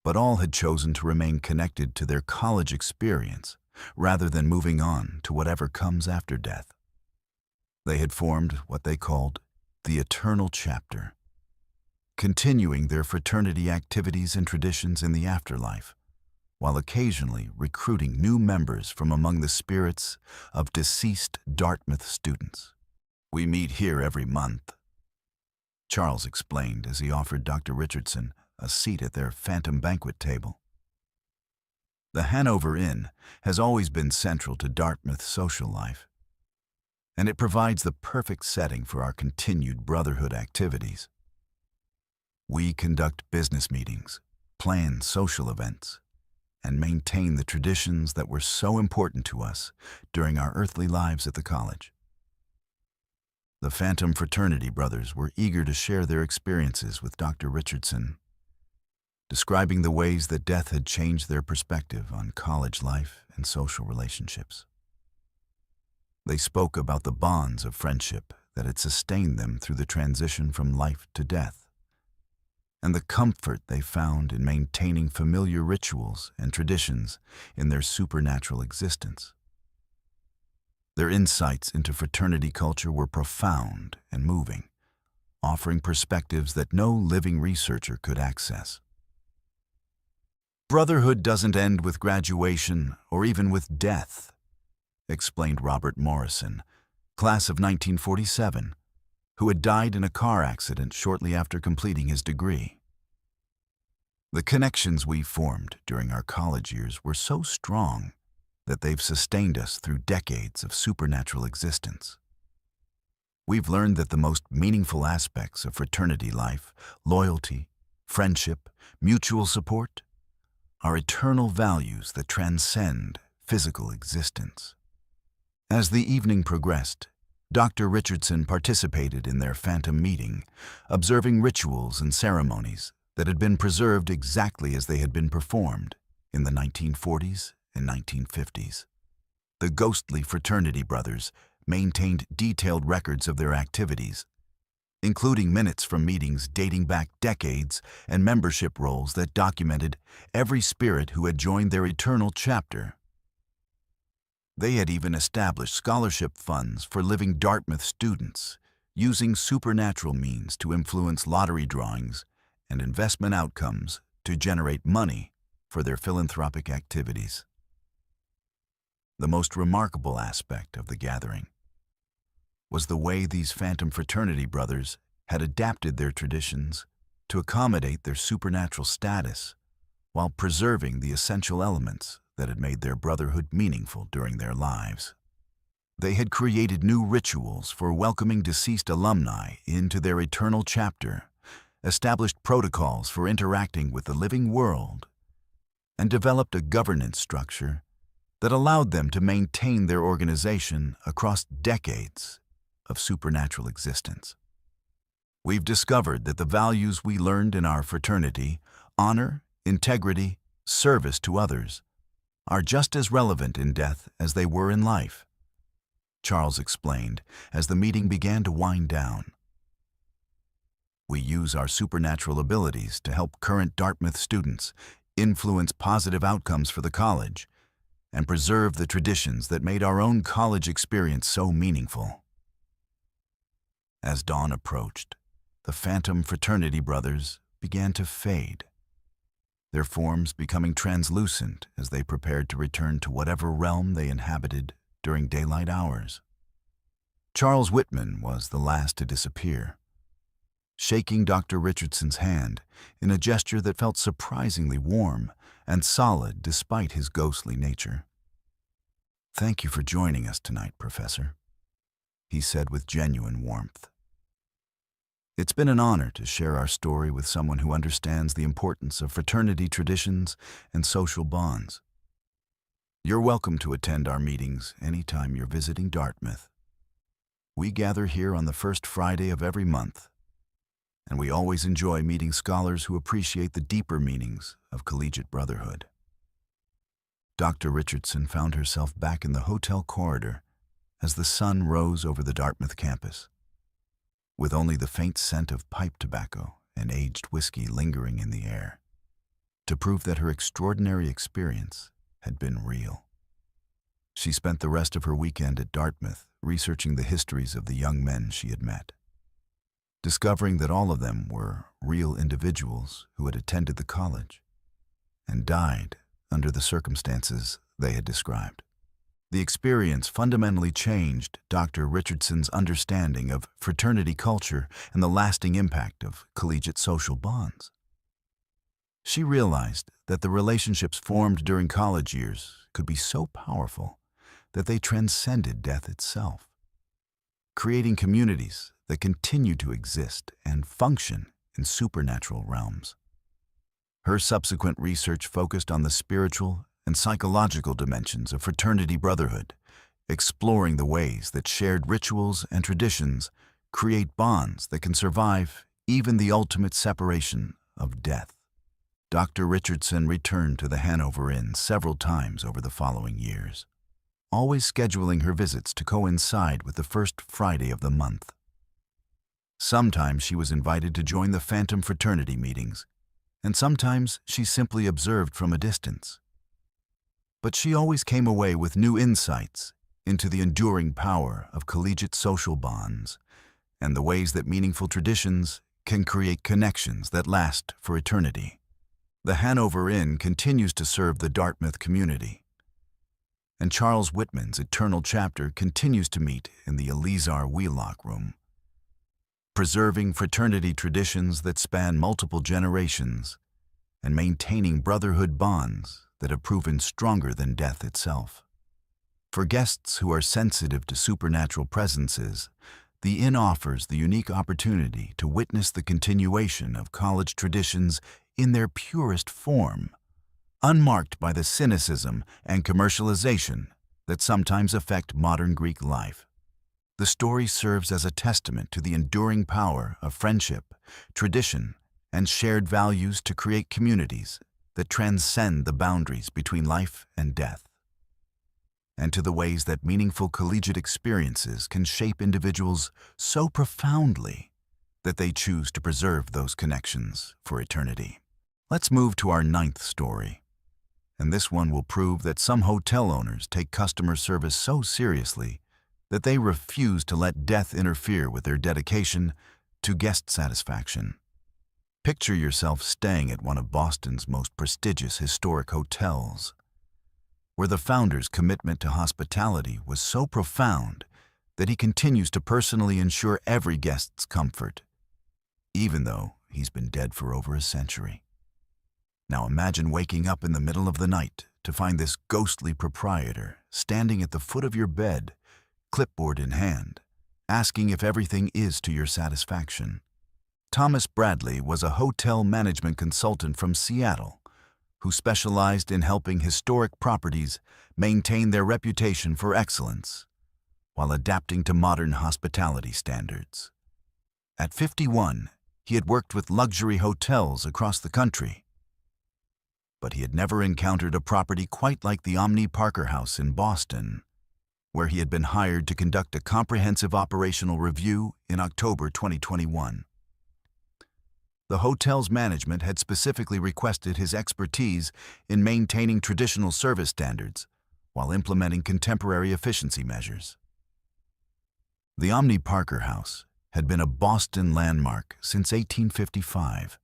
But all had chosen to remain connected to their college experience rather than moving on to whatever comes after death. They had formed what they called the eternal chapter, continuing their fraternity activities and traditions in the afterlife, while occasionally recruiting new members from among the spirits of deceased Dartmouth students. "We meet here every month," Charles explained as he offered Dr. Richardson a seat at their phantom banquet table. The Hanover Inn has always been central to Dartmouth's social life, and it provides the perfect setting for our continued brotherhood activities. We conduct business meetings, plan social events, and maintain the traditions that were so important to us during our earthly lives at the college. The Phantom Fraternity brothers were eager to share their experiences with Dr. Richardson, describing the ways that death had changed their perspective on college life and social relationships. They spoke about the bonds of friendship that had sustained them through the transition from life to death, and the comfort they found in maintaining familiar rituals and traditions in their supernatural existence. Their insights into fraternity culture were profound and moving, offering perspectives that no living researcher could access. "Brotherhood doesn't end with graduation or even with death," explained Robert Morrison, class of 1947, who had died in a car accident shortly after completing his degree. "The connections we formed during our college years were so strong that they've sustained us through decades of supernatural existence. We've learned that the most meaningful aspects of fraternity life, loyalty, friendship, mutual support, are eternal values that transcend physical existence." As the evening progressed, Dr. Richardson participated in their phantom meeting, observing rituals and ceremonies that had been preserved exactly as they had been performed in the 1940s and 1950s. The ghostly fraternity brothers maintained detailed records of their activities, including minutes from meetings dating back decades and membership rolls that documented every spirit who had joined their eternal chapter. They had even established scholarship funds for living Dartmouth students, using supernatural means to influence lottery drawings and investment outcomes to generate money for their philanthropic activities. The most remarkable aspect of the gathering was the way these phantom fraternity brothers had adapted their traditions to accommodate their supernatural status while preserving the essential elements that had made their brotherhood meaningful during their lives. They had created new rituals for welcoming deceased alumni into their eternal chapter, established protocols for interacting with the living world, and developed a governance structure that allowed them to maintain their organization across decades of supernatural existence. We've discovered that the values we learned in our fraternity, honor, integrity, service to others, are just as relevant in death as they were in life, Charles explained as the meeting began to wind down. We use our supernatural abilities to help current Dartmouth students influence positive outcomes for the college and preserve the traditions that made our own college experience so meaningful. As dawn approached, the phantom fraternity brothers began to fade, their forms becoming translucent as they prepared to return to whatever realm they inhabited during daylight hours. Charles Whitman was the last to disappear, shaking Dr. Richardson's hand in a gesture that felt surprisingly warm and solid despite his ghostly nature. "Thank you for joining us tonight, Professor," he said with genuine warmth. "It's been an honor to share our story with someone who understands the importance of fraternity traditions and social bonds. You're welcome to attend our meetings anytime you're visiting Dartmouth. We gather here on the first Friday of every month, and we always enjoy meeting scholars who appreciate the deeper meanings of collegiate brotherhood." Dr. Richardson found herself back in the hotel corridor as the sun rose over the Dartmouth campus. with only the faint scent of pipe tobacco and aged whiskey lingering in the air, to prove that her extraordinary experience had been real. She spent the rest of her weekend at Dartmouth researching the histories of the young men she had met, discovering that all of them were real individuals who had attended the college and died under the circumstances they had described. The experience fundamentally changed Dr. Richardson's understanding of fraternity culture and the lasting impact of collegiate social bonds. She realized that the relationships formed during college years could be so powerful that they transcended death itself, creating communities that continue to exist and function in supernatural realms. Her subsequent research focused on the spiritual and psychological dimensions of fraternity brotherhood, exploring the ways that shared rituals and traditions create bonds that can survive even the ultimate separation of death. Dr. Richardson returned to the Hanover Inn several times over the following years, always scheduling her visits to coincide with the first Friday of the month. Sometimes she was invited to join the phantom fraternity meetings, and sometimes she simply observed from a distance. But she always came away with new insights into the enduring power of collegiate social bonds and the ways that meaningful traditions can create connections that last for eternity. The Hanover Inn continues to serve the Dartmouth community, and Charles Whitman's Eternal Chapter continues to meet in the Eleazar Wheelock Room, preserving fraternity traditions that span multiple generations and maintaining brotherhood bonds that have proven stronger than death itself. For guests who are sensitive to supernatural presences, the inn offers the unique opportunity to witness the continuation of college traditions in their purest form, unmarked by the cynicism and commercialization that sometimes affect modern Greek life. The story serves as a testament to the enduring power of friendship, tradition, and shared values to create communities that transcend the boundaries between life and death, and to the ways that meaningful collegiate experiences can shape individuals so profoundly that they choose to preserve those connections for eternity. Let's move to our 9th story, and this one will prove that some hotel owners take customer service so seriously that they refuse to let death interfere with their dedication to guest satisfaction. Picture yourself staying at one of Boston's most prestigious historic hotels, where the founder's commitment to hospitality was so profound that he continues to personally ensure every guest's comfort, even though he's been dead for over a century. Now imagine waking up in the middle of the night to find this ghostly proprietor standing at the foot of your bed, clipboard in hand, asking if everything is to your satisfaction. Thomas Bradley was a hotel management consultant from Seattle who specialized in helping historic properties maintain their reputation for excellence while adapting to modern hospitality standards. At 51, he had worked with luxury hotels across the country, but he had never encountered a property quite like the Omni Parker House in Boston, where he had been hired to conduct a comprehensive operational review in October 2021. The hotel's management had specifically requested his expertise in maintaining traditional service standards while implementing contemporary efficiency measures. The Omni Parker House had been a Boston landmark since 1855,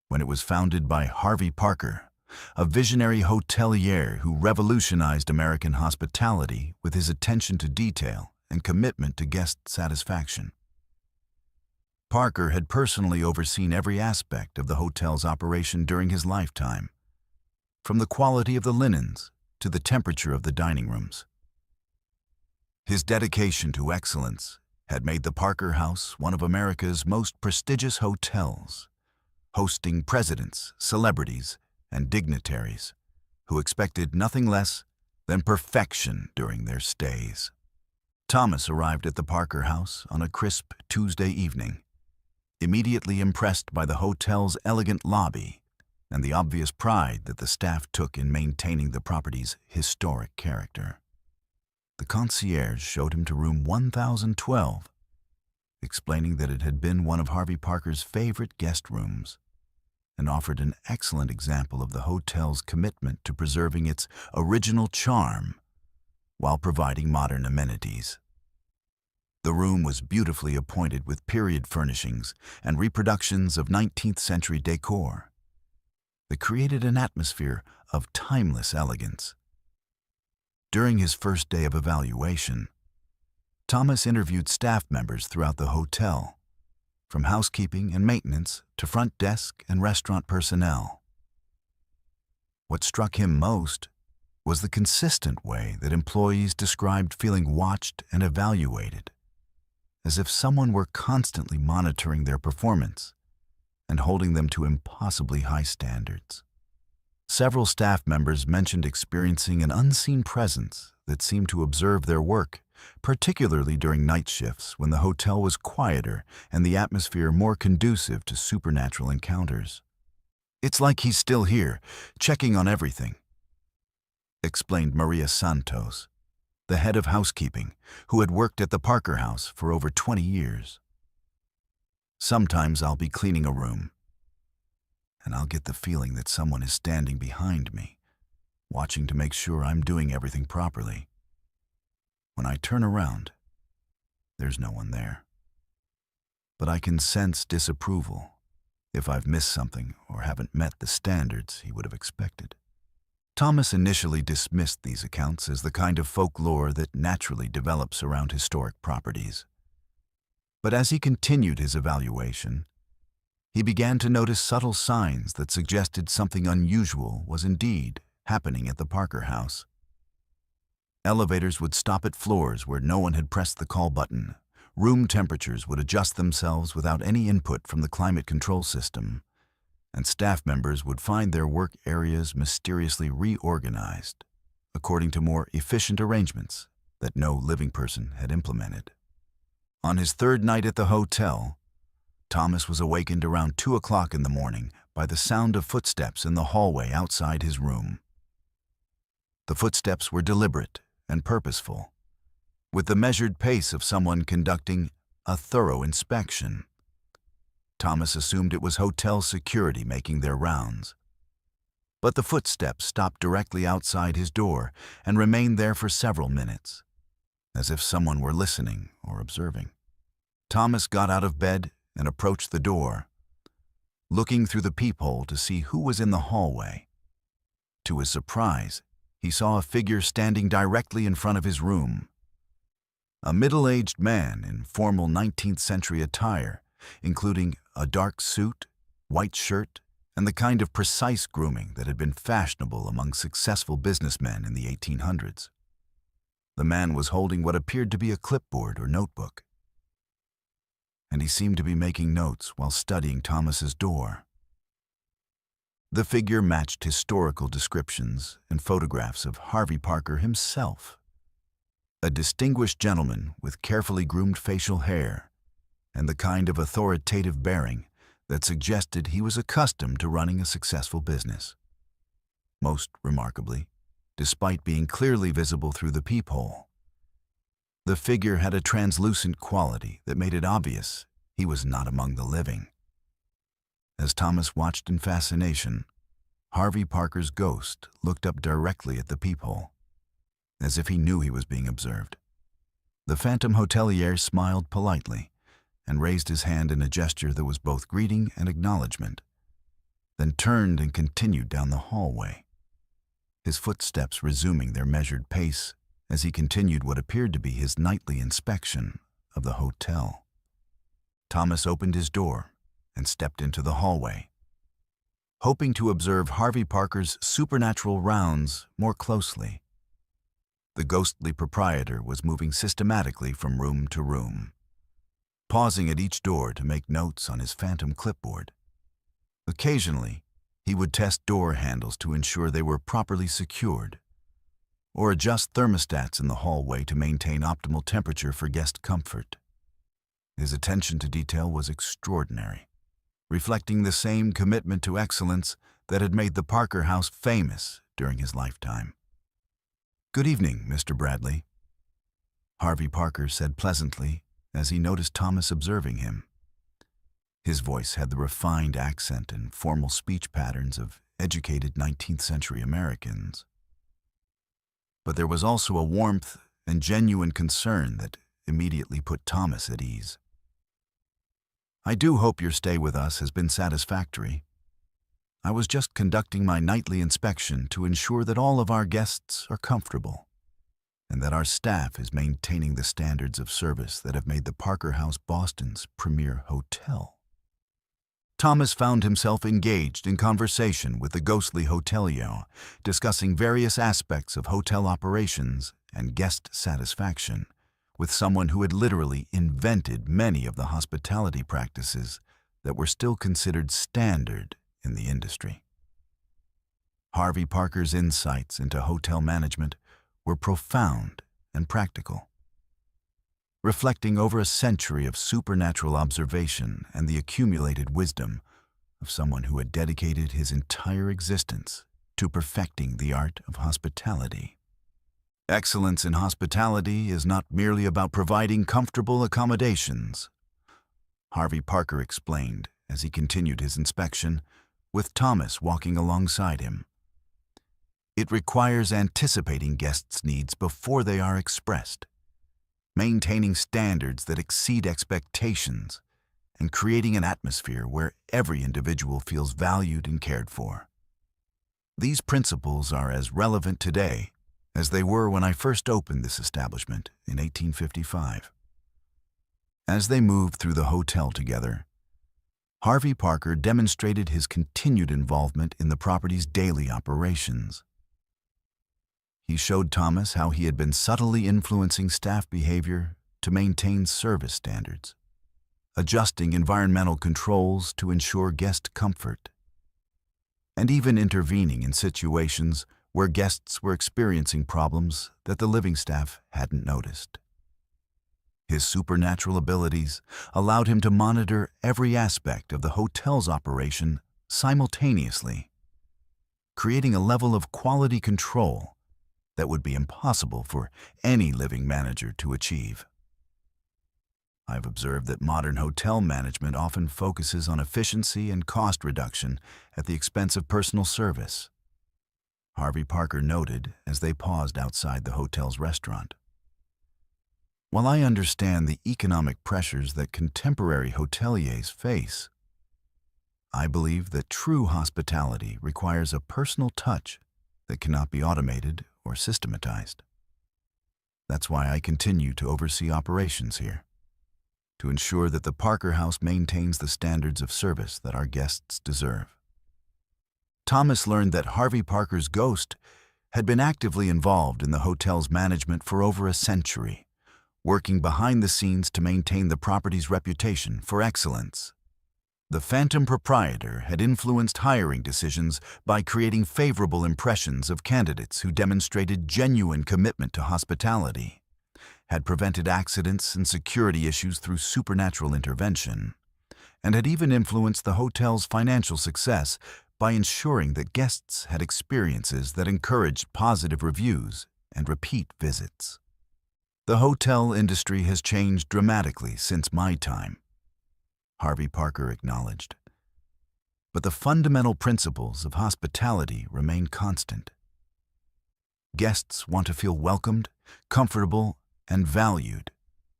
when it was founded by Harvey Parker, a visionary hotelier who revolutionized American hospitality with his attention to detail and commitment to guest satisfaction. Parker had personally overseen every aspect of the hotel's operation during his lifetime, from the quality of the linens to the temperature of the dining rooms. His dedication to excellence had made the Parker House one of America's most prestigious hotels, hosting presidents, celebrities, and dignitaries who expected nothing less than perfection during their stays. Thomas arrived at the Parker House on a crisp Tuesday evening, immediately impressed by the hotel's elegant lobby and the obvious pride that the staff took in maintaining the property's historic character. The concierge showed him to room 1012, explaining that it had been one of Harvey Parker's favorite guest rooms, and offered an excellent example of the hotel's commitment to preserving its original charm while providing modern amenities. The room was beautifully appointed with period furnishings and reproductions of 19th century decor that created an atmosphere of timeless elegance. During his first day of evaluation, Thomas interviewed staff members throughout the hotel, from housekeeping and maintenance to front desk and restaurant personnel. What struck him most was the consistent way that employees described feeling watched and evaluated, as if someone were constantly monitoring their performance and holding them to impossibly high standards. Several staff members mentioned experiencing an unseen presence that seemed to observe their work, particularly during night shifts when the hotel was quieter and the atmosphere more conducive to supernatural encounters. "It's like he's still here, checking on everything," explained Maria Santos, the head of housekeeping, who had worked at the Parker House for over 20 years. "Sometimes I'll be cleaning a room, and I'll get the feeling that someone is standing behind me, watching to make sure I'm doing everything properly. When I turn around, there's no one there. But I can sense disapproval if I've missed something or haven't met the standards he would have expected." Thomas initially dismissed these accounts as the kind of folklore that naturally develops around historic properties. But as he continued his evaluation, he began to notice subtle signs that suggested something unusual was indeed happening at the Parker House. Elevators would stop at floors where no one had pressed the call button. Room temperatures would adjust themselves without any input from the climate control system, and staff members would find their work areas mysteriously reorganized according to more efficient arrangements that no living person had implemented. On his third night at the hotel, Thomas was awakened around 2 o'clock in the morning by the sound of footsteps in the hallway outside his room. The footsteps were deliberate and purposeful, with the measured pace of someone conducting a thorough inspection. Thomas assumed it was hotel security making their rounds. But the footsteps stopped directly outside his door and remained there for several minutes, as if someone were listening or observing. Thomas got out of bed and approached the door, looking through the peephole to see who was in the hallway. To his surprise, he saw a figure standing directly in front of his room. A middle-aged man in formal 19th century attire, including a dark suit, white shirt, and the kind of precise grooming that had been fashionable among successful businessmen in the 1800s. The man was holding what appeared to be a clipboard or notebook, and he seemed to be making notes while studying Thomas's door. The figure matched historical descriptions and photographs of Harvey Parker himself, a distinguished gentleman with carefully groomed facial hair and the kind of authoritative bearing that suggested he was accustomed to running a successful business. Most remarkably, despite being clearly visible through the peephole, the figure had a translucent quality that made it obvious he was not among the living. As Thomas watched in fascination, Harvey Parker's ghost looked up directly at the peephole, as if he knew he was being observed. The phantom hotelier smiled politely and raised his hand in a gesture that was both greeting and acknowledgement, then turned and continued down the hallway, his footsteps resuming their measured pace as he continued what appeared to be his nightly inspection of the hotel. Thomas opened his door and stepped into the hallway, hoping to observe Harvey Parker's supernatural rounds more closely. The ghostly proprietor was moving systematically from room to room, pausing at each door to make notes on his phantom clipboard. Occasionally, he would test door handles to ensure they were properly secured, or adjust thermostats in the hallway to maintain optimal temperature for guest comfort. His attention to detail was extraordinary, reflecting the same commitment to excellence that had made the Parker House famous during his lifetime. "Good evening, Mr. Bradley," Harvey Parker said pleasantly as he noticed Thomas observing him. His voice had the refined accent and formal speech patterns of educated 19th century Americans. But there was also a warmth and genuine concern that immediately put Thomas at ease. "I do hope your stay with us has been satisfactory. I was just conducting my nightly inspection to ensure that all of our guests are comfortable and that our staff is maintaining the standards of service that have made the Parker House Boston's premier hotel." Thomas found himself engaged in conversation with the ghostly hotelier, discussing various aspects of hotel operations and guest satisfaction, with someone who had literally invented many of the hospitality practices that were still considered standard in the industry. Harvey Parker's insights into hotel management were profound and practical, reflecting over a century of supernatural observation and the accumulated wisdom of someone who had dedicated his entire existence to perfecting the art of hospitality. Excellence in hospitality is not merely about providing comfortable accommodations, Harvey Parker explained as he continued his inspection, with Thomas walking alongside him. It requires anticipating guests' needs before they are expressed, maintaining standards that exceed expectations, and creating an atmosphere where every individual feels valued and cared for. These principles are as relevant today as they were when I first opened this establishment in 1855. As they moved through the hotel together, Harvey Parker demonstrated his continued involvement in the property's daily operations. He showed Thomas how he had been subtly influencing staff behavior to maintain service standards, adjusting environmental controls to ensure guest comfort, and even intervening in situations where guests were experiencing problems that the living staff hadn't noticed. His supernatural abilities allowed him to monitor every aspect of the hotel's operation simultaneously, creating a level of quality control that would be impossible for any living manager to achieve. I've observed that modern hotel management often focuses on efficiency and cost reduction at the expense of personal service, Harvey Parker noted as they paused outside the hotel's restaurant. While I understand the economic pressures that contemporary hoteliers face, I believe that true hospitality requires a personal touch that cannot be automated or systematized. That's why I continue to oversee operations here, to ensure that the Parker House maintains the standards of service that our guests deserve. Thomas learned that Harvey Parker's ghost had been actively involved in the hotel's management for over a century, working behind the scenes to maintain the property's reputation for excellence. The phantom proprietor had influenced hiring decisions by creating favorable impressions of candidates who demonstrated genuine commitment to hospitality, had prevented accidents and security issues through supernatural intervention, and had even influenced the hotel's financial success by ensuring that guests had experiences that encouraged positive reviews and repeat visits. The hotel industry has changed dramatically since my time, Harvey Parker acknowledged. But the fundamental principles of hospitality remain constant. Guests want to feel welcomed, comfortable, and valued,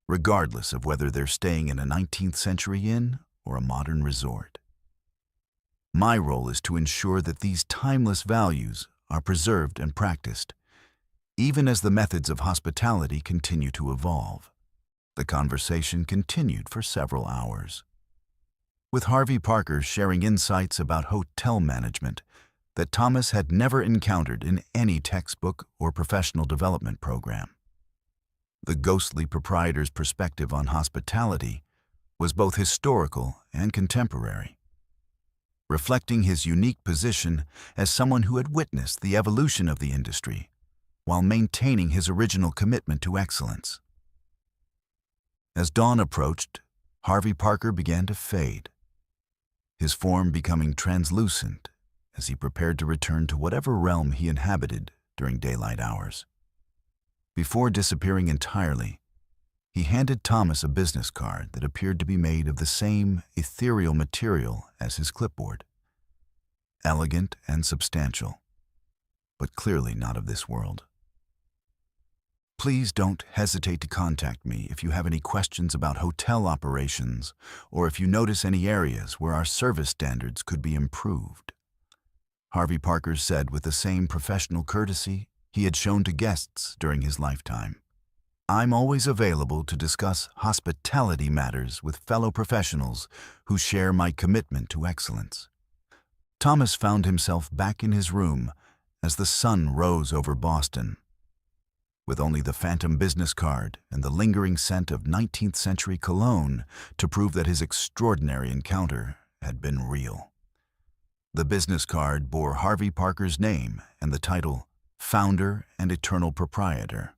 regardless of whether they're staying in a 19th century inn or a modern resort. My role is to ensure that these timeless values are preserved and practiced, even as the methods of hospitality continue to evolve. The conversation continued for several hours, with Harvey Parker sharing insights about hotel management that Thomas had never encountered in any textbook or professional development program. The ghostly proprietor's perspective on hospitality was both historical and contemporary, reflecting his unique position as someone who had witnessed the evolution of the industry while maintaining his original commitment to excellence. As dawn approached, Harvey Parker began to fade, his form becoming translucent as he prepared to return to whatever realm he inhabited during daylight hours. Before disappearing entirely, He handed Thomas a business card that appeared to be made of the same ethereal material as his clipboard. Elegant and substantial, but clearly not of this world. Please don't hesitate to contact me if you have any questions about hotel operations or if you notice any areas where our service standards could be improved. Harvey Parker said with the same professional courtesy he had shown to guests during his lifetime. I'm always available to discuss hospitality matters with fellow professionals who share my commitment to excellence. Thomas found himself back in his room as the sun rose over Boston. With only the phantom business card and the lingering scent of 19th century cologne to prove that his extraordinary encounter had been real. The business card bore Harvey Parker's name and the title Founder and Eternal Proprietor,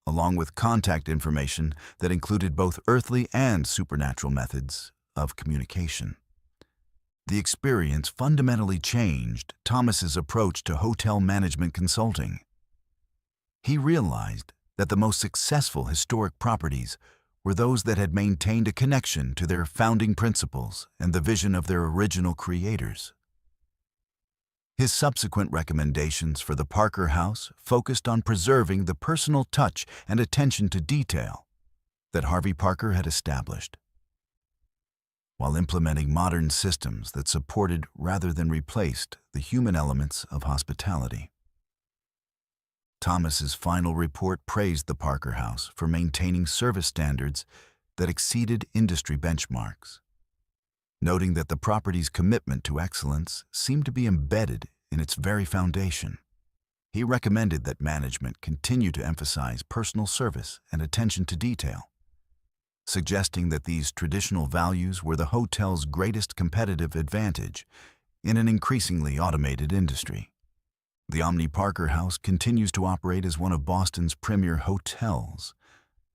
along with contact information that included both earthly and supernatural methods of communication. The experience fundamentally changed Thomas's approach to hotel management consulting. He realized that the most successful historic properties were those that had maintained a connection to their founding principles and the vision of their original creators. His subsequent recommendations for the Parker House focused on preserving the personal touch and attention to detail that Harvey Parker had established, while implementing modern systems that supported rather than replaced the human elements of hospitality. Thomas's final report praised the Parker House for maintaining service standards that exceeded industry benchmarks, noting that the property's commitment to excellence seemed to be embedded in its very foundation. He recommended that management continue to emphasize personal service and attention to detail, suggesting that these traditional values were the hotel's greatest competitive advantage in an increasingly automated industry. The Omni Parker House continues to operate as one of Boston's premier hotels,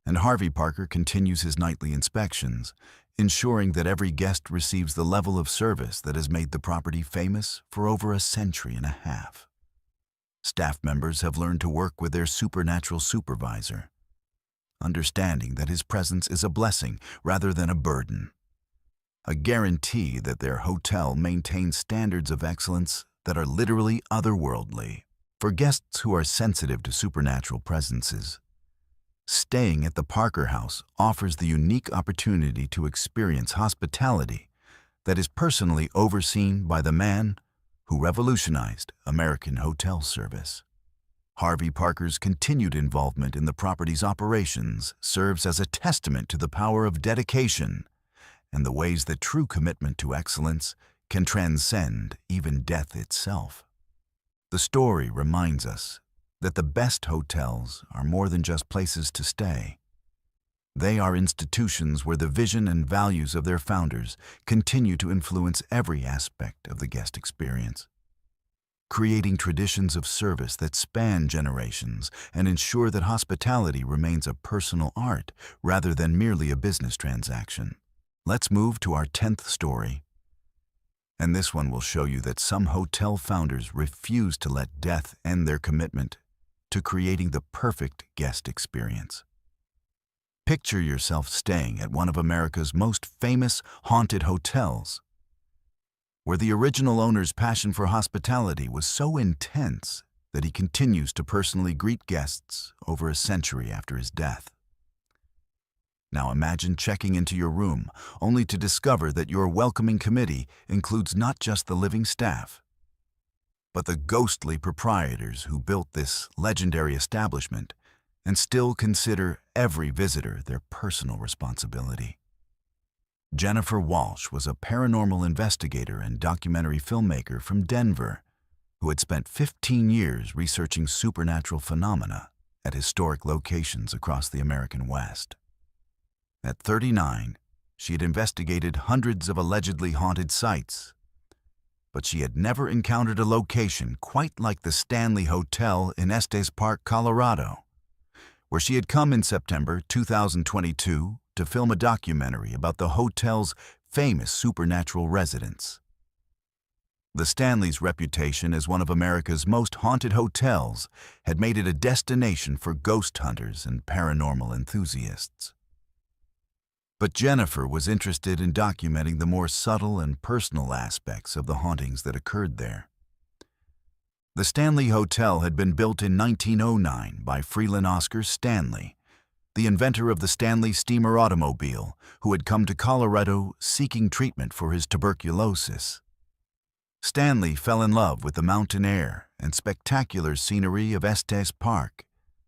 and Harvey Parker continues his nightly inspections, ensuring that every guest receives the level of service that has made the property famous for over a century and a half. Staff members have learned to work with their supernatural supervisor, understanding that his presence is a blessing rather than a burden, a guarantee that their hotel maintains standards of excellence that are literally otherworldly. For guests who are sensitive to supernatural presences, staying at the Parker House offers the unique opportunity to experience hospitality that is personally overseen by the man who revolutionized American hotel service. Harvey Parker's continued involvement in the property's operations serves as a testament to the power of dedication and the ways that true commitment to excellence can transcend even death itself. The story reminds us that the best hotels are more than just places to stay. They are institutions where the vision and values of their founders continue to influence every aspect of the guest experience, creating traditions of service that span generations and ensure that hospitality remains a personal art rather than merely a business transaction. Let's move to our 10th story. And this one will show you that some hotel founders refuse to let death end their commitment to creating the perfect guest experience. Picture yourself staying at one of America's most famous haunted hotels, where the original owner's passion for hospitality was so intense that he continues to personally greet guests over a century after his death. Now imagine checking into your room only to discover that your welcoming committee includes not just the living staff, but the ghostly proprietors who built this legendary establishment and still consider every visitor their personal responsibility. Jennifer Walsh was a paranormal investigator and documentary filmmaker from Denver who had spent 15 years researching supernatural phenomena at historic locations across the American West. At 39, she had investigated hundreds of allegedly haunted sites, but she had never encountered a location quite like the Stanley Hotel in Estes Park, Colorado, where she had come in September 2022 to film a documentary about the hotel's famous supernatural residents. The Stanley's reputation as one of America's most haunted hotels had made it a destination for ghost hunters and paranormal enthusiasts. But Jennifer was interested in documenting the more subtle and personal aspects of the hauntings that occurred there. The Stanley Hotel had been built in 1909 by Freeland Oscar Stanley, the inventor of the Stanley steamer automobile, who had come to Colorado seeking treatment for his tuberculosis. Stanley fell in love with the mountain air and spectacular scenery of Estes Park,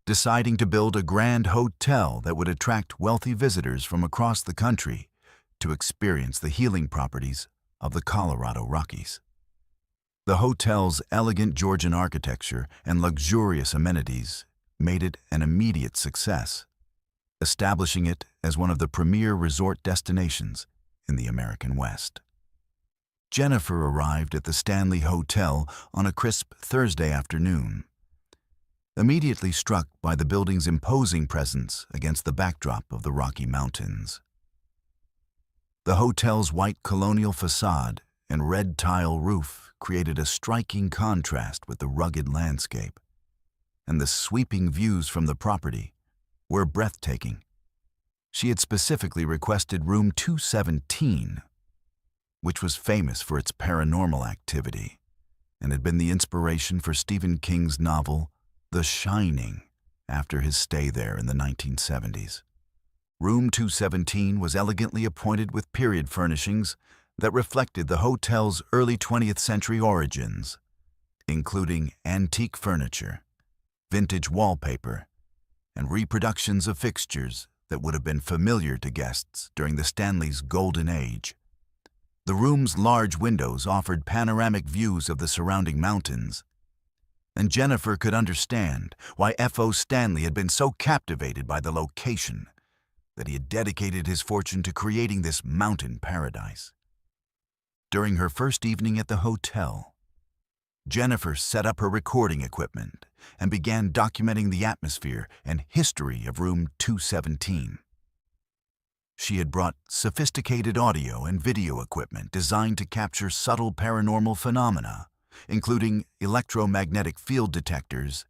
deciding to build a grand hotel that would attract wealthy visitors from across the country to experience the healing properties of the Colorado Rockies. The hotel's elegant Georgian architecture and luxurious amenities made it an immediate success, establishing it as one of the premier resort destinations in the American West. Jennifer arrived at the Stanley Hotel on a crisp Thursday afternoon, immediately struck by the building's imposing presence against the backdrop of the Rocky Mountains. The hotel's white colonial facade and red tile roof created a striking contrast with the rugged landscape, and the sweeping views from the property were breathtaking. She had specifically requested room 217, which was famous for its paranormal activity and had been the inspiration for Stephen King's novel The Shining after his stay there in the 1970s. Room 217 was elegantly appointed with period furnishings that reflected the hotel's early 20th century origins, including antique furniture, vintage wallpaper, and reproductions of fixtures that would have been familiar to guests during the Stanley's golden age. The room's large windows offered panoramic views of the surrounding mountains, and Jennifer could understand why F.O. Stanley had been so captivated by the location that he had dedicated his fortune to creating this mountain paradise. During her first evening at the hotel, Jennifer set up her recording equipment and began documenting the atmosphere and history of room 217. She had brought sophisticated audio and video equipment designed to capture subtle paranormal phenomena, including electromagnetic field detectors,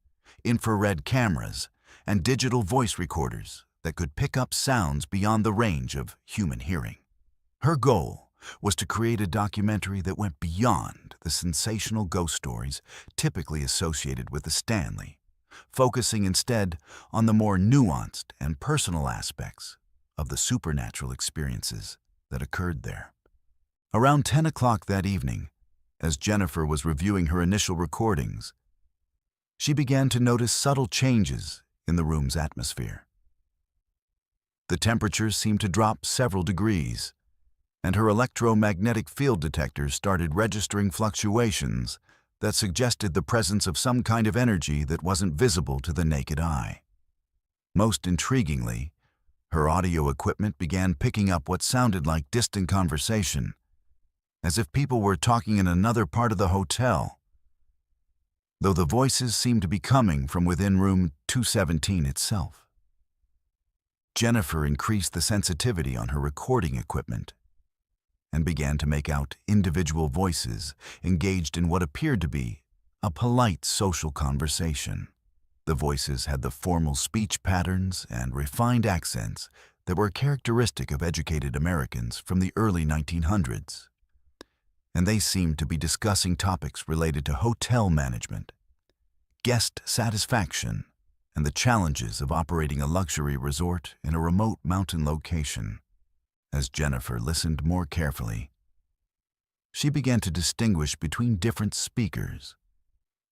infrared cameras, and digital voice recorders that could pick up sounds beyond the range of human hearing. Her goal was to create a documentary that went beyond the sensational ghost stories typically associated with the Stanley, focusing instead on the more nuanced and personal aspects of the supernatural experiences that occurred there. Around 10 o'clock that evening, as Jennifer was reviewing her initial recordings, she began to notice subtle changes in the room's atmosphere. The temperature seemed to drop several degrees, and her electromagnetic field detectors started registering fluctuations that suggested the presence of some kind of energy that wasn't visible to the naked eye. Most intriguingly, her audio equipment began picking up what sounded like distant conversation, as if people were talking in another part of the hotel, though the voices seemed to be coming from within room 217 itself. Jennifer increased the sensitivity on her recording equipment and began to make out individual voices engaged in what appeared to be a polite social conversation. The voices had the formal speech patterns and refined accents that were characteristic of educated Americans from the early 1900s, and they seemed to be discussing topics related to hotel management, guest satisfaction, and the challenges of operating a luxury resort in a remote mountain location. As Jennifer listened more carefully, she began to distinguish between different speakers: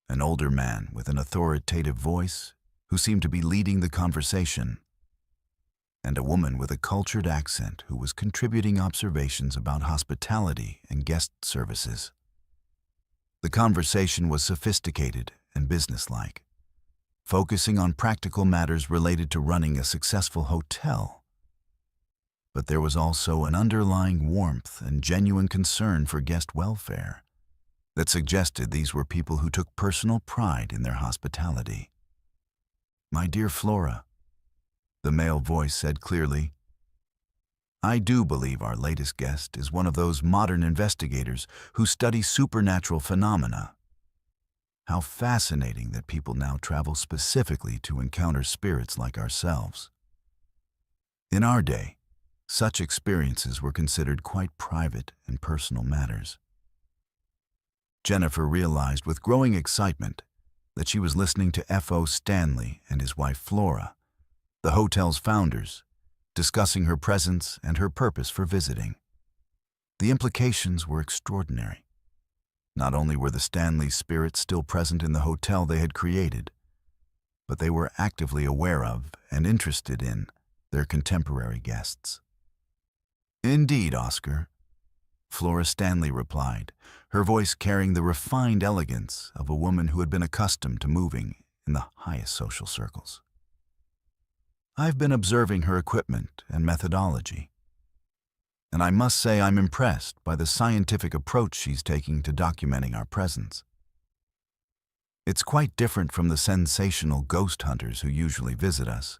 an older man with an authoritative voice who seemed to be leading the conversation, and a woman with a cultured accent who was contributing observations about hospitality and guest services. The conversation was sophisticated and businesslike, focusing on practical matters related to running a successful hotel. But there was also an underlying warmth and genuine concern for guest welfare that suggested these were people who took personal pride in their hospitality. "My dear Flora," the male voice said clearly, I do believe our latest guest is one of those modern investigators who study supernatural phenomena. How fascinating that people now travel specifically to encounter spirits like ourselves. In our day, such experiences were considered quite private and personal matters. Jennifer realized with growing excitement that she was listening to F.O. Stanley and his wife Flora, the hotel's founders, discussing her presence and her purpose for visiting. The implications were extraordinary. Not only were the Stanley spirits still present in the hotel they had created, but they were actively aware of and interested in their contemporary guests. "Indeed, Oscar," Flora Stanley replied, her voice carrying the refined elegance of a woman who had been accustomed to moving in the highest social circles. "I've been observing her equipment and methodology, and I must say I'm impressed by the scientific approach she's taking to documenting our presence. It's quite different from the sensational ghost hunters who usually visit us,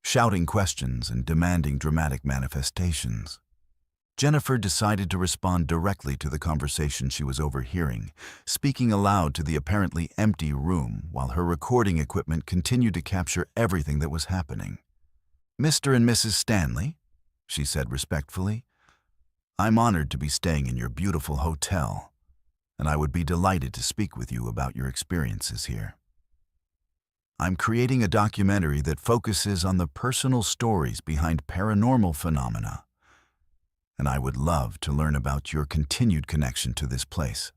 shouting questions and demanding dramatic manifestations." Jennifer decided to respond directly to the conversation she was overhearing, speaking aloud to the apparently empty room while her recording equipment continued to capture everything that was happening. "Mr. and Mrs. Stanley," she said respectfully, "I'm honored to be staying in your beautiful hotel, and I would be delighted to speak with you about your experiences here. I'm creating a documentary that focuses on the personal stories behind paranormal phenomena, and I would love to learn about your continued connection to this place."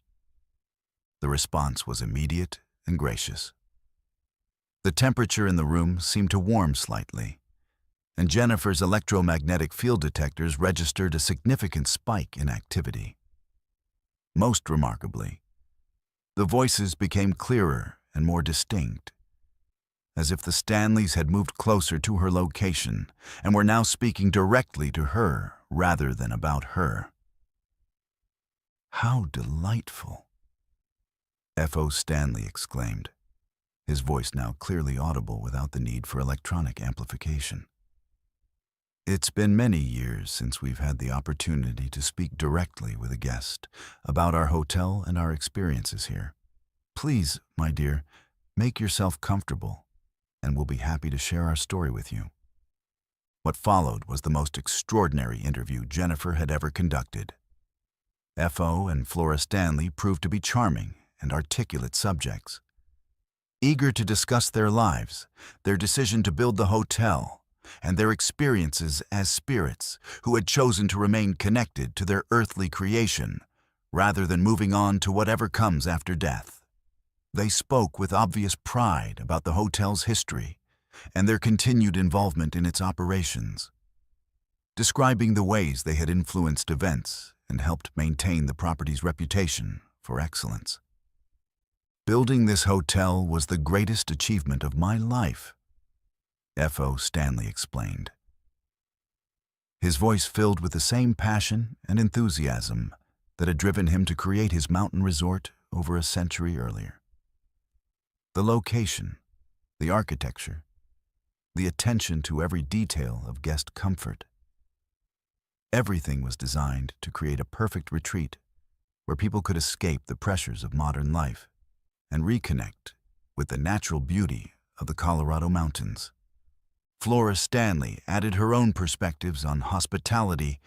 The response was immediate and gracious. The temperature in the room seemed to warm slightly, and Jennifer's electromagnetic field detectors registered a significant spike in activity. Most remarkably, the voices became clearer and more distinct, as if the Stanleys had moved closer to her location and were now speaking directly to her rather than about her. "How delightful!" F.O. Stanley exclaimed, his voice now clearly audible without the need for electronic amplification. "It's been many years since we've had the opportunity to speak directly with a guest about our hotel and our experiences here. Please, my dear, make yourself comfortable, and we'll be happy to share our story with you." What followed was the most extraordinary interview Jennifer had ever conducted. F.O. and Flora Stanley proved to be charming and articulate subjects. Eager to discuss their lives, their decision to build the hotel, and their experiences as spirits who had chosen to remain connected to their earthly creation rather than moving on to whatever comes after death. They spoke with obvious pride about the hotel's history and their continued involvement in its operations, describing the ways they had influenced events and helped maintain the property's reputation for excellence. "Building this hotel was the greatest achievement of my life," F.O. Stanley explained, his voice filled with the same passion and enthusiasm that had driven him to create his mountain resort over a century earlier. The location, the architecture, the attention to every detail of guest comfort. Everything was designed to create a perfect retreat where people could escape the pressures of modern life and reconnect with the natural beauty of the Colorado mountains. Flora Stanley added her own perspectives on hospitality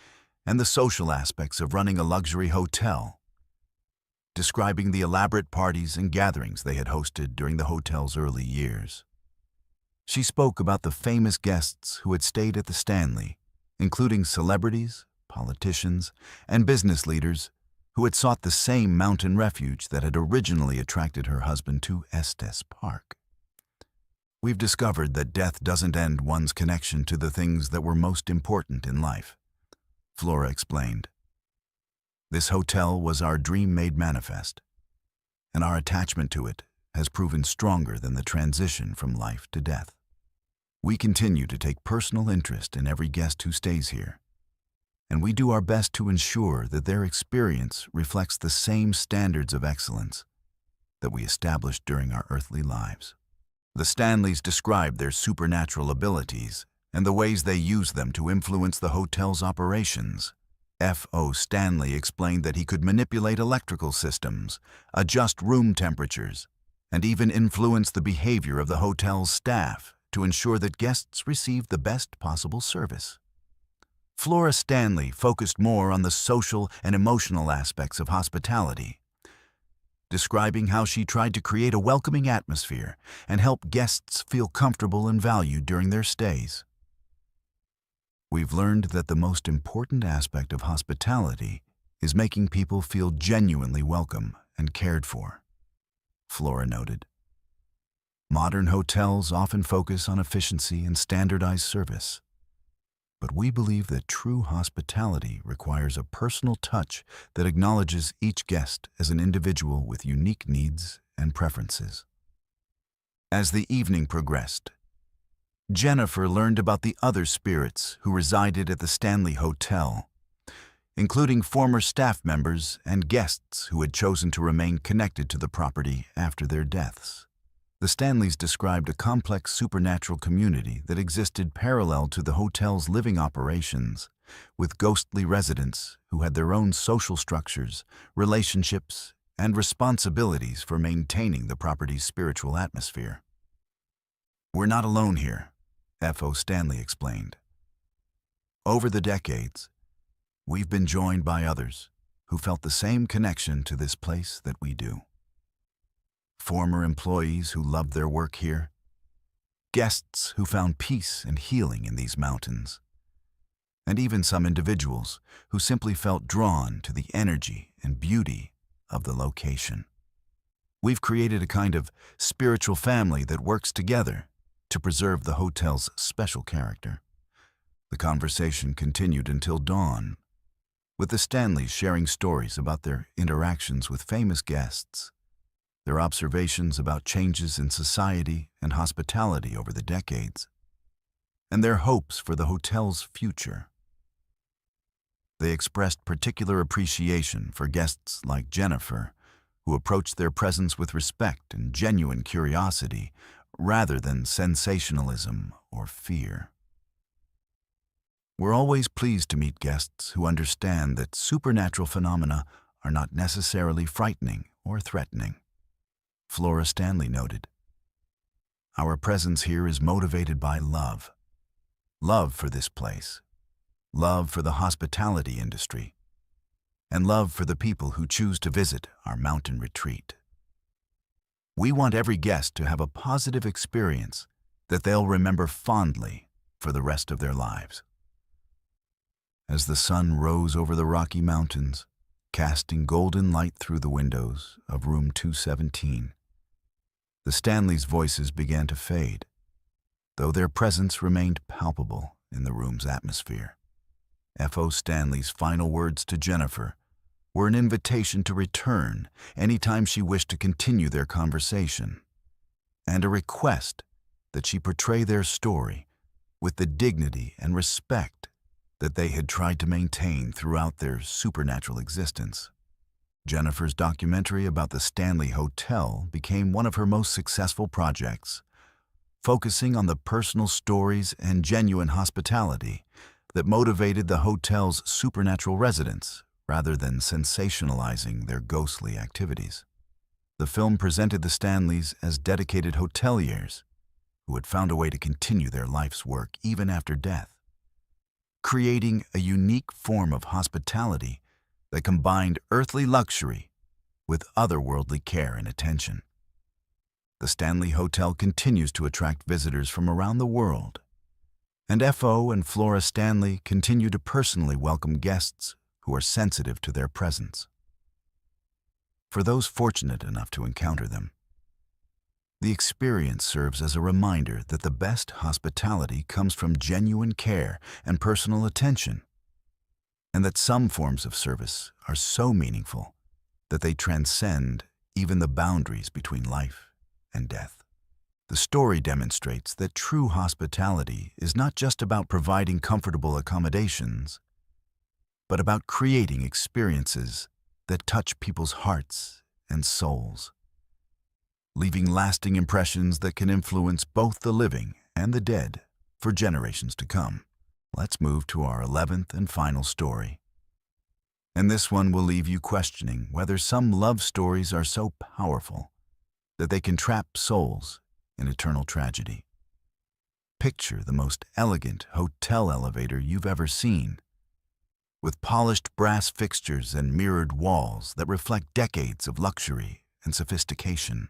and the social aspects of running a luxury hotel, describing the elaborate parties and gatherings they had hosted during the hotel's early years. She spoke about the famous guests who had stayed at the Stanley, including celebrities, politicians, and business leaders who had sought the same mountain refuge that had originally attracted her husband to Estes Park. "We've discovered that death doesn't end one's connection to the things that were most important in life," Flora explained. "This hotel was our dream made manifest, and our attachment to it has proven stronger than the transition from life to death. We continue to take personal interest in every guest who stays here, and we do our best to ensure that their experience reflects the same standards of excellence that we established during our earthly lives." The Stanleys described their supernatural abilities and the ways they use them to influence the hotel's operations. F.O. Stanley explained that he could manipulate electrical systems, adjust room temperatures, and even influence the behavior of the hotel's staff to ensure that guests received the best possible service. Flora Stanley focused more on the social and emotional aspects of hospitality, describing how she tried to create a welcoming atmosphere and help guests feel comfortable and valued during their stays. We've learned that the most important aspect of hospitality is making people feel genuinely welcome and cared for, Flora noted. Modern hotels often focus on efficiency and standardized service, but we believe that true hospitality requires a personal touch that acknowledges each guest as an individual with unique needs and preferences. As the evening progressed, Jennifer learned about the other spirits who resided at the Stanley Hotel, including former staff members and guests who had chosen to remain connected to the property after their deaths. The Stanleys described a complex supernatural community that existed parallel to the hotel's living operations, with ghostly residents who had their own social structures, relationships, and responsibilities for maintaining the property's spiritual atmosphere. "We're not alone here," F.O. Stanley explained. "Over the decades, we've been joined by others who felt the same connection to this place that we do. Former employees who loved their work here, guests who found peace and healing in these mountains, and even some individuals who simply felt drawn to the energy and beauty of the location. We've created a kind of spiritual family that works together to preserve the hotel's special character." The conversation continued until dawn, with the Stanleys sharing stories about their interactions with famous guests, their observations about changes in society and hospitality over the decades, and their hopes for the hotel's future. They expressed particular appreciation for guests like Jennifer, who approached their presence with respect and genuine curiosity, rather than sensationalism or fear. "We're always pleased to meet guests who understand that supernatural phenomena are not necessarily frightening or threatening," Flora Stanley noted. "Our presence here is motivated by love. Love for this place, love for the hospitality industry, and love for the people who choose to visit our mountain retreat. We want every guest to have a positive experience that they'll remember fondly for the rest of their lives." As the sun rose over the Rocky Mountains, casting golden light through the windows of room 217, the Stanleys' voices began to fade, though their presence remained palpable in the room's atmosphere. F.O. Stanley's final words to Jennifer were an invitation to return anytime she wished to continue their conversation, and a request that she portray their story with the dignity and respect that they had tried to maintain throughout their supernatural existence. Jennifer's documentary about the Stanley Hotel became one of her most successful projects, focusing on the personal stories and genuine hospitality that motivated the hotel's supernatural residents rather than sensationalizing their ghostly activities. The film presented the Stanleys as dedicated hoteliers who had found a way to continue their life's work even after death, creating a unique form of hospitality that combined earthly luxury with otherworldly care and attention. The Stanley Hotel continues to attract visitors from around the world, and F.O. and Flora Stanley continue to personally welcome guests who are sensitive to their presence. For those fortunate enough to encounter them, the experience serves as a reminder that the best hospitality comes from genuine care and personal attention, and that some forms of service are so meaningful that they transcend even the boundaries between life and death. The story demonstrates that true hospitality is not just about providing comfortable accommodations, but about creating experiences that touch people's hearts and souls, leaving lasting impressions that can influence both the living and the dead for generations to come. Let's move to our 11th and final story. And this one will leave you questioning whether some love stories are so powerful that they can trap souls in eternal tragedy. Picture the most elegant hotel elevator you've ever seen, with polished brass fixtures and mirrored walls that reflect decades of luxury and sophistication.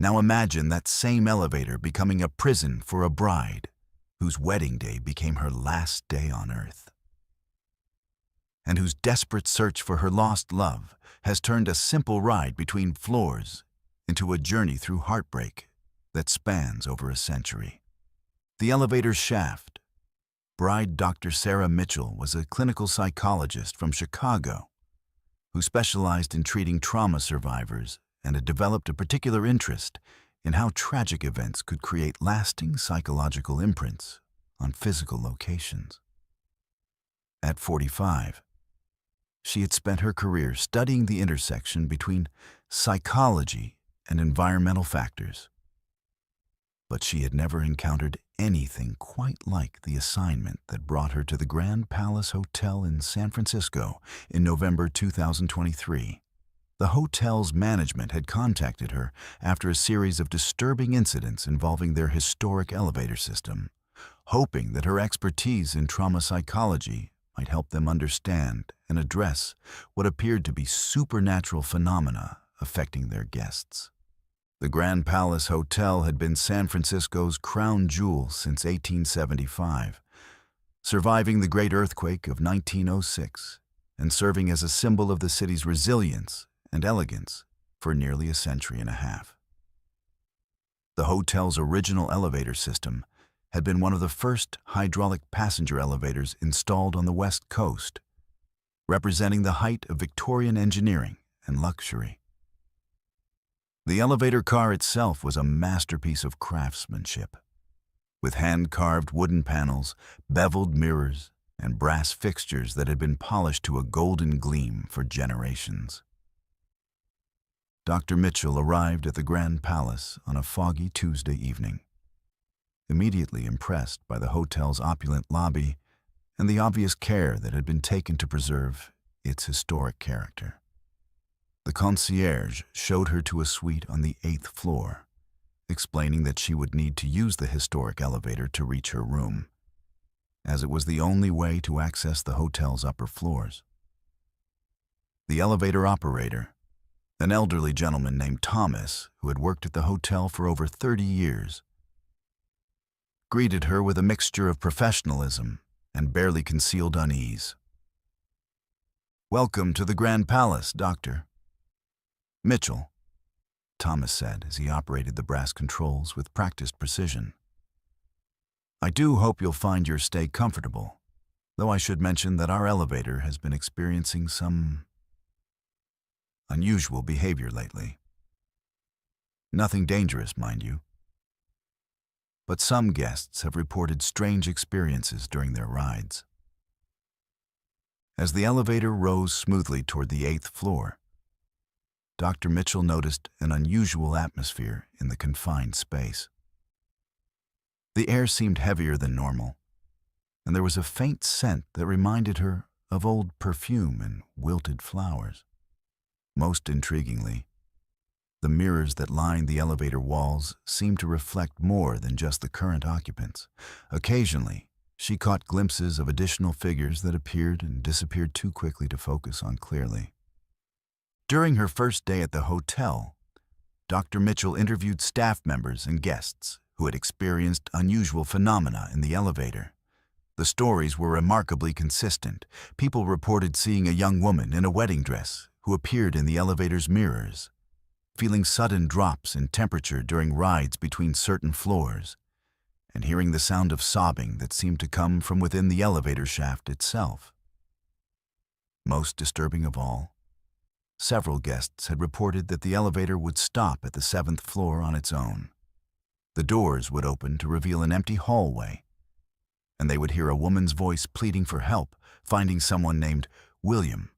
Now imagine that same elevator becoming a prison for a bride whose wedding day became her last day on earth, and whose desperate search for her lost love has turned a simple ride between floors into a journey through heartbreak that spans over a century. The elevator's shaft. Bride Dr. Sarah Mitchell was a clinical psychologist from Chicago who specialized in treating trauma survivors and had developed a particular interest in how tragic events could create lasting psychological imprints on physical locations. At 45, she had spent her career studying the intersection between psychology and environmental factors. But she had never encountered anything quite like the assignment that brought her to the Grand Palace Hotel in San Francisco in November 2023. The hotel's management had contacted her after a series of disturbing incidents involving their historic elevator system, hoping that her expertise in trauma psychology might help them understand and address what appeared to be supernatural phenomena affecting their guests. The Grand Palace Hotel had been San Francisco's crown jewel since 1875, surviving the Great Earthquake of 1906 and serving as a symbol of the city's resilience and elegance for nearly a century and a half. The hotel's original elevator system had been one of the first hydraulic passenger elevators installed on the West Coast, representing the height of Victorian engineering and luxury. The elevator car itself was a masterpiece of craftsmanship, with hand-carved wooden panels, beveled mirrors, and brass fixtures that had been polished to a golden gleam for generations. Dr. Mitchell arrived at the Grand Palace on a foggy Tuesday evening, immediately impressed by the hotel's opulent lobby and the obvious care that had been taken to preserve its historic character. The concierge showed her to a suite on the 8th floor, explaining that she would need to use the historic elevator to reach her room, as it was the only way to access the hotel's upper floors. The elevator operator, an elderly gentleman named Thomas who had worked at the hotel for over 30 years, greeted her with a mixture of professionalism and barely concealed unease. "Welcome to the Grand Palace, Doctor Mitchell," Thomas said as he operated the brass controls with practiced precision. "I do hope you'll find your stay comfortable, though I should mention that our elevator has been experiencing some unusual behavior lately. Nothing dangerous, mind you. But some guests have reported strange experiences during their rides." As the elevator rose smoothly toward the 8th floor, Dr. Mitchell noticed an unusual atmosphere in the confined space. The air seemed heavier than normal, and there was a faint scent that reminded her of old perfume and wilted flowers. Most intriguingly, the mirrors that lined the elevator walls seemed to reflect more than just the current occupants. Occasionally, she caught glimpses of additional figures that appeared and disappeared too quickly to focus on clearly. During her first day at the hotel, Dr. Mitchell interviewed staff members and guests who had experienced unusual phenomena in the elevator. The stories were remarkably consistent. People reported seeing a young woman in a wedding dress who appeared in the elevator's mirrors, feeling sudden drops in temperature during rides between certain floors, and hearing the sound of sobbing that seemed to come from within the elevator shaft itself. Most disturbing of all, several guests had reported that the elevator would stop at the 7th floor on its own. The doors would open to reveal an empty hallway, and they would hear a woman's voice pleading for help, finding someone named William.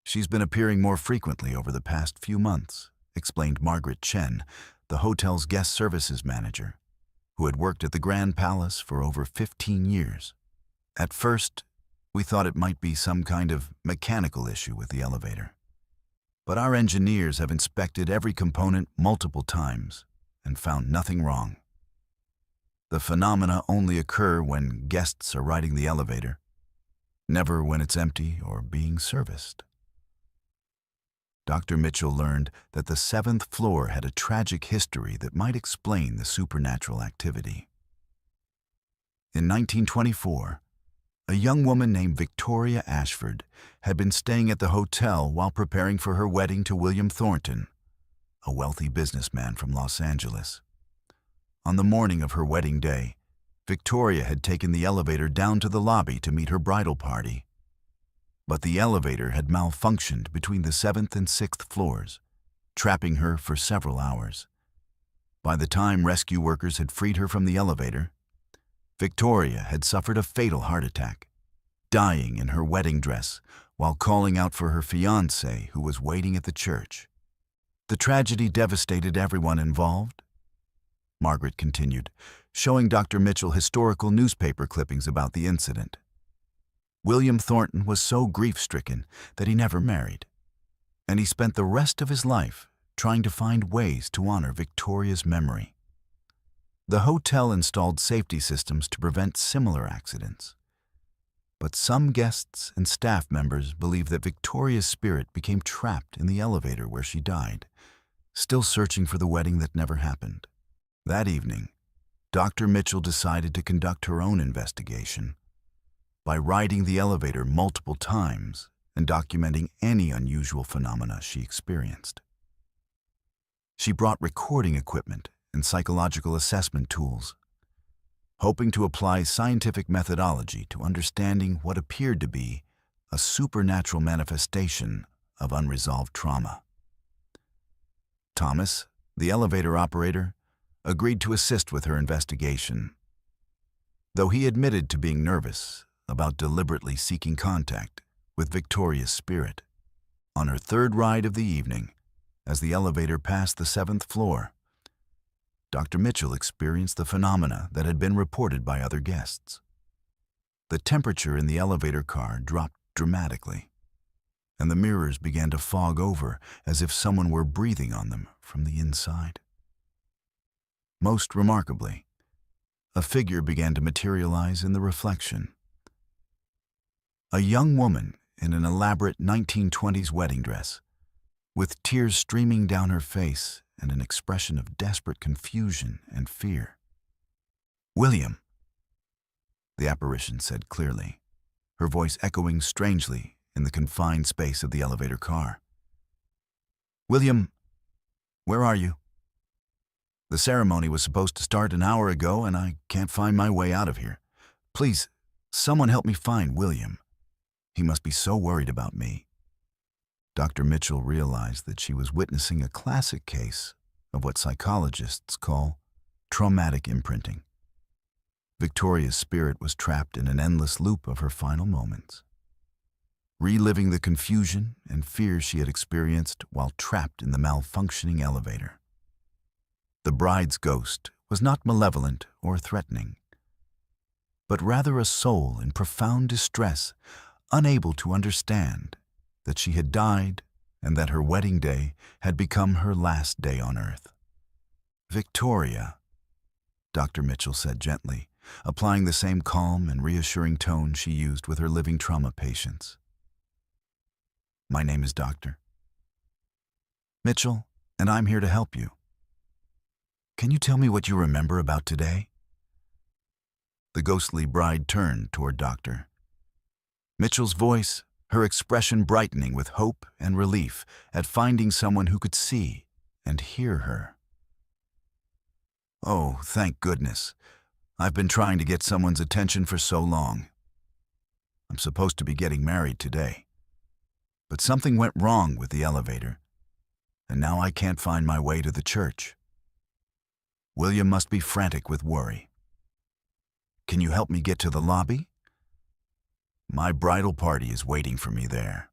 "She's been appearing more frequently over the past few months," explained Margaret Chen, the hotel's guest services manager, who had worked at the Grand Palace for over 15 years. At first, we thought it might be some kind of mechanical issue with the elevator. But our engineers have inspected every component multiple times and found nothing wrong. The phenomena only occur when guests are riding the elevator, never when it's empty or being serviced. Dr. Mitchell learned that the 7th floor had a tragic history that might explain the supernatural activity. In 1924, a young woman named Victoria Ashford had been staying at the hotel while preparing for her wedding to William Thornton, a wealthy businessman from Los Angeles. On the morning of her wedding day, Victoria had taken the elevator down to the lobby to meet her bridal party. But the elevator had malfunctioned between the 7th and 6th floors, trapping her for several hours. By the time rescue workers had freed her from the elevator, Victoria had suffered a fatal heart attack, dying in her wedding dress while calling out for her fiancé who was waiting at the church. The tragedy devastated everyone involved, Margaret continued, showing Dr. Mitchell historical newspaper clippings about the incident. William Thornton was so grief-stricken that he never married, and he spent the rest of his life trying to find ways to honor Victoria's memory. The hotel installed safety systems to prevent similar accidents. But some guests and staff members believe that Victoria's spirit became trapped in the elevator where she died, still searching for the wedding that never happened. That evening, Dr. Mitchell decided to conduct her own investigation by riding the elevator multiple times and documenting any unusual phenomena she experienced. She brought recording equipment and psychological assessment tools, hoping to apply scientific methodology to understanding what appeared to be a supernatural manifestation of unresolved trauma. Thomas, the elevator operator, agreed to assist with her investigation, though he admitted to being nervous about deliberately seeking contact with Victoria's spirit. On her third ride of the evening, as the elevator passed the 7th floor, Dr. Mitchell experienced the phenomena that had been reported by other guests. The temperature in the elevator car dropped dramatically, and the mirrors began to fog over as if someone were breathing on them from the inside. Most remarkably, a figure began to materialize in the reflection. A young woman in an elaborate 1920s wedding dress, with tears streaming down her face and an expression of desperate confusion and fear. "William," the apparition said clearly, her voice echoing strangely in the confined space of the elevator car. "William, where are you? The ceremony was supposed to start an hour ago and I can't find my way out of here. Please, someone help me find William. He must be so worried about me." Dr. Mitchell realized that she was witnessing a classic case of what psychologists call traumatic imprinting. Victoria's spirit was trapped in an endless loop of her final moments, reliving the confusion and fear she had experienced while trapped in the malfunctioning elevator. The bride's ghost was not malevolent or threatening, but rather a soul in profound distress, unable to understand that she had died and that her wedding day had become her last day on earth. "Victoria," Dr. Mitchell said gently, applying the same calm and reassuring tone she used with her living trauma patients. "My name is Dr. Mitchell, and I'm here to help you. Can you tell me what you remember about today?" The ghostly bride turned toward Dr. Mitchell's voice, her expression brightening with hope and relief at finding someone who could see and hear her. "Oh, thank goodness. I've been trying to get someone's attention for so long. I'm supposed to be getting married today. But something went wrong with the elevator, and now I can't find my way to the church. William must be frantic with worry. Can you help me get to the lobby? My bridal party is waiting for me there."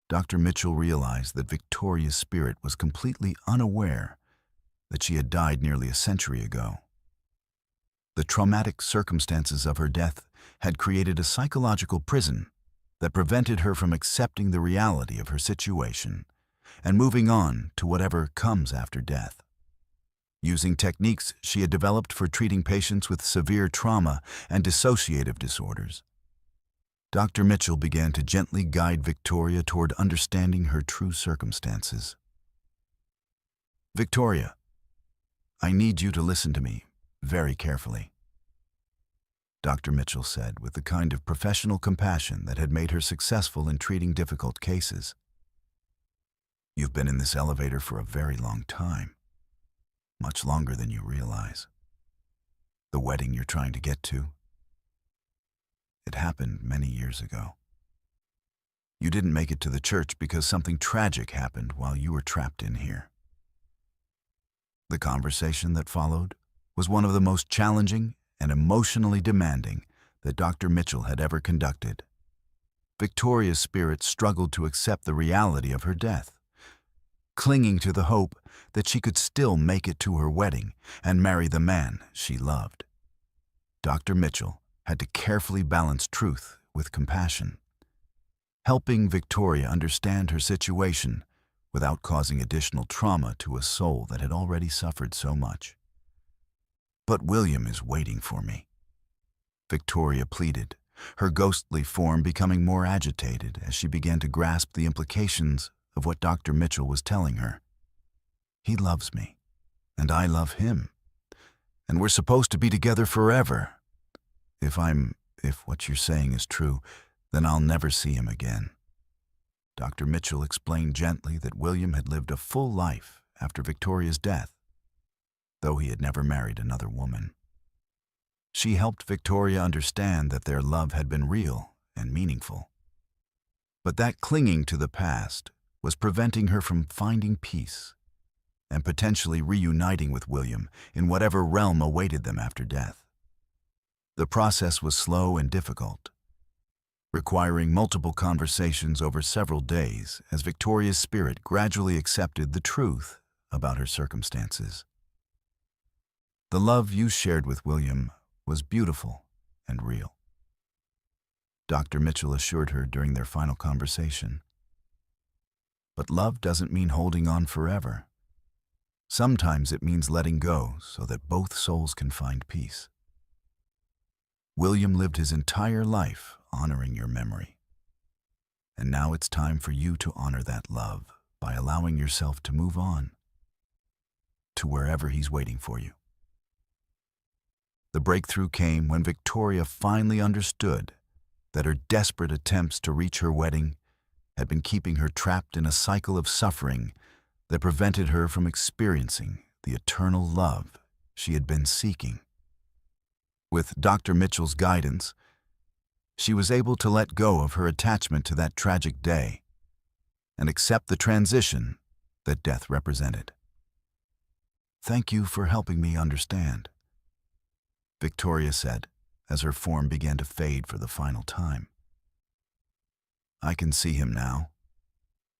Dr. Mitchell realized that Victoria's spirit was completely unaware that she had died nearly a century ago. The traumatic circumstances of her death had created a psychological prison that prevented her from accepting the reality of her situation and moving on to whatever comes after death. Using techniques she had developed for treating patients with severe trauma and dissociative disorders, Dr. Mitchell began to gently guide Victoria toward understanding her true circumstances. "Victoria, I need you to listen to me very carefully," Dr. Mitchell said with the kind of professional compassion that had made her successful in treating difficult cases. "You've been in this elevator for a very long time, much longer than you realize. The wedding you're trying to get to, it happened many years ago. You didn't make it to the church because something tragic happened while you were trapped in here." The conversation that followed was one of the most challenging and emotionally demanding that Dr. Mitchell had ever conducted. Victoria's spirit struggled to accept the reality of her death, clinging to the hope that she could still make it to her wedding and marry the man she loved. Dr. Mitchell had to carefully balance truth with compassion, helping Victoria understand her situation without causing additional trauma to a soul that had already suffered so much. "But William is waiting for me," Victoria pleaded, her ghostly form becoming more agitated as she began to grasp the implications of what Dr. Mitchell was telling her. "He loves me, and I love him, and we're supposed to be together forever. If what you're saying is true, then I'll never see him again." Dr. Mitchell explained gently that William had lived a full life after Victoria's death, though he had never married another woman. She helped Victoria understand that their love had been real and meaningful, but that clinging to the past was preventing her from finding peace and potentially reuniting with William in whatever realm awaited them after death. The process was slow and difficult, requiring multiple conversations over several days as Victoria's spirit gradually accepted the truth about her circumstances. "The love you shared with William was beautiful and real," Dr. Mitchell assured her during their final conversation. "But love doesn't mean holding on forever. Sometimes it means letting go so that both souls can find peace. William lived his entire life honoring your memory, and now it's time for you to honor that love by allowing yourself to move on to wherever he's waiting for you." The breakthrough came when Victoria finally understood that her desperate attempts to reach her wedding had been keeping her trapped in a cycle of suffering that prevented her from experiencing the eternal love she had been seeking. With Dr. Mitchell's guidance, she was able to let go of her attachment to that tragic day and accept the transition that death represented. "Thank you for helping me understand," Victoria said as her form began to fade for the final time. "I can see him now.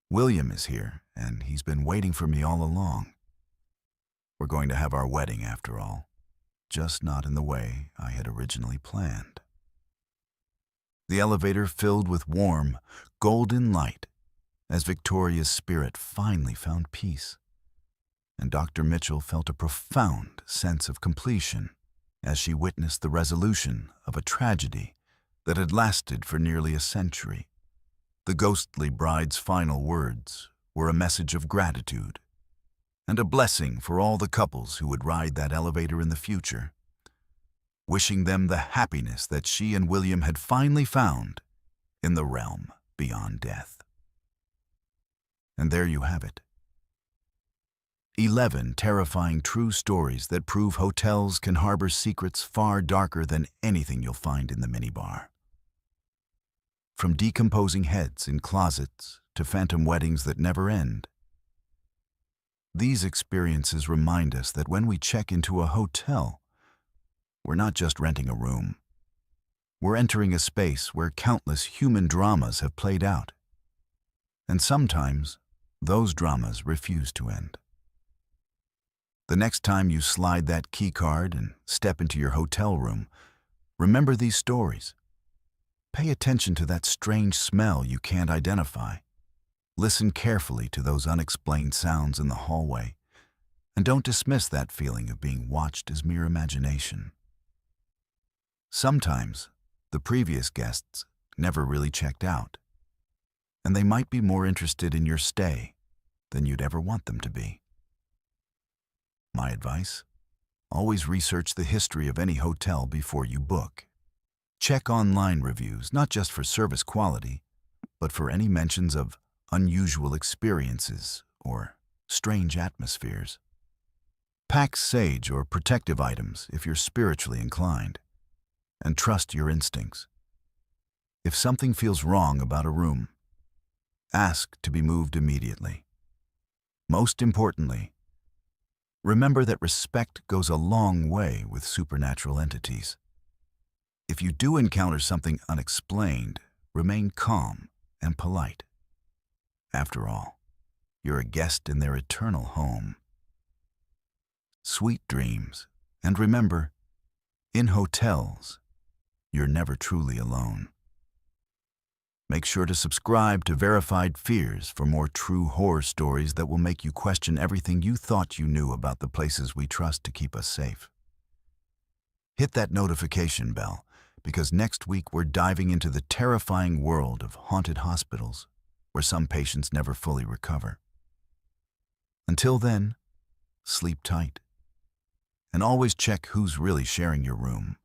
William is here, and he's been waiting for me all along. We're going to have our wedding after all, just not in the way I had originally planned." The elevator filled with warm, golden light as Victoria's spirit finally found peace, and Dr. Mitchell felt a profound sense of completion as she witnessed the resolution of a tragedy that had lasted for nearly a century. The ghostly bride's final words were a message of gratitude and a blessing for all the couples who would ride that elevator in the future, wishing them the happiness that she and William had finally found in the realm beyond death. And there you have it. 11 terrifying true stories that prove hotels can harbor secrets far darker than anything you'll find in the minibar. From decomposing heads in closets to phantom weddings that never end, these experiences remind us that when we check into a hotel, we're not just renting a room. We're entering a space where countless human dramas have played out. And sometimes, those dramas refuse to end. The next time you slide that key card and step into your hotel room, remember these stories. Pay attention to that strange smell you can't identify. Listen carefully to those unexplained sounds in the hallway, and don't dismiss that feeling of being watched as mere imagination. Sometimes, the previous guests never really checked out, and they might be more interested in your stay than you'd ever want them to be. My advice? Always research the history of any hotel before you book. Check online reviews, not just for service quality, but for any mentions of unusual experiences or strange atmospheres. Pack sage or protective items if you're spiritually inclined, and trust your instincts. If something feels wrong about a room, ask to be moved immediately. Most importantly, remember that respect goes a long way with supernatural entities. If you do encounter something unexplained, remain calm and polite. After all, you're a guest in their eternal home. Sweet dreams, and remember, in hotels, you're never truly alone. Make sure to subscribe to Verified Fears for more true horror stories that will make you question everything you thought you knew about the places we trust to keep us safe. Hit that notification bell, because next week we're diving into the terrifying world of haunted hospitals, where some patients never fully recover. Until then, sleep tight, and always check who's really sharing your room.